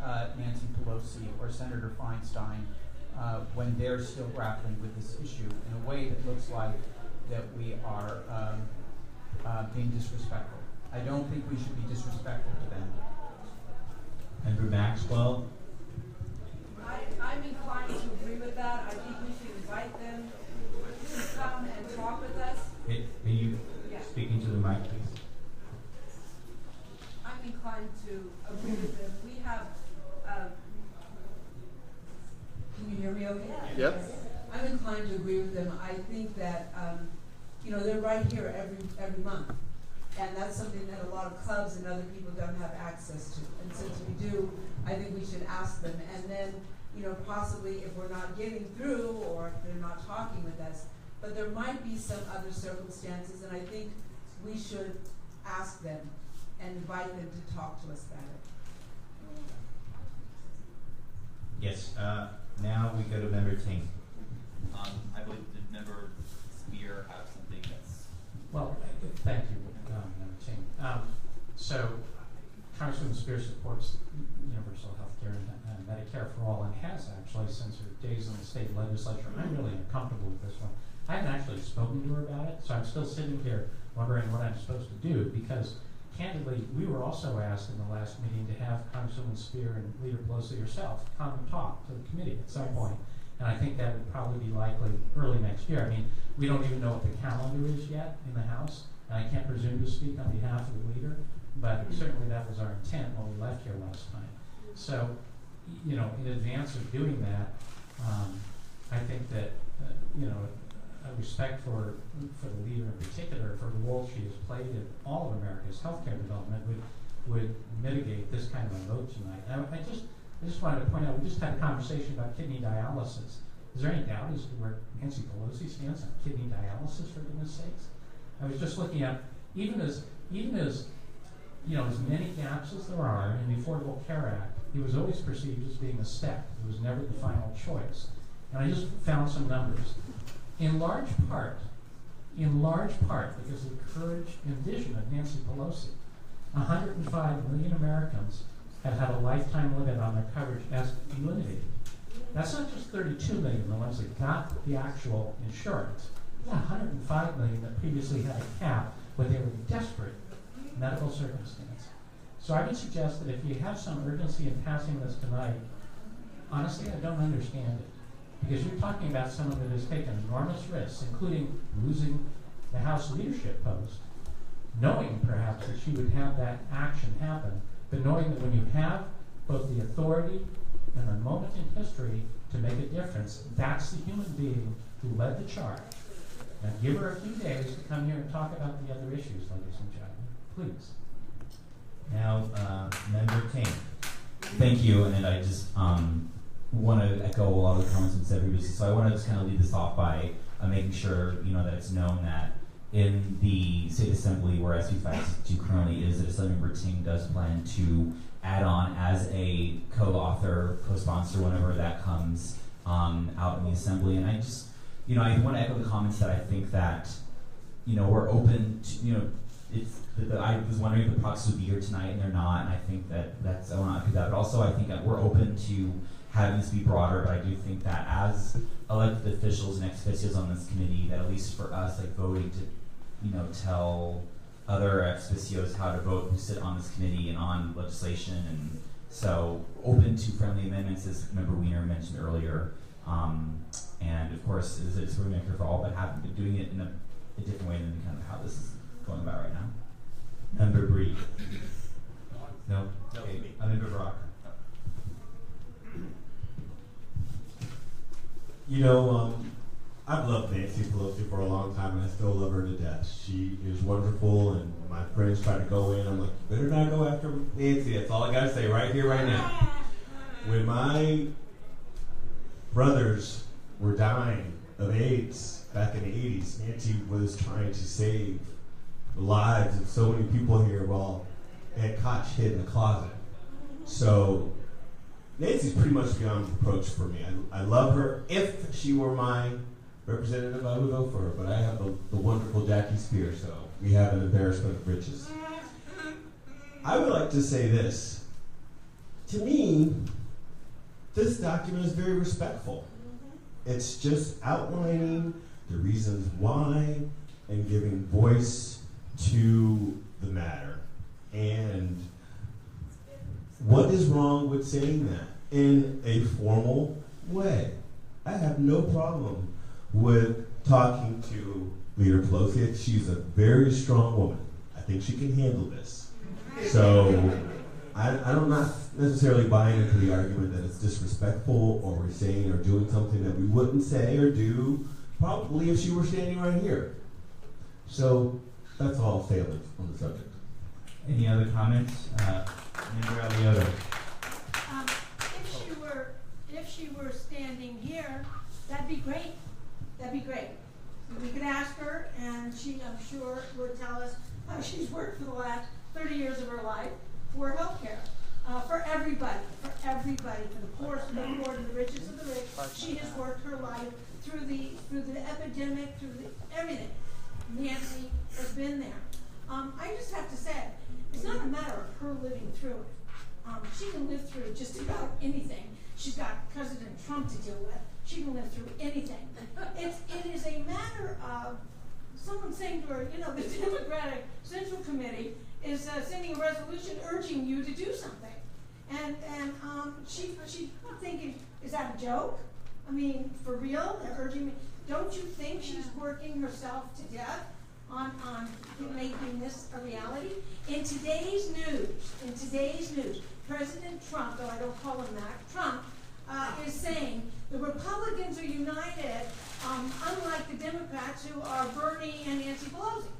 Nancy Pelosi or Senator Feinstein, when they're still grappling with this issue in a way that looks like that we are being disrespectful. I don't think we should be disrespectful to them. Member Maxwell? I'm inclined to agree with that. I think we should invite them to come and talk with us. Hey, are you Yeah. speaking to the mic, please? I'm inclined to agree with them. We have, can you hear me okay? Yep. I'm inclined to agree with them. I think that, they're right here every month. And that's something that a lot of clubs and other people don't have access to. And since we do, I think we should ask them. And then, possibly if we're not getting through or if they're not talking with us, but there might be some other circumstances, and I think we should ask them and invite them to talk to us about it. Yes. Now we go to Member Ting. I believe the member Spear have something that's. Well, thank you, Member Ting. So, Congresswoman Spear supports universal health care and Medicare for all, and has actually since her days in the state legislature. I'm really uncomfortable with this one. I haven't actually spoken to her about it, so I'm still sitting here wondering what I'm supposed to do, because candidly, we were also asked in the last meeting to have Congresswoman Spear and Leader Pelosi herself come and talk to the committee at some point. And I think that would probably be likely early next year. I mean, we don't even know what the calendar is yet in the House, and I can't presume to speak on behalf of the leader, but certainly that was our intent when we left here last time. So, in advance of doing that, I think that, a respect for the leader in particular, for the role she has played in all of America's healthcare development would mitigate this kind of a vote tonight. I just wanted to point out, we just had a conversation about kidney dialysis. Is there any doubt as to where Nancy Pelosi stands on kidney dialysis, for goodness sakes? I was just looking at, even as as many gaps as there are in the Affordable Care Act, it was always perceived as being a step. It was never the final choice. And I just found some numbers. In large part, because of the courage and vision of Nancy Pelosi, 105 million Americans have had a lifetime limit on their coverage as eliminated. That's not just 32 million, the ones that got the actual insurance. Yeah, 105 million that previously had a cap when they were in desperate medical circumstance. So I would suggest that if you have some urgency in passing this tonight, honestly, I don't understand it. Because you're talking about someone that has taken enormous risks, including losing the House leadership post, knowing perhaps that she would have that action happen, but knowing that when you have both the authority and the moment in history to make a difference, that's the human being who led the charge. Now give her a few days to come here and talk about the other issues, ladies and gentlemen, please. Now, Member Ting. Thank you, and I just want to echo a lot of the comments that said previously. So I want to just kind of lead this off by making sure that it's known that in the State Assembly, where SB562 currently is, that Assembly Member Ting does plan to add on as a co-author, co-sponsor whenever that comes out in the Assembly. And I just, I want to echo the comments that I think that, we're open to, I was wondering if the proxies would be here tonight, and they're not, and I think that's, I want to echo that. But also, I think that we're open to having this be broader, but I do think that as elected officials and ex-officios on this committee, that at least for us, voting to, tell other ex-officios how to vote who sit on this committee and on legislation, and so open to friendly amendments, as Member Wiener mentioned earlier, and of course, it's a disagreement for all, but doing it in a different way than kind of how this is going about right now. Member Bree. No? Okay. Member Brock. I've loved Nancy Pelosi for a long time, and I still love her to death. She is wonderful, and my friends try to go in. I'm like, you better not go after Nancy. That's all I got to say right here, right now. When my brothers were dying of AIDS back in the 80s, Nancy was trying to save the lives of so many people here while and Koch hid in the closet. So Nancy's pretty much beyond reproach for me. I love her. If she were my representative, I would vote for her, but I have the wonderful Jackie Spear, so we have an embarrassment of riches. I would like to say this. To me, this document is very respectful. It's just outlining the reasons why and giving voice to the matter. And what is wrong with saying that in a formal way? I have no problem with talking to Leader Pelosi. She's a very strong woman. I think she can handle this. So I'm not necessarily buying into the argument that it's disrespectful or we're saying or doing something that we wouldn't say or do probably if she were standing right here. So that's all I'll say on the subject. Any other comments? Member Alioto. If she were standing here, that'd be great. That'd be great. We could ask her, and she, I'm sure, would tell us how she's worked for the last 30 years of her life for healthcare, for everybody, for the poorest of the poor, to the richest of the rich. She has worked her life through the epidemic, everything. Nancy has been there. I just have to say, it's not a matter of her living through it. She can live through just about anything. She's got President Trump to deal with. She can live through anything. It is a matter of someone saying to her, the Democratic Central Committee is sending a resolution urging you to do something. And she's thinking, is that a joke? I mean, for real? They're urging me. Don't you think she's working herself to death on making this a reality? In today's news, President Trump, though I don't call him that, Trump is saying the Republicans are united, unlike the Democrats who are Bernie and Nancy Pelosi.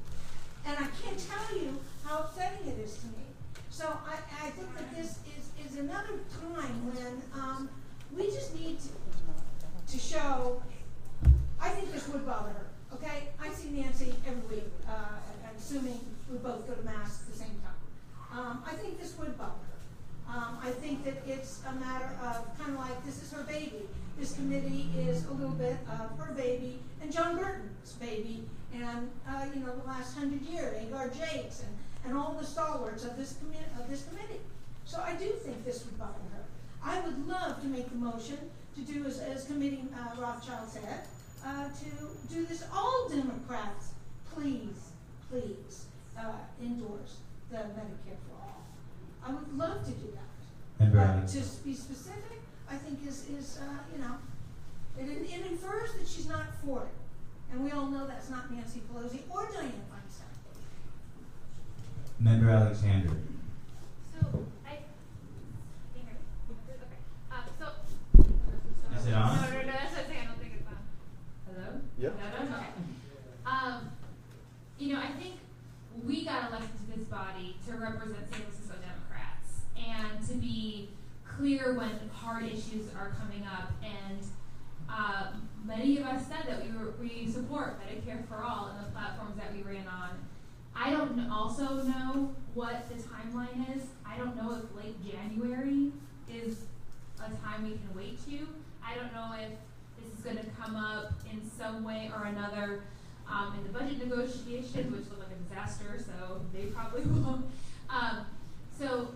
And I can't tell you how upsetting it is to me. So I think that this is another time when we just need to show. I think this would bother her. Okay, I see Nancy every week. I'm assuming we both go to mass at the same time. I think this would bother her. I think that it's a matter of kind of like this is her baby. This committee is a little bit of her baby and John Burton's baby, and the last 100 years, Agar Jakes and all the stalwarts of this committee. So I do think this would bother her. I would love to make the motion to do as Committee Rothschild said, to do this. All Democrats, please, endorse the Medicare for All. I would love to do that. But to be specific, I think is it infers that she's not for it. And we all know that's not Nancy Pelosi or Dianne Feinstein. Member Alexander. So, Is it on? No, that's what I'm saying. I don't think it's on. Hello? Yep. No, okay. I think we got elected to this body to represent San Francisco Democrats and to be clear when hard issues are coming up. And many of us said that we support Medicare for All and the platforms that we ran on. I don't also know what the timeline is. I don't know if late January is a time we can wait to. I don't know if this is going to come up in some way or another in the budget negotiations, which look like a disaster, so they probably won't. So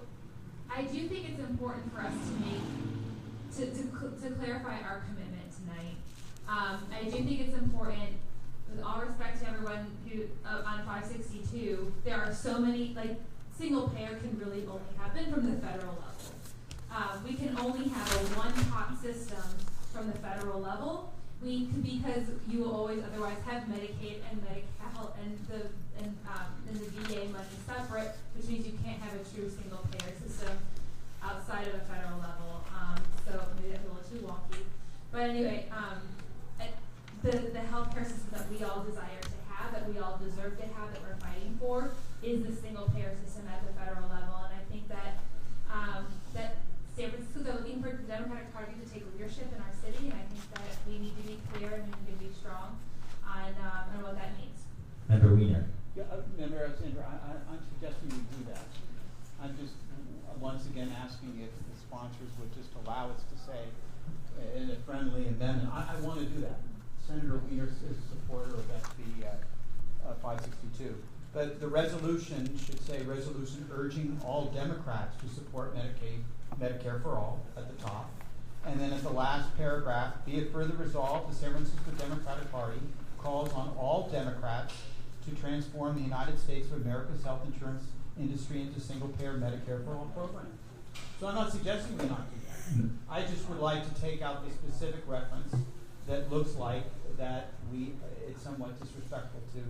I do think it's important for us to clarify our commitment tonight. I do think it's important, with all respect to everyone who on 562, there are so many, single payer can really only happen from the federal level. We can only have a one-pot system from the federal level. Because you will always otherwise have Medicaid and Medi-Cal and the VA money separate, which means you can't have a true single payer system outside of a federal level. So maybe that's a little too wonky. But anyway, the healthcare system that we all desire to have, that we all deserve to have, that we're fighting for, is the single payer system at the federal level. And I think that that San Francisco's are looking for the Democratic Party to take leadership in our city, and I think that we need to be clear and we need to be strong on what that means. Member Wiener. Yeah, Member Alexander, I'm suggesting we do that. I want to do that. Senator Wiener is a supporter of SB 562. But the resolution should say, resolution urging all Democrats to support Medicare for all at the top. And then at the last paragraph, be it further resolved, the San Francisco Democratic Party calls on all Democrats to transform the United States of America's health insurance industry into single-payer Medicare for all program. So I'm not suggesting we not do that. I just would like to take out the specific reference that looks like that it's somewhat disrespectful to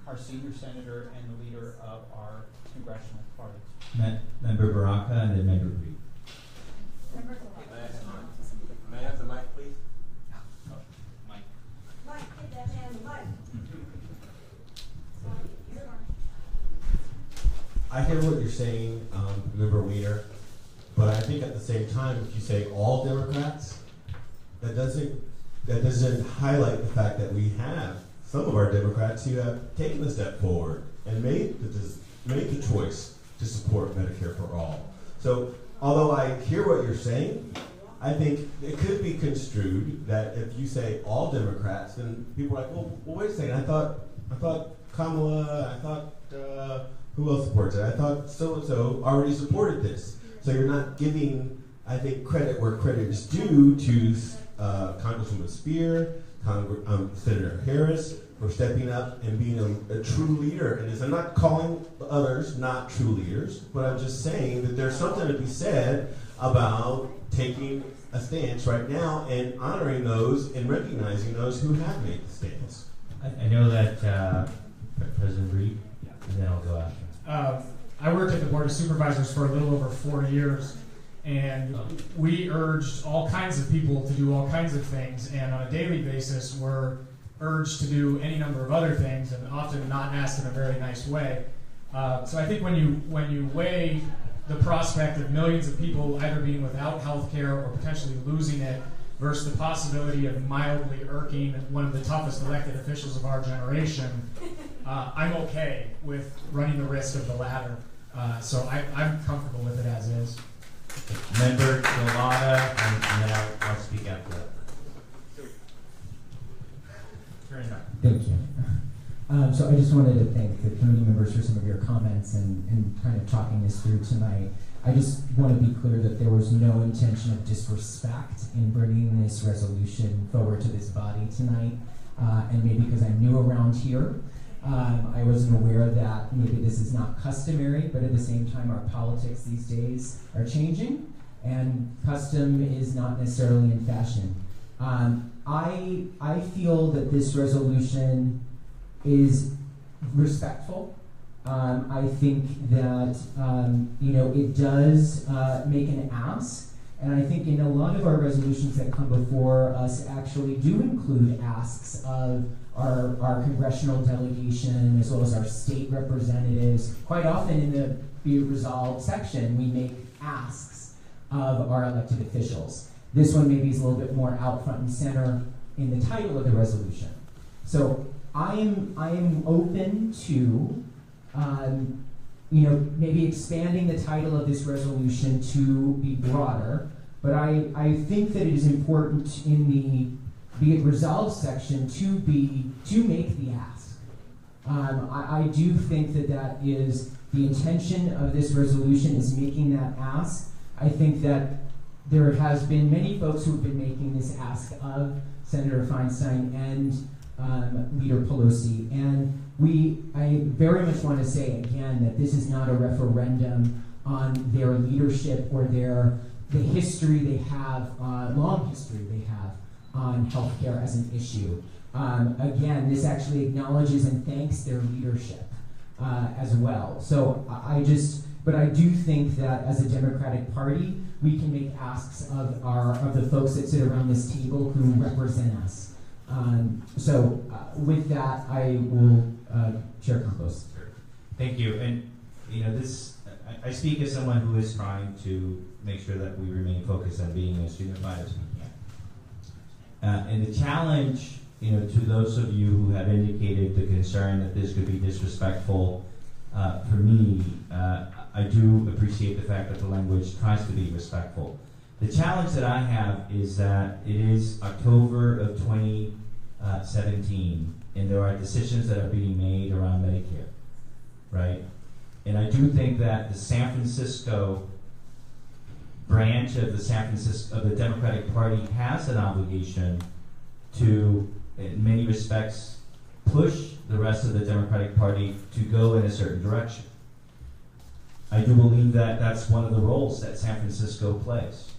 our senior senator and the leader of our congressional party. Member Baraka and then Member Reed. May I have the mic, please? Mike, get that man the mic. I hear what you're saying, Member Weiner, but I think at the same time, if you say all Democrats, that doesn't highlight the fact that we have some of our Democrats who have taken the step forward and made the choice to support Medicare for all. So, although I hear what you're saying, I think it could be construed that if you say all Democrats, then people are like, well, wait a second, I thought Kamala, I thought who else supports it? I thought so-and-so already supported this. So you're not giving, I think, credit where credit is due to Congresswoman Spear, Senator Harris for stepping up and being a true leader in this. I'm not calling others not true leaders, but I'm just saying that there's something to be said about taking a stance right now and honoring those and recognizing those who have made the stance. I know that President Reed, and then I'll go after. I worked at the Board of Supervisors for a little over 4 years, and we urged all kinds of people to do all kinds of things, and on a daily basis we're urged to do any number of other things, and often not asked in a very nice way. So I think when you weigh the prospect of millions of people either being without health care or potentially losing it versus the possibility of mildly irking one of the toughest elected officials of our generation, I'm okay with running the risk of the latter. So I'm comfortable with it as is. Member Delata, and then I'll speak after that. Thank you. So I just wanted to thank the committee members for some of your comments and kind of talking this through tonight. I just want to be clear that there was no intention of disrespect in bringing this resolution forward to this body tonight. And maybe because I'm new around here, I wasn't aware that maybe this is not customary, but at the same time our politics these days are changing and custom is not necessarily in fashion. I feel that this resolution is respectful. I think that it does make an ask, and I think in a lot of our resolutions that come before us actually do include asks of our congressional delegation as well as our state representatives. Quite often in the Be It Resolved section, we make asks of our elected officials. This one maybe is a little bit more out front and center in the title of the resolution. So I am open to maybe expanding the title of this resolution to be broader, but I think that it is important in the Be It Resolved section to make the ask. I do think that is the intention of this resolution, is making that ask. I think that there has been many folks who have been making this ask of Senator Feinstein and Leader Pelosi, and I very much want to say again that this is not a referendum on their leadership or the history they have, long history they have on healthcare as an issue. Again, this actually acknowledges and thanks their leadership as well. So but I do think that as a Democratic Party, we can make asks of the folks that sit around this table who represent us. With that, I will Chair Campos. Thank you. And I speak as someone who is trying to make sure that we remain focused on being as unified as we can. And the challenge, to those of you who have indicated the concern that this could be disrespectful, for me, I do appreciate the fact that the language tries to be respectful. The challenge that I have is that it is October of 2017, and there are decisions that are being made around Medicare, right? And I do think that the San Francisco branch of the Democratic Party has an obligation to, in many respects, push the rest of the Democratic Party to go in a certain direction. I do believe that that's one of the roles that San Francisco plays.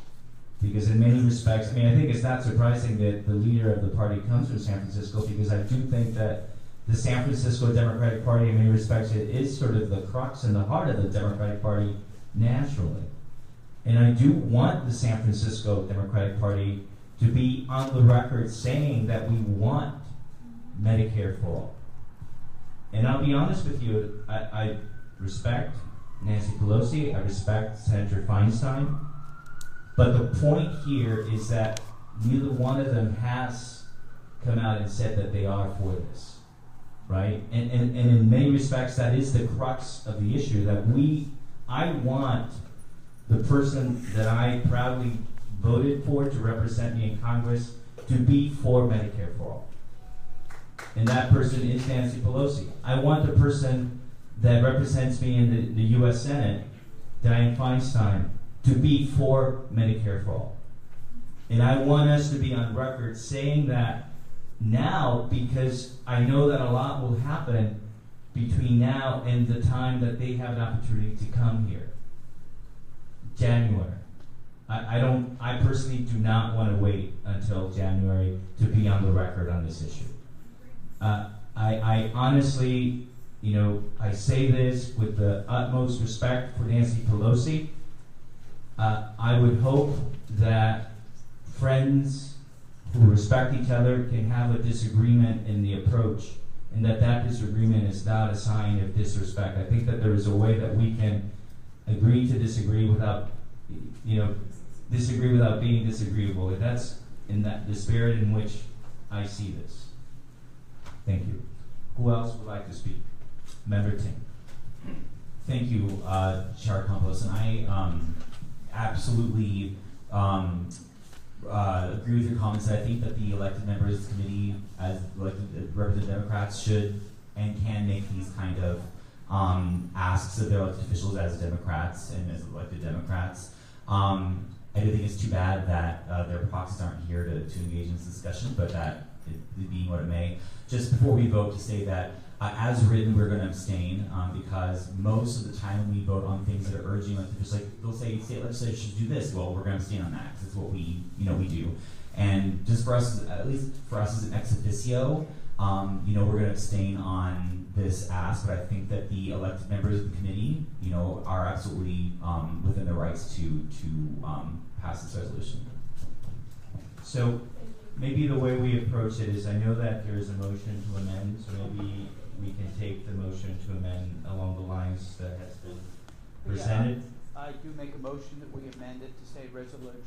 Because in many respects, I think it's not surprising that the leader of the party comes from San Francisco, because I do think that the San Francisco Democratic Party, in many respects, it is sort of the crux and the heart of the Democratic Party nationally. And I do want the San Francisco Democratic Party to be on the record saying that we want Medicare for all. And I'll be honest with you, I respect Nancy Pelosi, I respect Senator Feinstein, but the point here is that neither one of them has come out and said that they are for this, right? And in many respects, that is the crux of the issue, that I want the person that I proudly voted for to represent me in Congress to be for Medicare for all. And that person is Nancy Pelosi. I want the person that represents me in the U.S. Senate, Dianne Feinstein, to be for Medicare for all. And I want us to be on record saying that now, because I know that a lot will happen between now and the time that they have an opportunity to come here. January. I personally do not want to wait until January to be on the record on this issue. I honestly, I say this with the utmost respect for Nancy Pelosi. I would hope that friends who respect each other can have a disagreement in the approach, and that disagreement is not a sign of disrespect. I think that there is a way that we can agree to disagree without, disagree without being disagreeable. And that's in the spirit in which I see this. Thank you. Who else would like to speak? Member Ting. Thank you, Chair Campos, and I absolutely agree with your comments. I think that the elected members of the committee, as elected representative Democrats, should and can make these kind of asks of their elected officials as Democrats and as elected Democrats. I do think it's too bad that their proxies aren't here to engage in this discussion, but that it being what it may. Just before we vote, to say that as written, we're going to abstain because most of the time when we vote on things that are urging elected officials, like they'll say state legislators should do this. Well, we're going to abstain on that because it's what we do. And just for us, at least for us as an ex officio, we're going to abstain on this ask, but I think that the elected members of the committee, are absolutely within their rights to pass this resolution. So maybe the way we approach it is, I know that there is a motion to amend, so maybe we can take the motion to amend along the lines that has been presented. Yeah, I do make a motion that we amend it to say resolution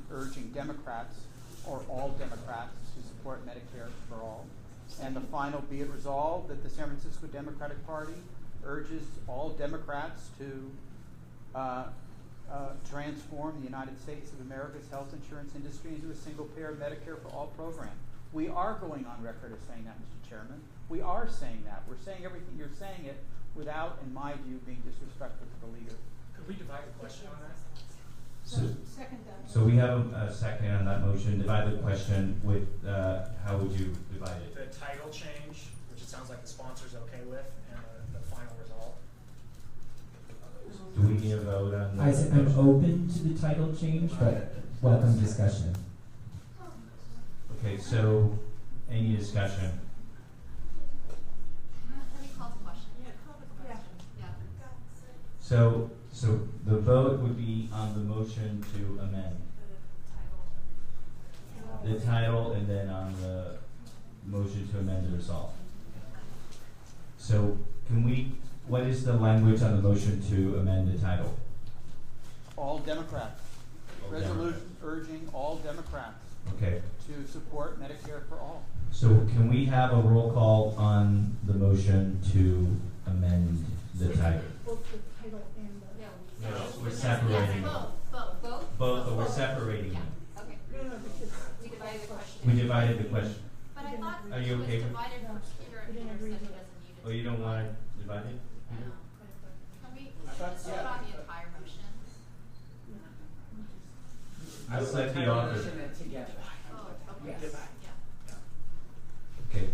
urging Democrats or all Democrats to support Medicare for all. And the final, be it resolved that the San Francisco Democratic Party urges all Democrats to transform the United States of America's health insurance industry into a single-payer Medicare for all program. We are going on record as saying that, Mr. Chairman. We are saying that. We're saying everything. You're saying it without, in my view, being disrespectful to the leader. Could we divide the question on that? Second that. So we have a second on that motion. Divide the question with, how would you divide it? The title change, which it sounds like the sponsor's okay with, and the final result. Do we need a vote on that? I'm open to the title change, but welcome discussion. Okay, so any discussion? Let me call the question. Yeah, call the question. Yeah. So the vote would be on the motion to amend the title, and then on the motion to amend the result. So what is the language on the motion to amend the title? All Democrats. Resolution urging all Democrats Okay. to support Medicare for all. So can we have a roll call on the motion to amend the title? Both the title and the... No, we're separating. Both. Both? Both, but we're separating them. Okay. No, because. We divided the question. We divided the question. But I thought Are you it was okay with- divided for Peter and Peter said he doesn't need it. Oh, you don't want it divided? Can we thought- vote yeah. on the entire motion? Just let the author. Together. Oh, okay. Yes. Yeah. Okay.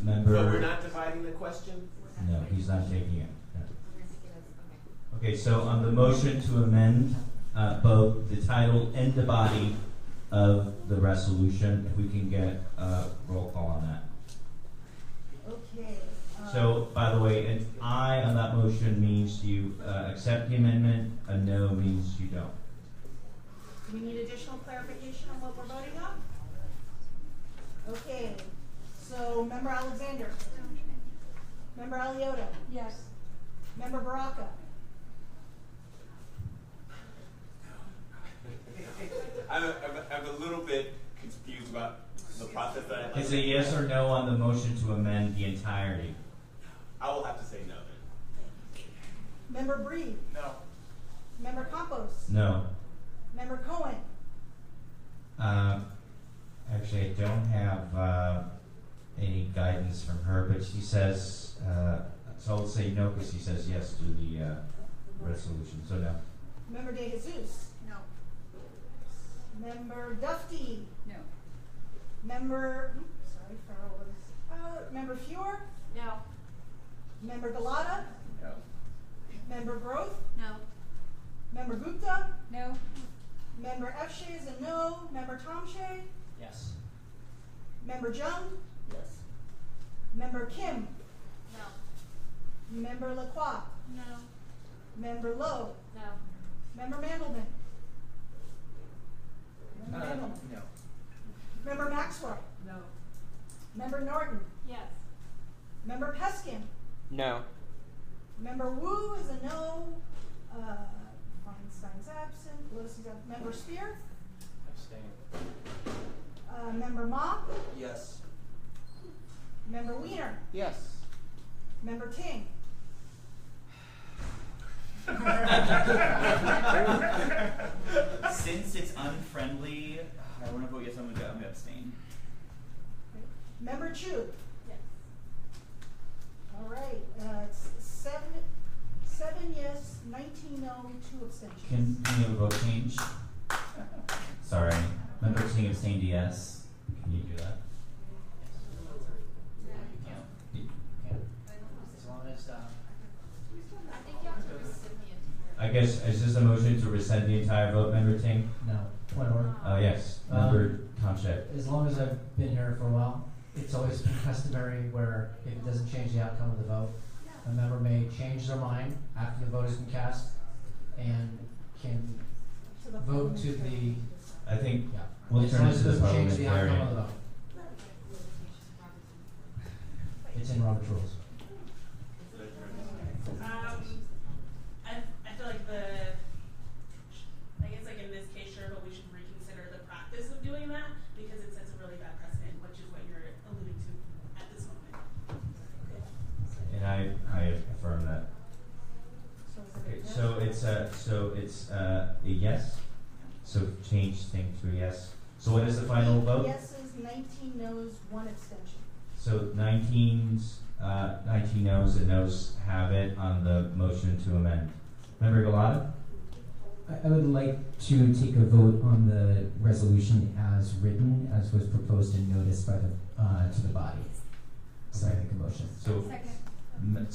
Member. But we're not dividing the question? No, he's not taking it. No. We're gonna take it as, okay. Okay, so on the motion to amend both the title and the body of the resolution, if we can get a roll call on that. Okay. So, by the way, an aye on that motion means you accept the amendment, a no means you don't. Do we need additional clarification on what we're voting on? Okay, so Member Alexander. Member Aliota. Yes. Member Baraka. I'm a little bit confused about the process that I Is it yes or no on the motion to amend the entirety? I will have to say no then. Member Bree. No. Member Campos. No. Member Cohen. Actually, I don't have any guidance from her, but she says, so I'll say no because she says yes to the resolution, so no. Member De Jesus. No. Member Dufty. No. Member, sorry, Farrell was out. Member Fuhr. No. Member Galata. No. Member Groth. No. Member Gupta. No. Member Efshe is a no. Member Tomshe. Yes. Member Jung. Yes. Member Kim. No. Member Lacroix. No. Member Lowe. No. Member Mandelman. Member Mandelman. No. Member Maxwell. No. Member Norton. Yes. Member Peskin. No. Member Wu is a no. Feinstein's absent. Pelosi's absent. Member Spear. Abstain. Member Ma. Yes. Member Wiener. Yes. Member Ting. Since it's unfriendly, I want to vote yes. I'm going to abstain. Member Chu. Yes. All right. It's seven yes, 19 no, 2 abstentions. Can we have a vote change? Sorry. Member Ting abstained yes. Can you do that? As long as, I think you have to rescind the entire. I guess, is this a motion to rescind the entire vote, Member Ting? no, point of order. Oh, yes. Member Tomshe. As long as I've been here for a while, it's always been customary where if it doesn't change the outcome of the vote, a member may change their mind after the vote has been cast and can vote to the, I think yeah. we'll As turn long it as to it the doesn't change the outcome parliamentarian. of the vote. It's in Robert's rules. I feel like I guess like in this case, sure, but we should reconsider the practice of doing that because it sets a really bad precedent, which is what you're alluding to at this moment. And I affirm that. Okay, so it's a yes. So change thing to a yes. So what is the final vote? Yeses, 19 noes, 1 abstention. So 19 noes and noes have it on the motion to amend. Member Galata? I would like to take a vote on the resolution as written, as was proposed and noticed by the to the body. So I make a motion. So, Second.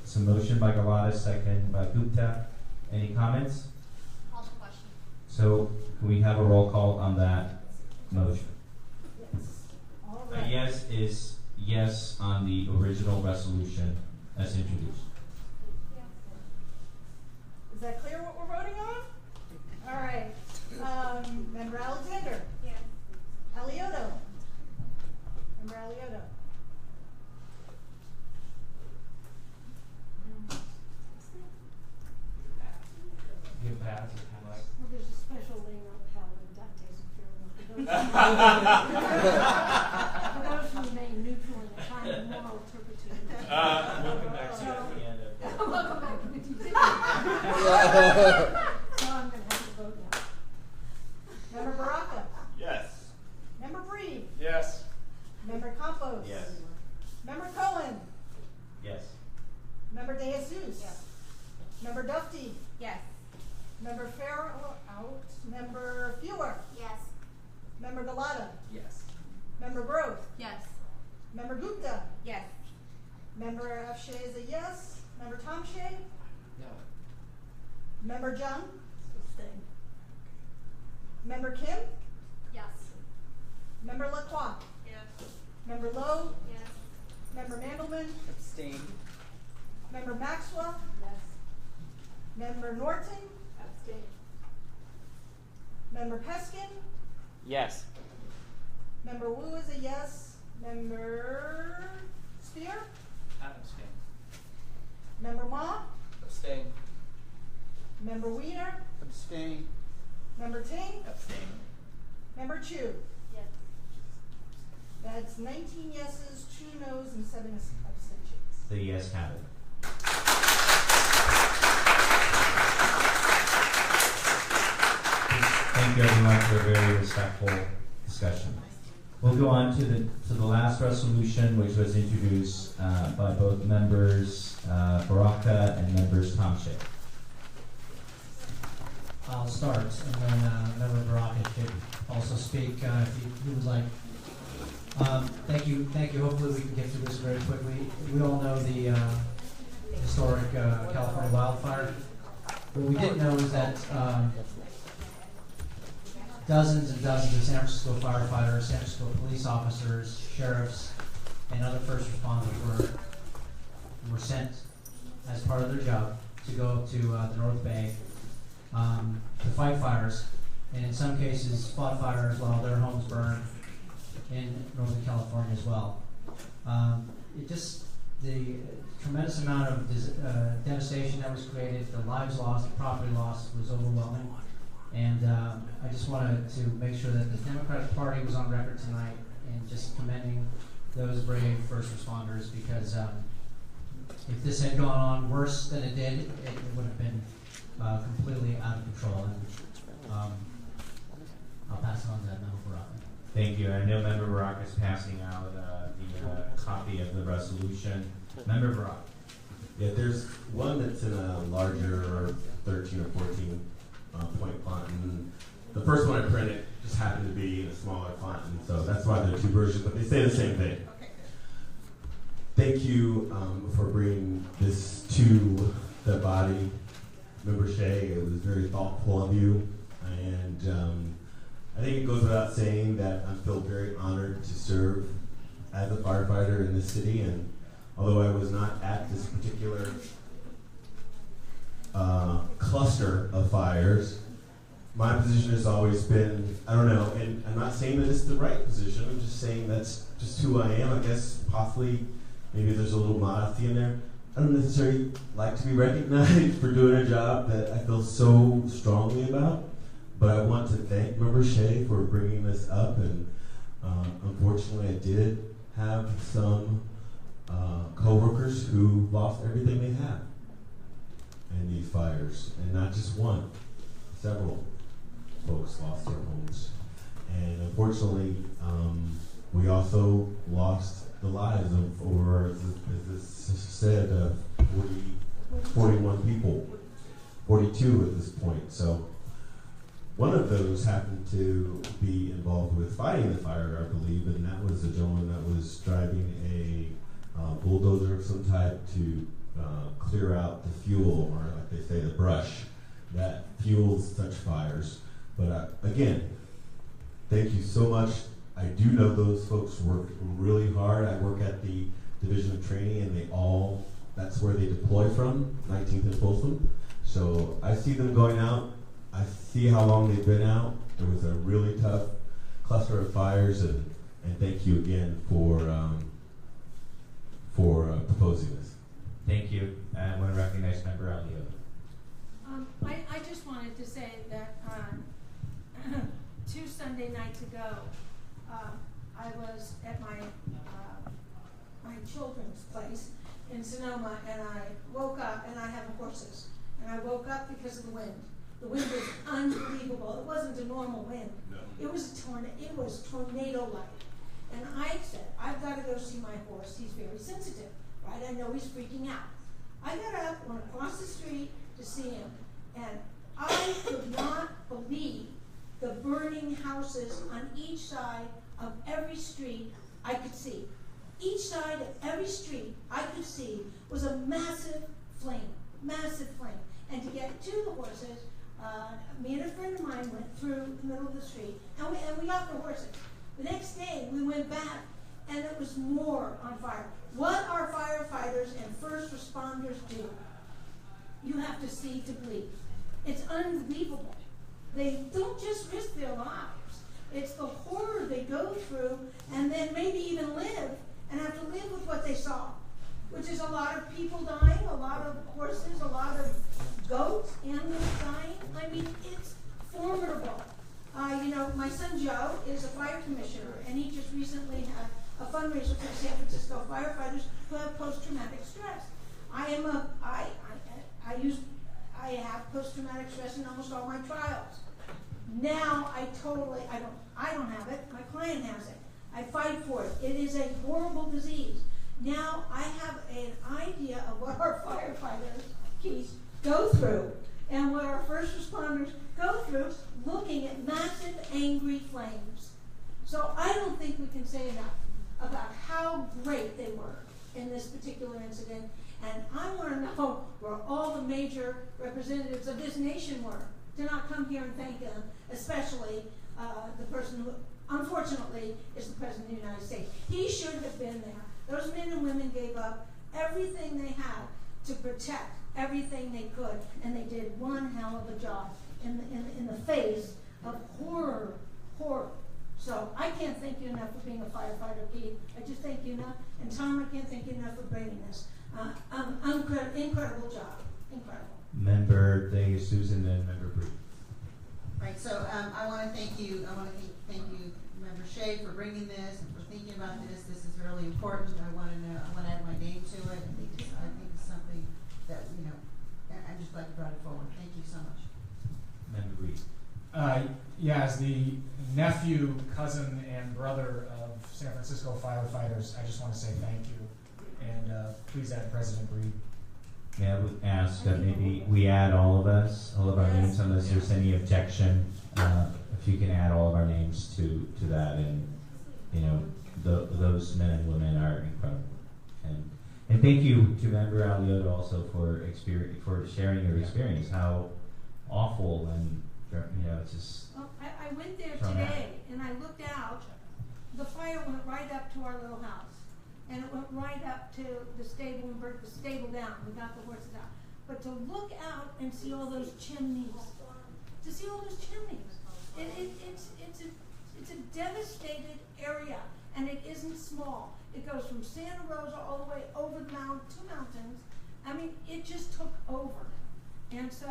so motion by Galata, second by Gupta. Any comments? Call the question. So can we have a roll call on that motion? Yes. All A right. yes is yes on the original resolution as introduced. Is that clear what we're voting on? All right. Member Alexander. Yes. Aliotto. Member Aliotto. Give pass, it's kind of like. Well, there's a special lane on hell in Dante's Inferno. For those who remain neutral in the time of moral turpitude. Welcome back to the end of. Welcome back to the So I'm gonna have to Yes. Member Campos. Yes. Member Cohen. Yes. Member De Jesus. Yes. Member Dufty. Yes. Member Farrell out. Member Fewer. Yes. Member Galata. Yes. Member Grove. Yes. Member Gupta. Yes. Member Afshay is a yes. Member Tomshay. No. Member Jung. Member Kim. Yes. Member Lacroix. Yes. Member Lowe. Yes. Member Mandelman. Abstain. Member Maxwell. Yes. Member Norton. Abstain. Member Peskin. Yes. Member Wu is a yes. Member Spear. Abstain. Member Ma. Abstain. Member Wiener. Abstain. Member Ting. Abstain. Member Chu. Yes. That's 19 yeses, 2 noes, and 7 abstentions. The yes have it. Thank you everyone for a very respectful discussion. We'll go on to the last resolution, which was introduced by both members Baraka and members Tomshay. I'll start, and then Member Baraka should also speak if he would like. Thank you. Hopefully we can get through this very quickly. We all know the historic California wildfire. What we didn't know is that dozens and dozens of San Francisco firefighters, San Francisco police officers, sheriffs, and other first responders were sent as part of their job to go to the North Bay to fight fires, and in some cases fought fires while their homes burned in Northern California as well. The tremendous amount of devastation that was created, the lives lost, the property lost was overwhelming. And I just wanted to make sure that the Democratic Party was on record tonight in just commending those brave first responders, because if this had gone on worse than it did, it would have been completely out of control. And I'll pass it on to Member Baraka. Thank you. I know Member Baraka is passing out the copy of the resolution. Member Baraka. Yeah, there's one that's in a larger 13 or 14 point font, and the first one I printed just happened to be in a smaller font, and so that's why there are two versions, but they say the same thing. Okay. Thank you for bringing this to the body, Member Shea. It was very thoughtful of you, and I think it goes without saying that I feel very honored to serve as a firefighter in this city, and although I was not at this particular cluster of fires, my position has always been, I don't know, and I'm not saying that it's the right position, I'm just saying that's just who I am. I guess possibly, maybe there's a little modesty in there. I don't necessarily like to be recognized for doing a job that I feel so strongly about, but I want to thank Member Shea for bringing this up, and unfortunately I did have some co-workers who lost everything they had in these fires, and not just one, several folks lost their homes. And unfortunately, we also lost the lives of, or as this said, 41 people, 42 at this point. So one of those happened to be involved with fighting the fire, I believe, and that was a gentleman that was driving a bulldozer of some type to clear out the fuel, or like they say, the brush that fuels such fires. But again, thank you so much. I do know those folks work really hard. I work at the Division of Training, and that's where they deploy from, 19th and Folsom. So I see them going out. I see how long they've been out. It was a really tough cluster of fires, and thank you again for proposing this. Thank you. I want to recognize Member Alio. I just wanted to say that 2 Sunday nights ago, I was at my children's place in Sonoma, and I woke up, and I have horses, and I woke up because of the wind. The wind was unbelievable. It wasn't a normal wind. No. It was tornado-like. got to go see my horse. He's very sensitive, right? I know he's freaking out. I got up, went across the street to see him, and I could not believe the burning houses on each side of every street I could see. Each side of every street I could see was a massive flame. And to get to the horses, me and a friend of mine went through the middle of the street, and we got the horses. The next day, we went back, and it was more on fire. What our firefighters and first responders do, you have to see to believe. It's unbelievable. They don't just risk their lives. It's the horror they go through, and then maybe even live, and have to live with what they saw, which is a lot of people dying, a lot of horses, a lot of goats, animals dying. I mean, it's formidable. My son Joe is a fire commissioner, and he just recently had a fundraiser for the San Francisco firefighters who have post-traumatic stress. I have post-traumatic stress in almost all my trials. Now I don't have it. My client has it. I fight for it. It is a horrible disease. Now I have an idea of what our firefighters go through and what our first responders go through looking at massive angry flames. So I don't think we can say enough about how great they were in this particular incident. And I want to know where all the major representatives of this nation were to not come here and thank them, especially the person who, unfortunately, is the President of the United States. He should have been there. Those men and women gave up everything they had to protect everything they could, and they did one hell of a job in the face of horror. So I can't thank you enough for being a firefighter, Keith. I just thank you enough. And Tom, I can't thank you enough for bringing this. Incredible job. Incredible. Member De Jesus and then Member Bree. Right, so I want to thank you. I want to thank you, Member Shea, for bringing this and for thinking about this. This is really important. I want to add my name to it. I think it's something that I'm just glad you brought it forward. Thank you so much. Member Bree. As the nephew, cousin, and brother of San Francisco firefighters, I just want to say thank you, and please add President Breed. May I would ask that maybe we add all of our names, unless there's any objection. If you can add all of our names to that, and those men and women are incredible. And thank you to Member Alioto also for sharing your experience. How awful and it's just. Well, I went there traumatic. today, and I looked out. The fire went right up to our little house, and it went right up to the stable and burnt the stable down. We got the horses out. But to look out and see all those chimneys, it's a devastated area, and it isn't small. It goes from Santa Rosa all the way over the two mountains. I mean, it just took over. And so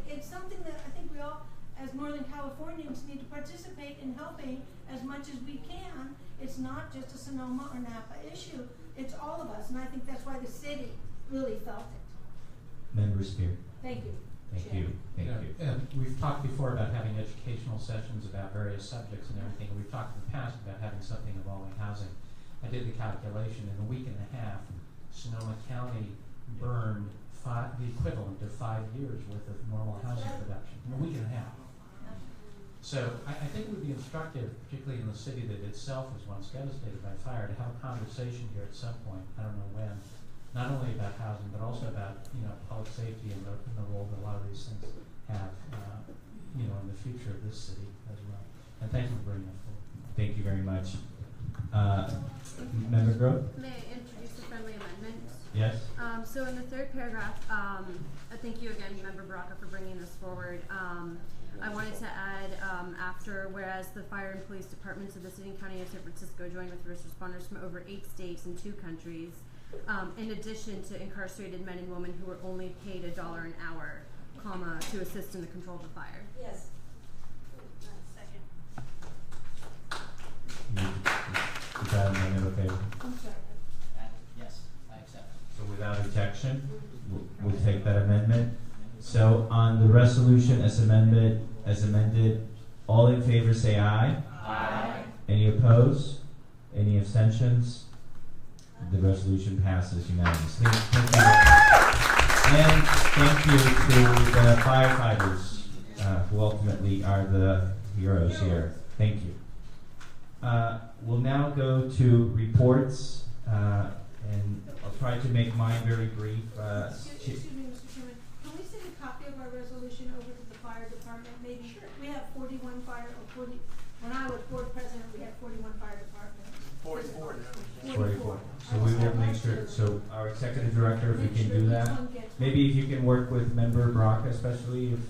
it's something that I think we all, as Northern Californians, need to participate in helping as much as we can. It's not just a Sonoma or Napa issue. It's all of us, and I think that's why the city really felt it. Member Spear. Thank you. Thank you. Thank you. And we've talked before about having educational sessions about various subjects and everything. We've talked in the past about having something involving housing. I did the calculation. In a week and a half, Sonoma County burned the equivalent of 5 years worth of normal housing production in a week and a half. So I think it would be instructive, particularly in the city that itself was once devastated by fire, to have a conversation here at some point, I don't know when, not only about housing, but also about public safety and the role that a lot of these things have in the future of this city as well. And thank you for bringing that forward. Thank you very much. Member Grove? May I introduce a friendly amendment? Yes. So in the third paragraph, thank you again, Member Baraka, for bringing this forward. I wanted to add, after, whereas the fire and police departments of the city and county of San Francisco join with first responders from over 8 states and 2 countries, in addition to incarcerated men and women who are only paid $1 an hour, to assist in the control of the fire. Yes. Is that amendment okay? I'm sorry. Yes, I accept. So without objection, we'll take that amendment. So on the resolution as amended, all in favor say aye. Aye. Any opposed? Any abstentions? The resolution passes unanimously. Thank you. And thank you to the firefighters who ultimately are the heroes here. Thank you. We'll now go to reports, and I'll try to make mine very brief. Excuse me, Mr. Chairman. Can we send a copy of our resolution over to the fire department? Maybe we have 41 fire, or 40. When I was board president, we had 41 fire departments. 44 now. 44. So we will make sure, so our executive director, if we can do that, maybe if you can work with member Brock especially, if,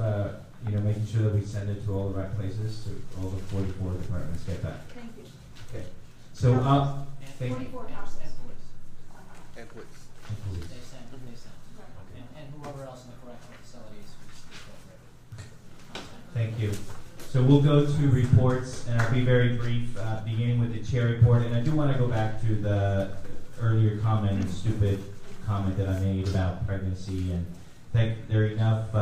making sure that we send it to all the right places, so all the 44 departments get that. Thank you. Okay. So, thank you. 44 houses. And police. And police. They sent. And whoever else in the correctional facilities who's appropriate. Thank you. So we'll go to reports, and I'll be very brief, beginning with the chair report. And I do want to go back to the earlier comment, stupid comment that I made about pregnancy, and think there are enough,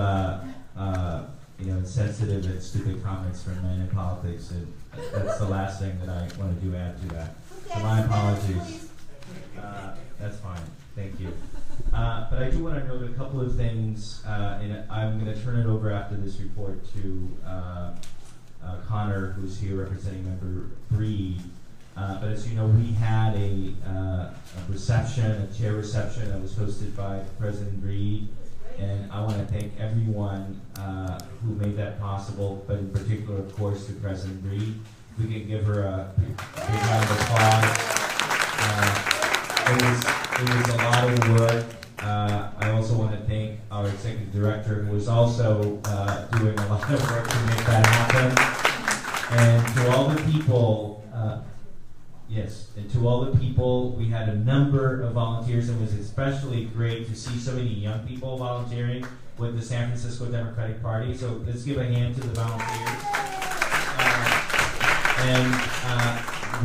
insensitive and stupid comments from men in politics, and that's the last thing that I want to do add to that. So my apologies. That's fine. Thank you. But I do want to note a couple of things, and I'm going to turn it over after this report to Connor, who's here representing Member Breed. But as you know, we had a chair reception that was hosted by President Breed, and I want to thank everyone who made that possible, but in particular, of course, to President Breed. We can give her a big round of applause. It was a lot of work. I also want to thank our executive director, who was also doing a lot of work to make that happen. And to all the people, we had a number of volunteers, and it was especially great to see so many young people volunteering with the San Francisco Democratic Party. So let's give a hand to the volunteers.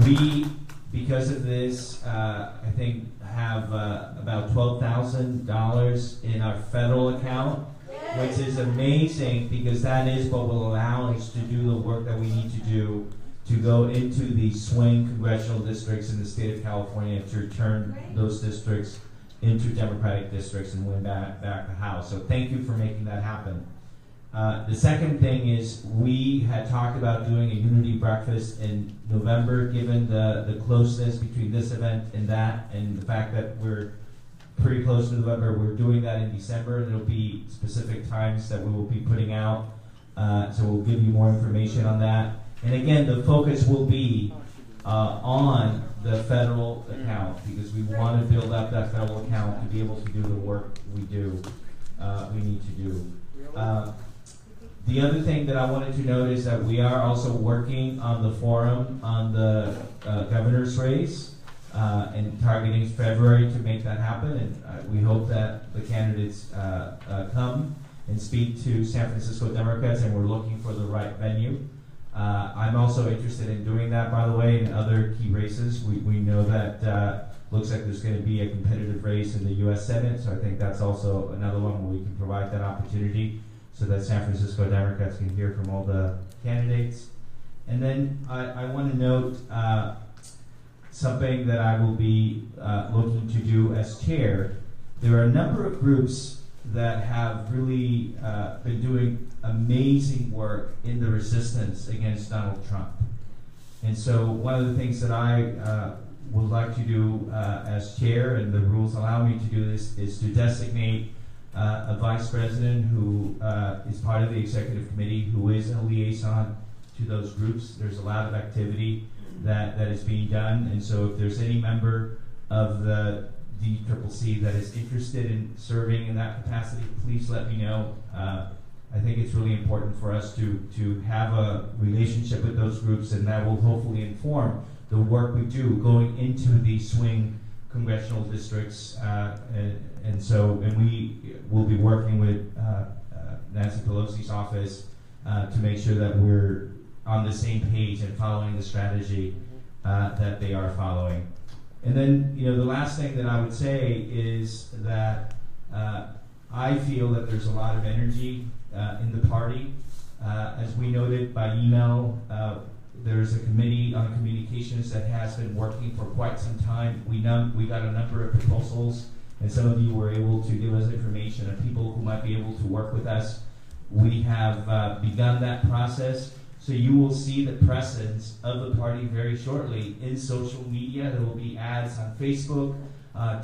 We, because of this, I think have about $12,000 in our federal account, which is amazing because that is what will allow us to do the work that we need to do to go into the swing congressional districts in the state of California to turn those districts into Democratic districts and win back the House. So thank you for making that happen. The second thing is we had talked about doing a unity breakfast in November, given the closeness between this event and that, and the fact that we're pretty close to November. We're doing that in December, and there'll be specific times that we will be putting out. So we'll give you more information on that. And again, the focus will be on the federal account, because we want to build up that federal account to be able to do the work we need to do. The other thing that I wanted to note is that we are also working on the forum on the governor's race and targeting February to make that happen. And we hope that the candidates come and speak to San Francisco Democrats, and we're looking for the right venue. I'm also interested in doing that, by the way, in other key races. We know that looks like there's going to be a competitive race in the U.S. Senate, so I think that's also another one where we can provide that opportunity so that San Francisco Democrats can hear from all the candidates. And then I want to note something that I will be looking to do as chair. There are a number of groups that have really been doing amazing work in the resistance against Donald Trump. And so one of the things that I would like to do as chair, and the rules allow me to do this, is to designate a vice president who is part of the executive committee, who is a liaison to those groups. There's a lot of activity that is being done, and so if there's any member of the DCCC that is interested in serving in that capacity, please let me know. I think it's really important for us to have a relationship with those groups, and that will hopefully inform the work we do going into the swing congressional districts. And we will be working with Nancy Pelosi's office to make sure that we're on the same page and following the strategy that they are following. And then, the last thing that I would say is that I feel that there's a lot of energy in the party. As we noted by email, there's a committee on communications that has been working for quite some time. We got a number of proposals, and some of you were able to give us information of people who might be able to work with us. We have begun that process, so you will see the presence of the party very shortly in social media. There will be ads on Facebook,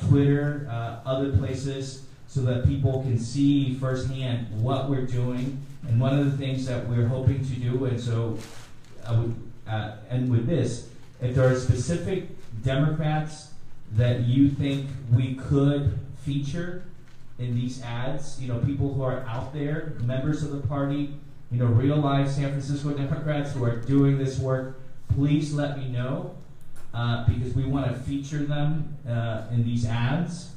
Twitter, other places, so that people can see firsthand what we're doing. And one of the things that we're hoping to do, and so I would end with this, if there are specific Democrats that you think we could feature in these ads, people who are out there, members of the party, real life San Francisco Democrats who are doing this work, please let me know, because we want to feature them in these ads.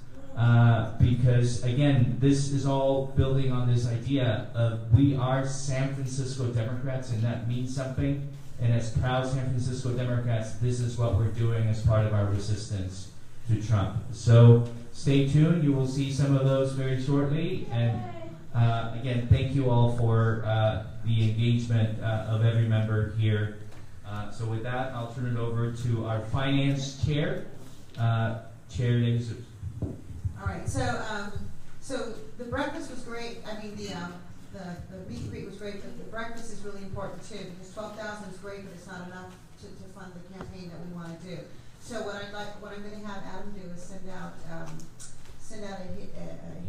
Because again, this is all building on this idea of we are San Francisco Democrats, and that means something. And as proud San Francisco Democrats, this is what we're doing as part of our resistance to Trump. So stay tuned. You will see some of those very shortly. And again, thank you all for the engagement of every member here. So with that, I'll turn it over to our finance chair, Chair De Jesus. All right, so the breakfast was great. I mean, the meet and greet was great, but the breakfast is really important too, because $12,000 is great, but it's not enough to fund the campaign that we want to do. So what I'm going to have Adam do is send out a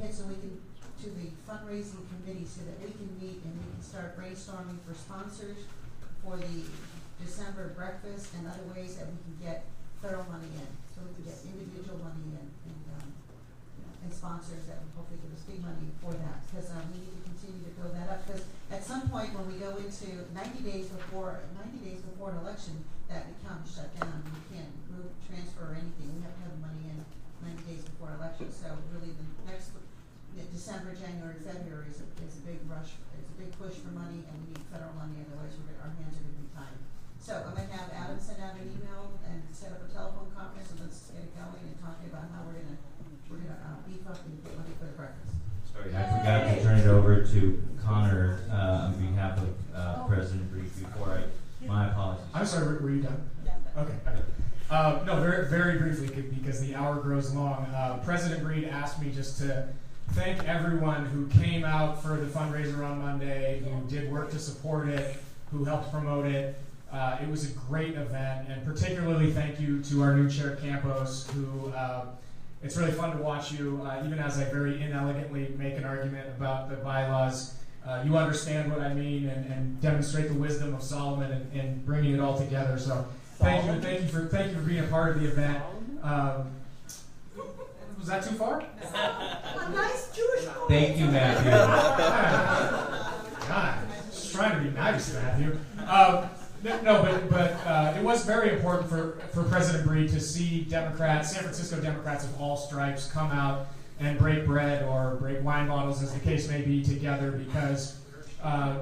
hit so we can to the fundraising committee so that we can meet and we can start brainstorming for sponsors for the December breakfast and other ways that we can get federal money in, so we can get individual money in and sponsors that will hopefully give us big money for that, because we need to continue to build that up, because at some point when we go into 90 days before an election, that account is shut down. We can't move, transfer, or anything. We have to have the money in 90 days before election. So really the next December, January, February is a big rush. It's a big push for money, and we need federal money, otherwise our hands are going to be tied. So I'm going to have Adam send out an email and set up a telephone conference, and let's get it going and talking about how we're gonna beef up and get money for the breakfast. Sorry, I forgot to turn it over to Connor on behalf of President Brief before my apologies. I'm sorry, were you done? Yeah. Okay. No, very, very briefly, because the hour grows long. President Breed asked me just to thank everyone who came out for the fundraiser on Monday, who did work to support it, who helped promote it. It was a great event, and particularly thank you to our new chair, Campos, who it's really fun to watch you, even as I very inelegantly make an argument about the bylaws. You understand what I mean and demonstrate the wisdom of Solomon in bringing it all together. So thank you, and thank you for being a part of the event. Was that too far? A nice Jewish boy. Thank you, Matthew. God, just trying to be nice, Matthew. But it was very important for President Breed to see Democrats, San Francisco Democrats of all stripes, come out and break bread or break wine bottles, as the case may be, together, because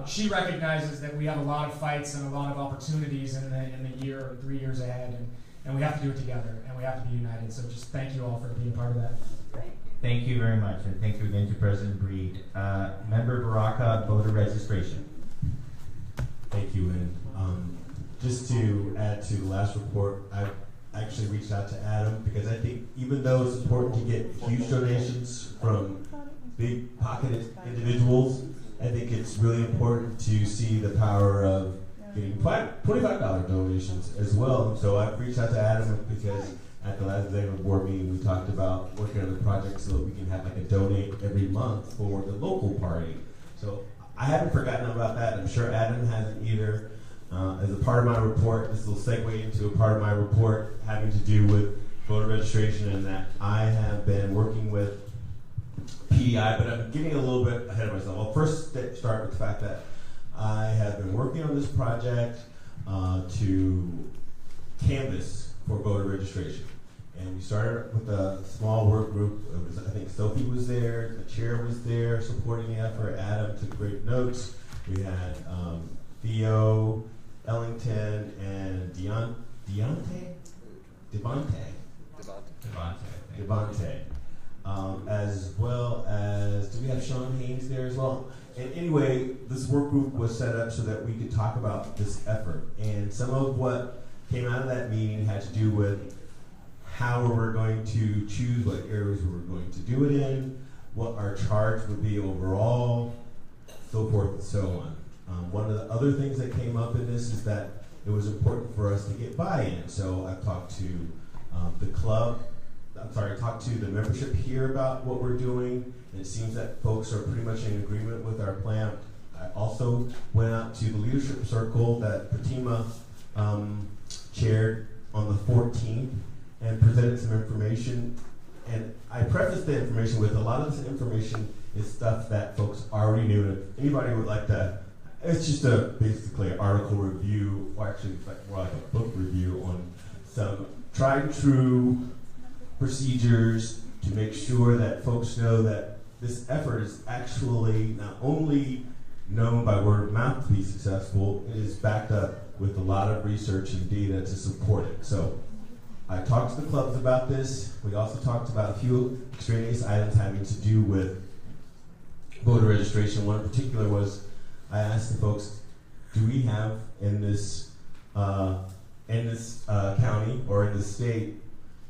she recognizes that we have a lot of fights and a lot of opportunities in the year or 3 years ahead, and we have to do it together, and we have to be united. So just thank you all for being part of that. Thank you very much, and thank you again to President Breed. Member Baraka, voter registration. Thank you, and just to add to the last report, I actually reached out to Adam because I think even though it's important to get huge donations from big pocketed individuals, I think it's really important to see the power of getting $25 donations as well. So I reached out to Adam because at the last executive board meeting we talked about working on the project so that we can have like a donate every month for the local party. So I haven't forgotten about that. I'm sure Adam hasn't either. As a part of my report, this will segue into a part of my report having to do with voter registration, and that I have been working with PDI, but I'm getting a little bit ahead of myself. I'll first start with the fact that I have been working on this project to canvass for voter registration. And we started with a small work group. I think Sophie was there, the chair was there supporting the effort. Adam took great notes. We had Theo, Ellington, and Devontae, as well as, do we have Sean Haynes there as well? And anyway, this work group was set up so that we could talk about this effort. And some of what came out of that meeting had to do with how we were going to choose what areas we were going to do it in, what our charge would be overall, so forth and so on. One of the other things that came up in this is that it was important for us to get buy-in. So I've talked to talked to the membership here about what we're doing, and it seems that folks are pretty much in agreement with our plan. I also went out to the leadership circle that Pratima chaired on the 14th and presented some information. And I prefaced the information with a lot of this information is stuff that folks already knew. And if anybody would like to, it's just basically an article review, or actually it's like more like a book review on some tried and true procedures to make sure that folks know that this effort is actually not only known by word of mouth to be successful, it is backed up with a lot of research and data to support it. So I talked to the clubs about this. We also talked about a few extraneous items having to do with voter registration. One in particular was I asked the folks, do we have in this county or in this state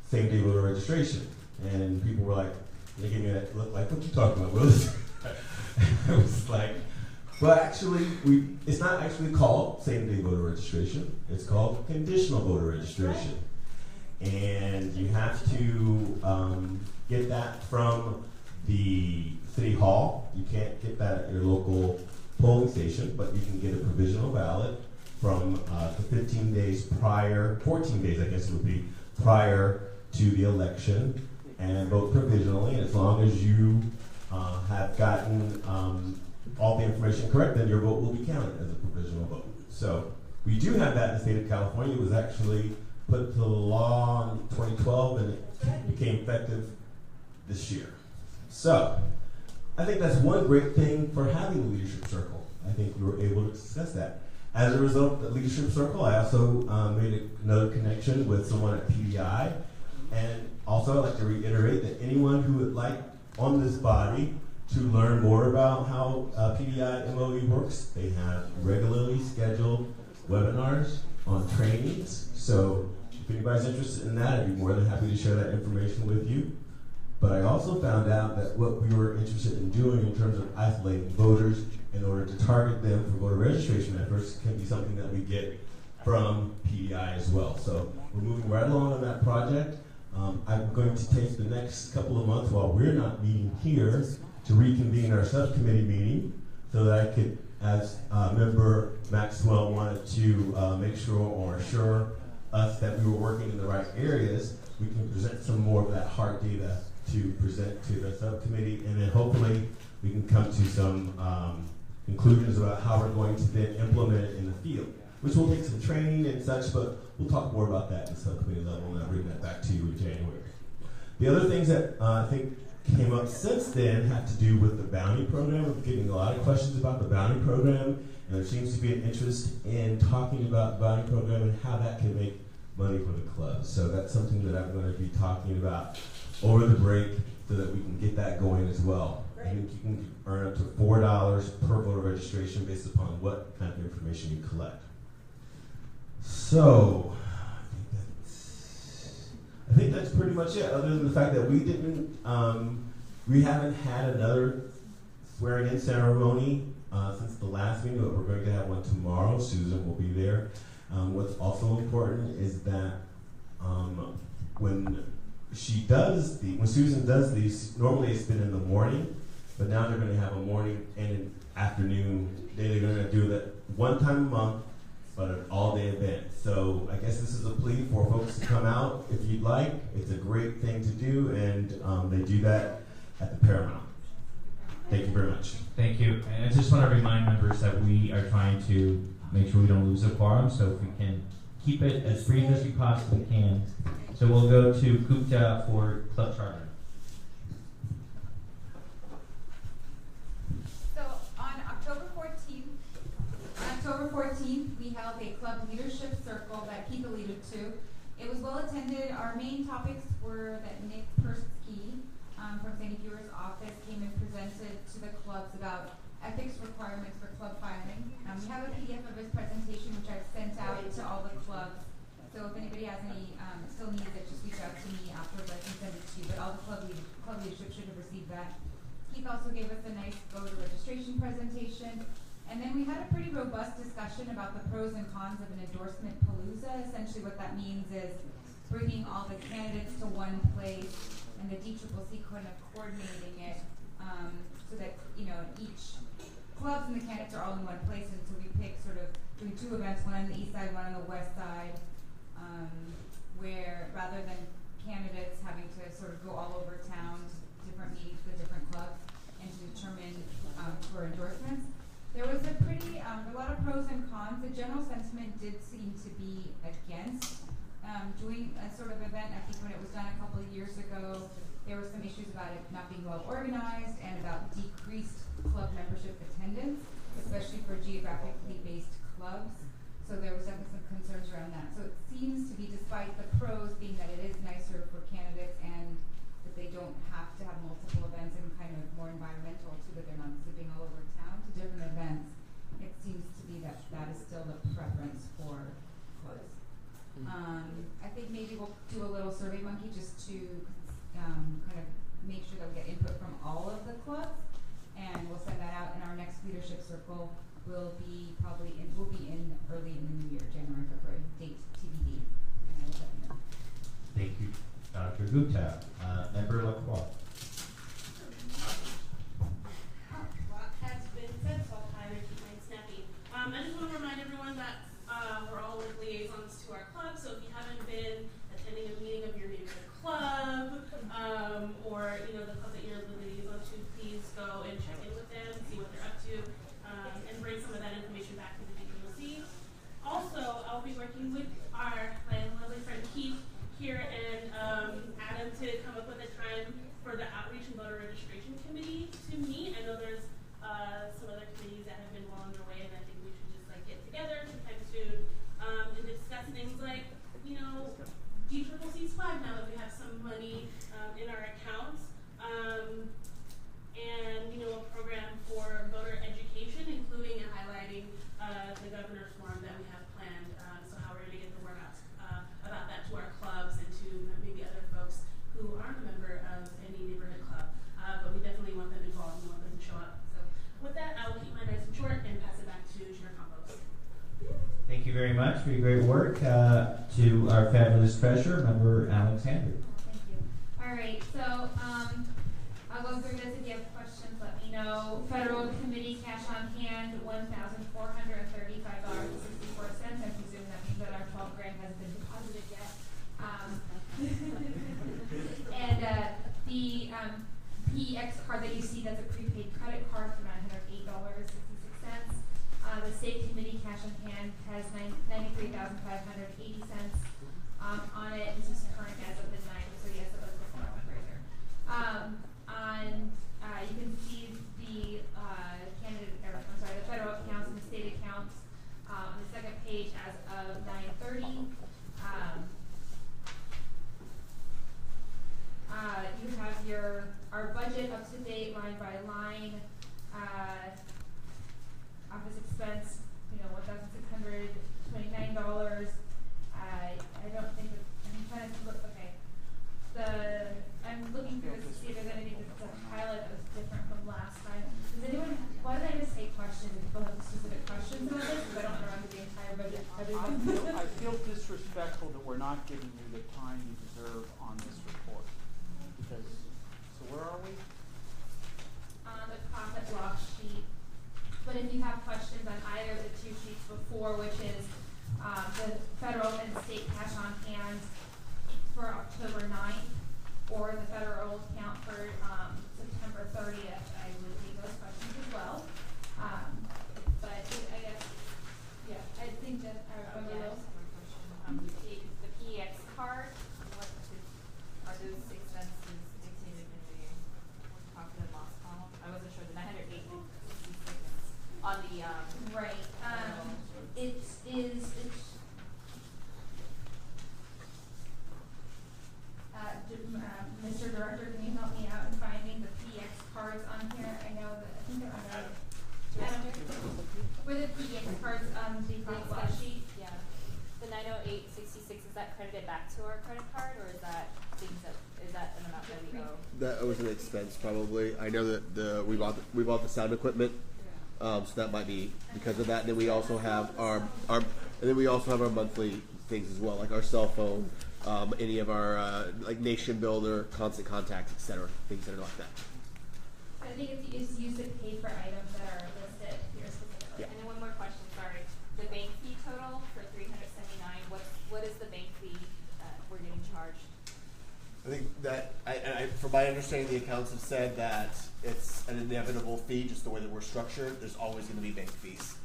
same-day voter registration? And people were like, they gave me that look like, what you talking about, Willis? I was like, well, actually, it's not actually called same-day voter registration. It's called conditional voter registration. And you have to get that from the city hall. You can't get that at your local polling station, but you can get a provisional ballot from the 15 days prior, 14 days I guess it would be, prior to the election, and vote provisionally. And as long as you have gotten all the information correct, then your vote will be counted as a provisional vote. So we do have that in the state of California. It was actually put into law in 2012, and it became effective this year. So I think that's one great thing for having the leadership circle. I think we were able to discuss that. As a result of the leadership circle, I also made another connection with someone at PDI. And also I'd like to reiterate that anyone who would like on this body to learn more about how PDI MOE works, they have regularly scheduled webinars on trainings. So if anybody's interested in that, I'd be more than happy to share that information with you. But I also found out that what we were interested in doing in terms of isolating voters in order to target them for voter registration efforts can be something that we get from PDI as well. So we're moving right along on that project. I'm going to take the next couple of months while we're not meeting here to reconvene our subcommittee meeting so that I could, as member Maxwell wanted to make sure or assure us that we were working in the right areas, we can present some more of that hard data to present to the subcommittee, and then hopefully we can come to some conclusions about how we're going to then implement it in the field, which will take some training and such, but we'll talk more about that in the subcommittee level, and I'll bring that back to you in January. The other things that I think came up since then have to do with the bounty program. We're getting a lot of questions about the bounty program, and there seems to be an interest in talking about the bounty program and how that can make money for the club. So that's something that I'm going to be talking about over the break so that we can get that going as well. I think you can earn up to $4 per voter registration based upon what kind of information you collect. So, I think that's pretty much it, other than the fact that we haven't had another swearing-in ceremony since the last meeting, but we're going to have one tomorrow. Susan will be there. What's also important is that when Susan does these, normally it's been in the morning, but now they're going to have a morning and an afternoon day. They're going to do that one time a month, but an all-day event. So I guess this is a plea for folks to come out if you'd like. It's a great thing to do, and they do that at the Paramount. Thank you very much. Thank you. And I just want to remind members that we are trying to make sure we don't lose a quorum, so if we can keep it as brief as we possibly can. So we'll go to Gupta for Club Charter. So on October 14th, we held a club leadership circle that Keith alluded to. It was well attended. Our main topics were that Nick Persky from Sandy Fewer's office came and presented to the clubs about ethics requirements for club filing. We have a PDF of his presentation, which I've sent out to all the clubs. So if anybody has any, still needs it, just reach out to me afterwards, I can send it to you, but all the club leadership should have received that. Keith also gave us a nice voter registration presentation. And then we had a pretty robust discussion about the pros and cons of an endorsement palooza. Essentially what that means is bringing all the candidates to one place and the DCCC kind of coordinating it so that, you know, each clubs and the candidates are all in one place. And so we pick sort of doing 2 events, one on the east side, one on the west side, where rather than candidates having to sort of go all over town to different meetings with different clubs and to determine for endorsements. There was a lot of pros and cons. The general sentiment did seem to be against doing a sort of event. I think when it was done a couple of years ago, there were some issues about it not being well organized and about decreased club membership attendance, especially for geographically based clubs. So there was definitely some concerns around that. So it seems to be, despite the pros being that it is nicer for candidates and that they don't have to have multiple events and kind of more environmental too, that they're not zipping all over town to different events, it seems to be that that is still the preference for clubs. I think maybe we'll do a little Survey Monkey just to kind of make sure that we get input from all of the clubs, and we'll send that out. And our next leadership circle will be early in the new year, January, February, date TBD. And I will let you know. Thank you, Dr. Gupta. Member Lacroix. Lot has been said, so I'll try to keep mine snappy. I just want to remind everyone that we're all like liaisons to our club, so if you haven't been attending a meeting of your neighborhood club, or the club that you're the liaison to, please go and check in with them, see what they're up to, and bring some of that information back to the DCCC. Also, I'll be working with my lovely friend Keith here and Adam to come up with a time for the Outreach and Voter Registration Committee to meet. I know there's some other committees that have been well underway, and I think we should just get together sometime soon and discuss things like, DCCC's flag now that we have some money in our accounts, and a program for voter education, including and highlighting the governor's forum that we have planned. So how we're going to get the word out about that to our clubs and to maybe other folks who aren't a member of any neighborhood club. But we definitely want them involved and want them to show up. So with that, I will keep my nice and short and pass it back to Chair Campos. Thank you very much for your great work. To our fabulous treasurer, Member Alexander. Thank you. All right, so I'll go through this. If you have questions, let me know. Federal Committee cash on hand, $1,435.64. I presume that means that our $12 grand hasn't been deposited yet. And the PEX card that you see, that's a prepaid credit card for $908.66. The State Committee cash on hand has $93,580 on it. This is current as of the 9th, so yes, it was before I went further. You can see the the federal accounts and the state accounts on the second page as of 9:30. You have our budget up to date, line by line. Office expense, $1,629. I don't think that, I'm trying to look, okay. I'm looking through this to see if there's anything to highlight that was different from last time. Why did I just say questions if people have specific questions about this? Because I don't want to run through the entire budget. I feel disrespectful that we're not giving you the time you deserve on this report. So where are we? On the profit loss sheet. But if you have questions on either of the 2 sheets before, which is the federal and state cash on hand to our credit card, or is that an amount that we owe? That was an expense probably. I know that we bought the sound equipment, so that might be because of that. And then we also have our monthly things as well, like our cell phone, any of our like Nation Builder, Constant Contacts, etc. Things that are like that. I think it's used to pay for items that are listed here specifically. And then one more question, sorry. The bank fee total for $379. What is the bank fee that we're getting charged? I think that, from my understanding, the accounts have said that it's an inevitable fee, just the way that we're structured. There's always going to be bank fees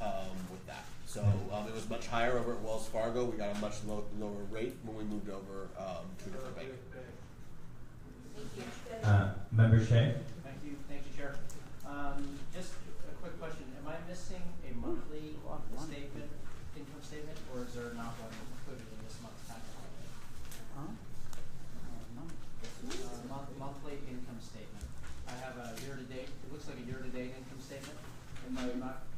with that. So it was much higher over at Wells Fargo. We got a much lower rate when we moved over to a different bank. Thank you. Member Shea? Thank you, Chair. Just a quick question. Am I missing a monthly statement, income statement, or is there not one included in this month's tax filing? Monthly income statement. I have a year-to-date. It looks like a year-to-date income statement. Am I not,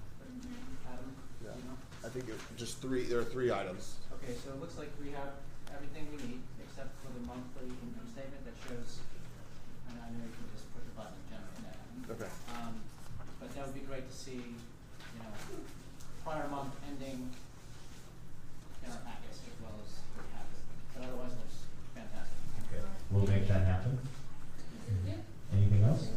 Adam? Yeah. You know? I think just three. There are 3 items. Okay, so it looks like we have everything we need except for the monthly income statement that shows. And I know you can just push a button and generate that. Okay. But that would be great to see, prior month ending in our packets as well as the packets. But otherwise, it looks fantastic. Okay, we'll make that happen. Anything else?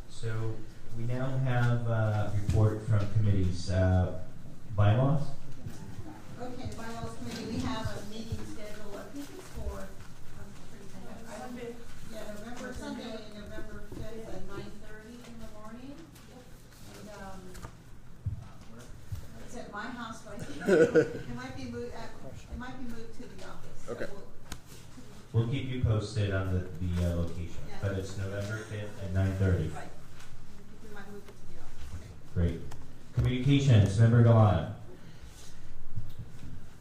So we now have a report from committees. Bylaws? Okay, the bylaws committee, we have a meeting scheduled, I think it's for, Sunday, November 5th at 9:30 in the morning. And, it's at my house, but I think it might be moved to the office. Okay. So We'll keep you posted on the location, Yeah. but it's November 5th at 9:30. right. We might move it to the office. Great. Communications, Member Galana.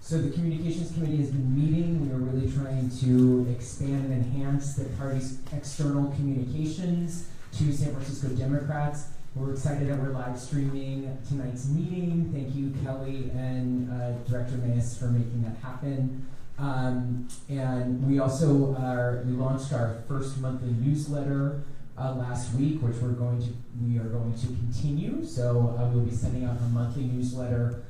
So the Communications Committee has been meeting. We are really trying to expand and enhance the party's external communications to San Francisco Democrats. We're excited that we're live streaming tonight's meeting. Thank you, Kelly and Director Mayes, for making that happen. And we also we launched our first monthly newsletter last week, which we are going to continue. So we'll be sending out a monthly newsletter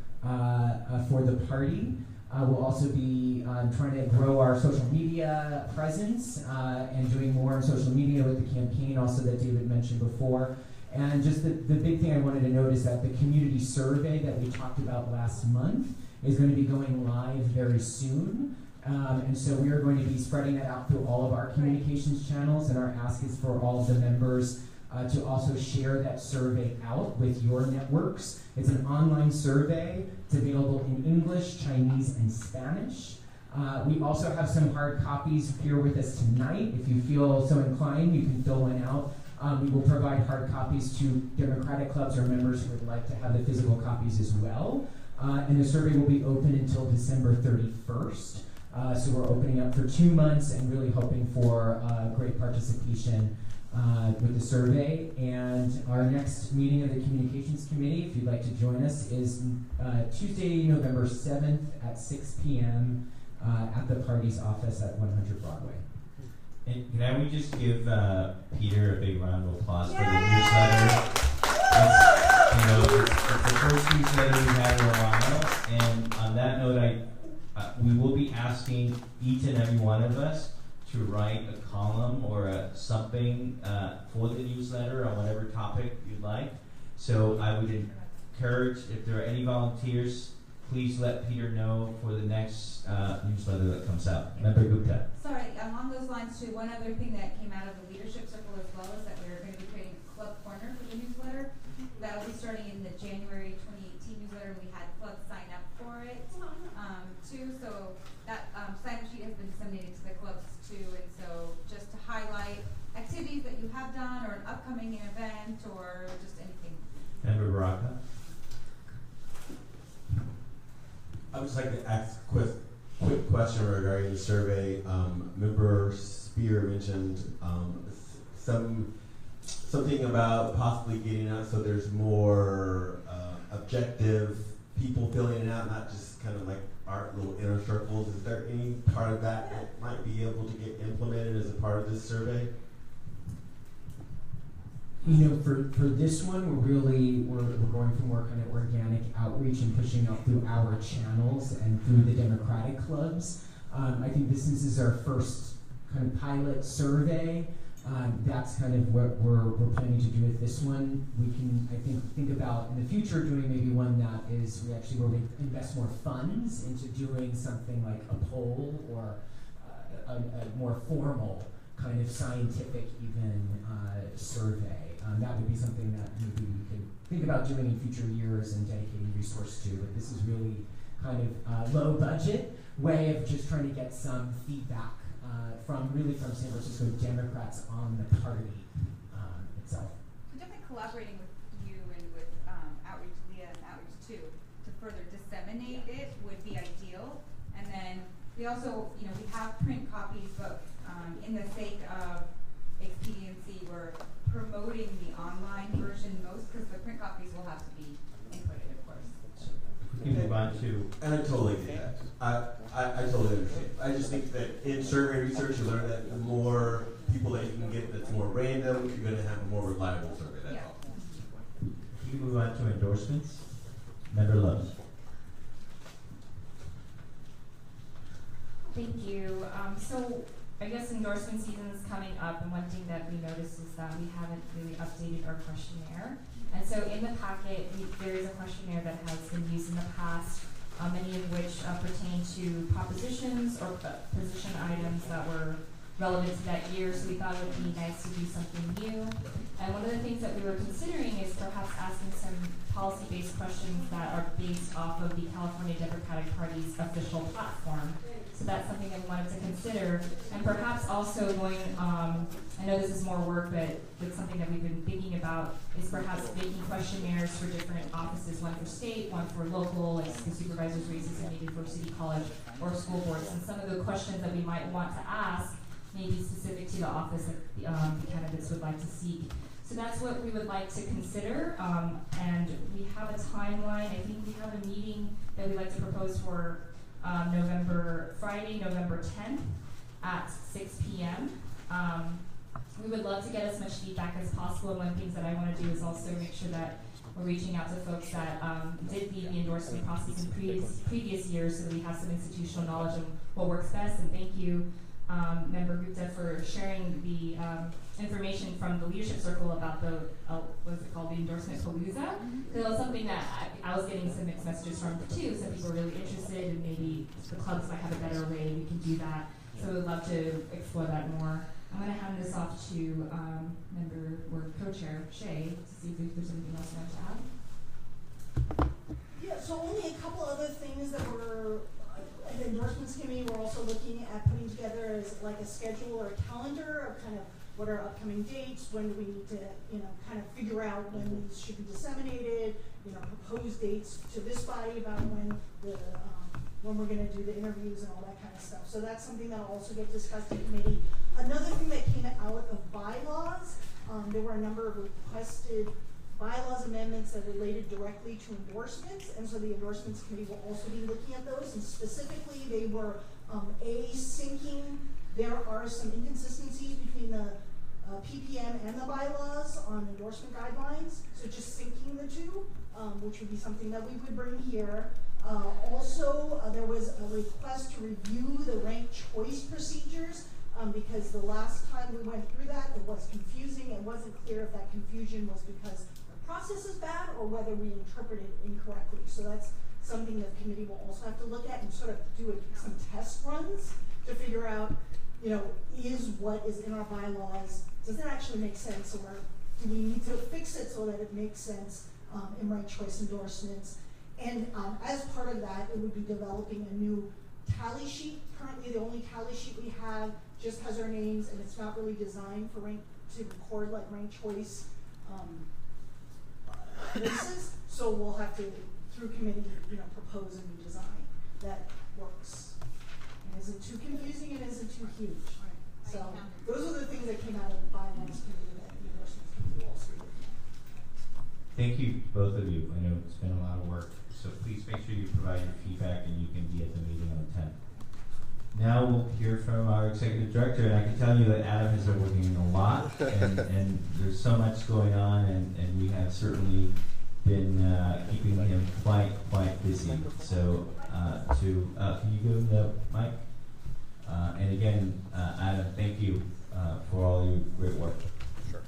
for the party. We'll also be trying to grow our social media presence and doing more on social media with the campaign also that David mentioned before. And just the big thing I wanted to note is that the community survey that we talked about last month is going to be going live very soon. And so we are going to be spreading that out through all of our communications channels, and our ask is for all of the members to also share that survey out with your networks. It's an online survey. It's available in English, Chinese, and Spanish. We also have some hard copies here with us tonight. If you feel so inclined, you can fill one out. We will provide hard copies to Democratic clubs or members who would like to have the physical copies as well. And the survey will be open until December 31st. So we're opening up for 2 months and really hoping for great participation with the survey. And our next meeting of the Communications Committee, if you'd like to join us, is Tuesday, November 7th at 6 p.m. At the party's office at 100 Broadway. And can we just give Peter a big round of applause for the newsletter? It's the first newsletter we've had in a while. And on that note, we will be asking each and every one of us to write a column or something for the newsletter on whatever topic you'd like. So I would encourage, if there are any volunteers, please let Peter know for the next newsletter that comes out. Member Gupta. Sorry, along those lines too, one other thing that came out of the leadership circle as well is that we're going to be creating a club corner for the newsletter. That'll be starting in the January 2018 newsletter. We had clubs sign up for it too, so that sign-up sheet has been disseminated to the clubs too, and so just to highlight activities that you have done or an upcoming event or just anything. Member Baraka. I would just like to ask a quick question regarding the survey. Member Spear mentioned something about possibly getting out so there's more objective people filling it out, not just kind of like art little inner circles. Is there any part of that that might be able to get implemented as a part of this survey? You know, for this one, we're going for more kind of organic outreach and pushing out through our channels and through the Democratic clubs. I think this is our first kind of pilot survey. That's kind of what we're planning to do with this one. We can, I think about in the future doing maybe one that is where we invest more funds into doing something like a poll or a more formal kind of scientific even survey. That would be something that maybe we could think about doing in future years and dedicating resource to. But this is really kind of low budget way of just trying to get some feedback from San Francisco Democrats on the party itself. So definitely collaborating with you and with Outreach Leah and Outreach 2 to further disseminate it would be ideal. And then we also, we have print copies, but in the sake of expediency, we're promoting the online version most because the print copies will have to be inputted, of course. We can move on to. And I totally get that. I totally understand. I just think that in survey research, you learn that the more people that you can get that's more random, you're going to have a more reliable survey. That's all. Can we move on to endorsements? Member Love. Thank you. So I guess endorsement season is coming up, and one thing that we noticed is that we haven't really updated our questionnaire. And so in the packet, there is a questionnaire that has been used in the past, many of which pertain to propositions or position items that were relevant to that year, so we thought it would be nice to do something new. And one of the things that we were considering is perhaps asking some policy-based questions that are based off of the California Democratic Party's official platform. So that's something that we wanted to consider. And perhaps also going, I know this is more work, but it's something that we've been thinking about, is perhaps making questionnaires for different offices, one for state, one for local, like the supervisor's races, and maybe for city college or school boards. And some of the questions that we might want to ask may be specific to the office that the candidates would like to seek. So that's what we would like to consider, and we have a timeline. I think we have a meeting that we'd like to propose for Friday, November 10th at 6 p.m. We would love to get as much feedback as possible, and one of the things that I want to do is also make sure that we're reaching out to folks that did the endorsement process in previous years so that we have some institutional knowledge of what works best. And thank you, Member Gupta, for sharing the information from the leadership circle about the, what's it called, the endorsement palooza. Because that was something that I was getting some mixed messages from too. Some people were really interested, and maybe the clubs might have a better way we can do that. So we'd love to explore that more. I'm going to hand this off to Member or Co-Chair Shay to see if there's anything else you want to add. Yeah, so only a couple other things that were at the endorsements committee. We're also looking at putting together as like a schedule or a calendar of kind of what are upcoming dates, when do we need to, kind of figure out when these should be disseminated, propose dates to this body about when we're going to do the interviews and all that kind of stuff. So that's something that will also get discussed in committee. Another thing that came out of bylaws, there were a number of requested bylaws amendments that related directly to endorsements, and so the endorsements committee will also be looking at those, and specifically they were syncing. There are some inconsistencies between the PPM and the bylaws on endorsement guidelines, so just syncing the two, which would be something that we would bring here. Also, there was a request to review the ranked choice procedures, because the last time we went through that, it was confusing. It wasn't clear if that confusion was because the process is bad or whether we interpreted it incorrectly. So that's something that the committee will also have to look at and sort of do some test runs to figure out, is what is in our bylaws, does it actually make sense, or do we need to fix it so that it makes sense in ranked choice endorsements? And as part of that, it would be developing a new tally sheet. Currently, the only tally sheet we have just has our names, and it's not really designed for to record like ranked choice races. So we'll have to, through committee, propose a new design that works and isn't too confusing and isn't too huge. Right. So those are the things that came out of the bylaws committee that the endorsements committee will also look at. thank you, both of you. I know it's been a lot of work, so please make sure you provide your feedback and you can be at the meeting on the 10th. Now we'll hear from our executive director, and I can tell you that Adam has been working a lot, and there's so much going on, and we have certainly been keeping him quite busy. So, can you give him the mic? And again, Adam, thank you for all your great work. Sure.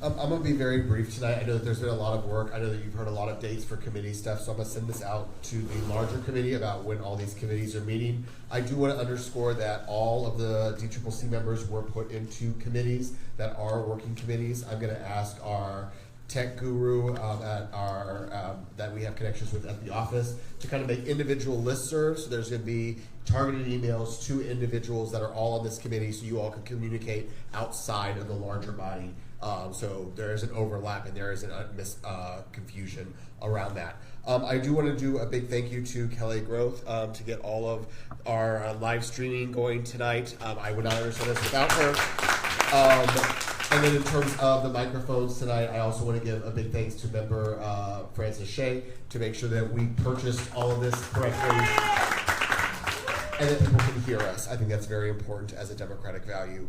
I'm going to be very brief tonight. I know that there's been a lot of work. I know that you've heard a lot of dates for committee stuff, so I'm going to send this out to the larger committee about when all these committees are meeting. I do want to underscore that all of the DCCC members were put into committees that are working committees. I'm going to ask our tech guru that we have connections with at the office to kind of make individual listservs. So there's going to be targeted emails to individuals that are all on this committee, so you all can communicate outside of the larger body. So there is an overlap and there is an confusion around that. I do want to do a big thank you to Kelly Groth to get all of our live streaming going tonight. I would not understand this without her. And then in terms of the microphones tonight, I also want to give a big thanks to member Francis Shea to make sure that we purchased all of this correctly and that people can hear us. I think that's very important as a democratic value.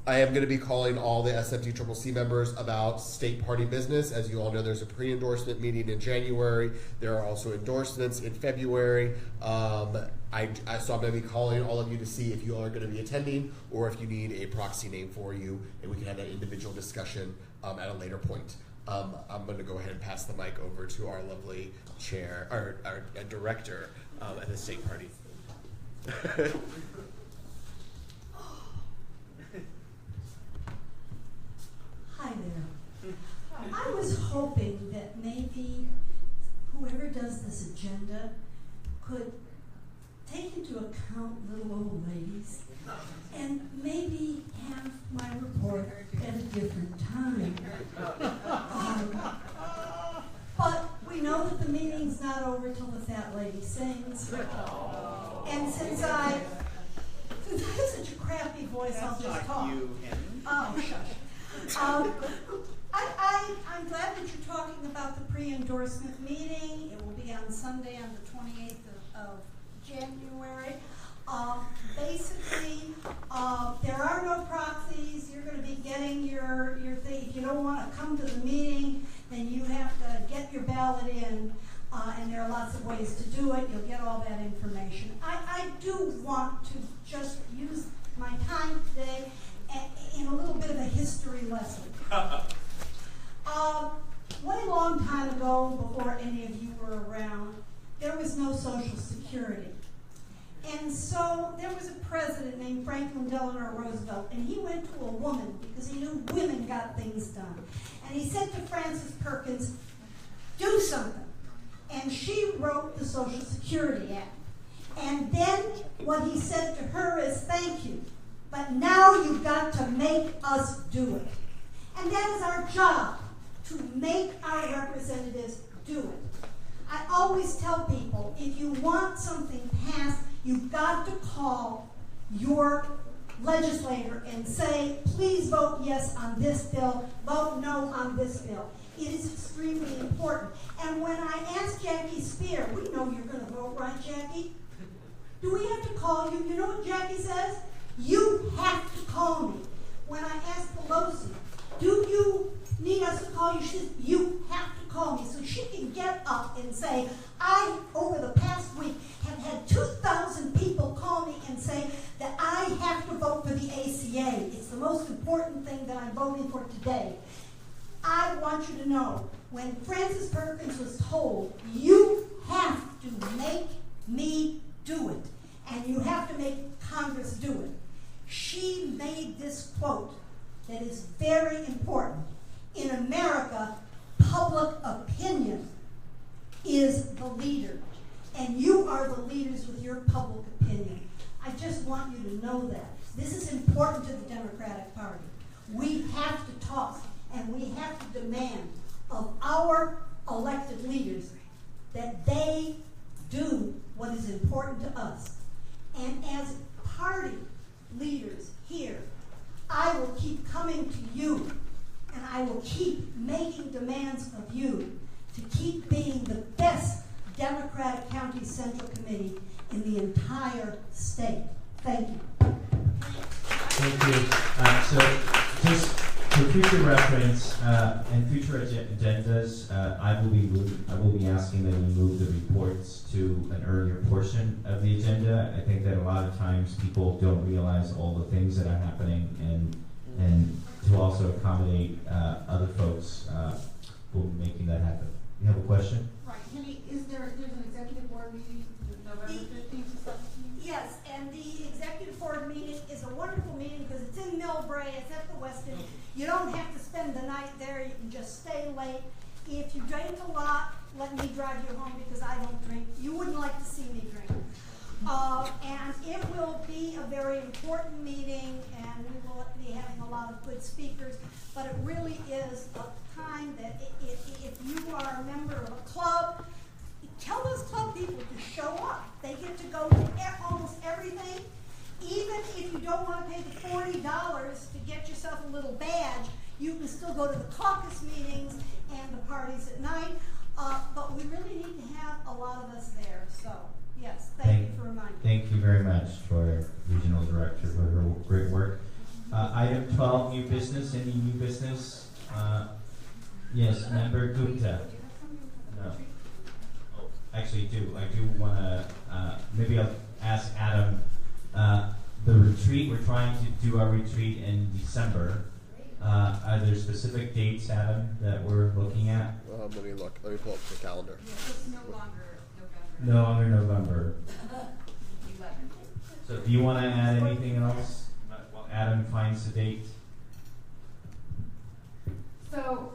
I am going to be calling all the SFDCCC members about state party business. As you all know, there's a pre-endorsement meeting in January. There are also endorsements in February. So I'm going to be calling all of you to see if you all are going to be attending or if you need a proxy name for you, and we can have that individual discussion at a later point. I'm going to go ahead and pass the mic over to our lovely chair, our director at the state party. Hi there. I was hoping that maybe whoever does this agenda could take into account little old ladies and maybe have my report at a different time. But we know that the meeting's not over till the fat lady sings. And since I have such a crappy voice, I'll just talk. Oh, shush. I'm glad that you're talking about the pre-endorsement meeting. It will be on Sunday on the 28th of January. Basically, there are no proxies. You're going to be getting your thing. If you don't want to come to the meeting, then you have to get your ballot in, and there are lots of ways to do it. You'll get all that information. I do want to just use my time today in a little bit of a history lesson. Way long time ago, before any of you were around, there was no Social Security. And so there was a president named Franklin Delano Roosevelt, and he went to a woman because he knew women got things done. And he said to Frances Perkins, do something. And she wrote the Social Security Act. And then what he said to her is, thank you, but now you've got to make us do it. And that is our job, to make our representatives do it. I always tell people, if you want something passed, you've got to call your legislator and say, please vote yes on this bill, vote no on this bill. It is extremely important. And when I asked Jackie Spear, we know you're going to vote right, Jackie. Do we have to call you? You know what Jackie says? You have to call me. When I asked Pelosi, do you need us to call you? She says, you have to call me. So she can get up and say, I, over the past week, have had 2,000 people call me and say that I have to vote for the ACA. It's the most important thing that I'm voting for today. I want you to know, when Frances Perkins was told, you have to make me do it, and you have to make Congress do it, she made this quote that is very important. In America, public opinion is the leader, and you are the leaders with your public opinion. I just want you to know that. This is important to the Democratic Party. We have to talk, and we have to demand of our elected leaders that they do what is important to us. And as party leaders here, I will keep coming to you, and I will keep making Thank you. So, just for future reference and future agendas, I will be asking that we move the reports to an earlier portion of the agenda. I think that a lot of times people don't realize all the things that are happening, and to also accommodate other folks who will be making that happen. You have a question? Right, Kenny, there's an executive board meeting November 15th to 17th? Yes, and the executive board meeting is a wonderful meeting because it's in Millbrae, it's at the Westin. You don't have to spend the night there, you can just stay late. If you drink a lot, let me drive you home because I don't drink. You wouldn't like to see me drink. And it will be a very important meeting, and we will be having a lot of good speakers, but it really is a time that if you are a member of a club, tell those club people to show up. They get to go to almost everything. Even if you don't want to pay the $40 to get yourself a little badge, you can still go to the caucus meetings and the parties at night. But we really need to have a lot of us there. So, yes, thank you for reminding me. Thank you very much for Regional Director for her great work. Item 12, new business. Any new business? Yes, Member Gupta. No. Actually, I do want to, maybe I'll ask Adam, the retreat, we're trying to do our retreat in December. Are there specific dates, Adam, that we're looking at? Let me look. Let me pull up the calendar. Yeah, it's no longer November. No longer November. So do you want to add anything else while Adam finds the date? So,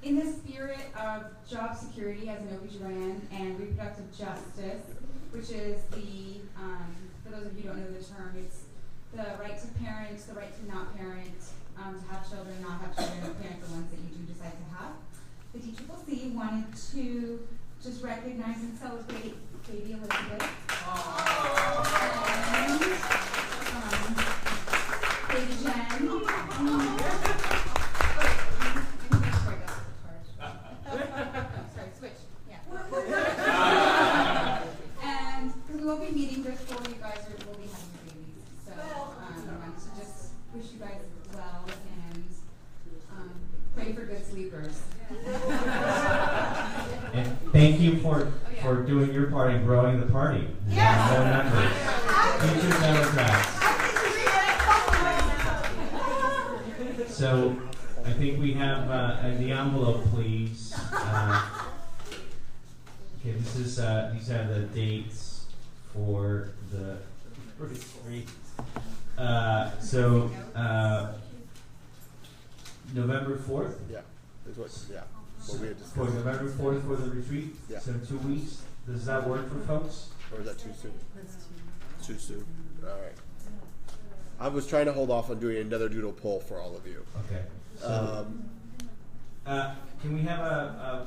in the spirit of job security as an OBGYN and reproductive justice, which is the, for those of you who don't know the term, it's the right to parent, the right to not parent, to have children, not have children, or parent the ones that you do decide to have. The DCCC wanted to just recognize and celebrate baby Elizabeth. And, baby Jen. Sorry, switch. Yeah. And because we won't be meeting before you guys will be having your babies. So I want to just wish you guys well and pray for good sleepers. And thank you for doing your part in growing the party. Yes. More members. Future Democrats. So I think we have the envelope, please. Okay, these are the dates for the retreat. November 4th? Yeah. What we had discussed. For November 4th for the retreat? Yeah. So 2 weeks? Does that work for folks? Or is that too soon? Too soon. All right. I was trying to hold off on doing another doodle poll for all of you. Okay. So, can we have a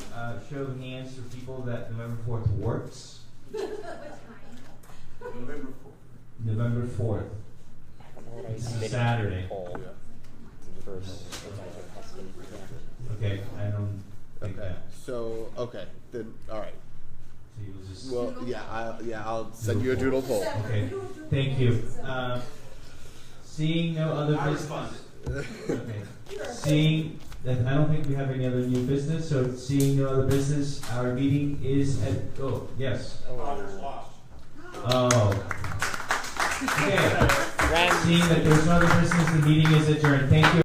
show of hands for people that November 4th works? November 4th. It's a Saturday. Okay, I don't think that. So, okay, then, all right. So you'll just Well, I'll send you a doodle poll. Okay, thank you. Seeing no other business. Okay. Seeing that I don't think we have any other new business, so seeing no other business, our meeting is at. Oh, yes. Oh. Okay. Seeing that there's no other business, the meeting is adjourned. Thank you.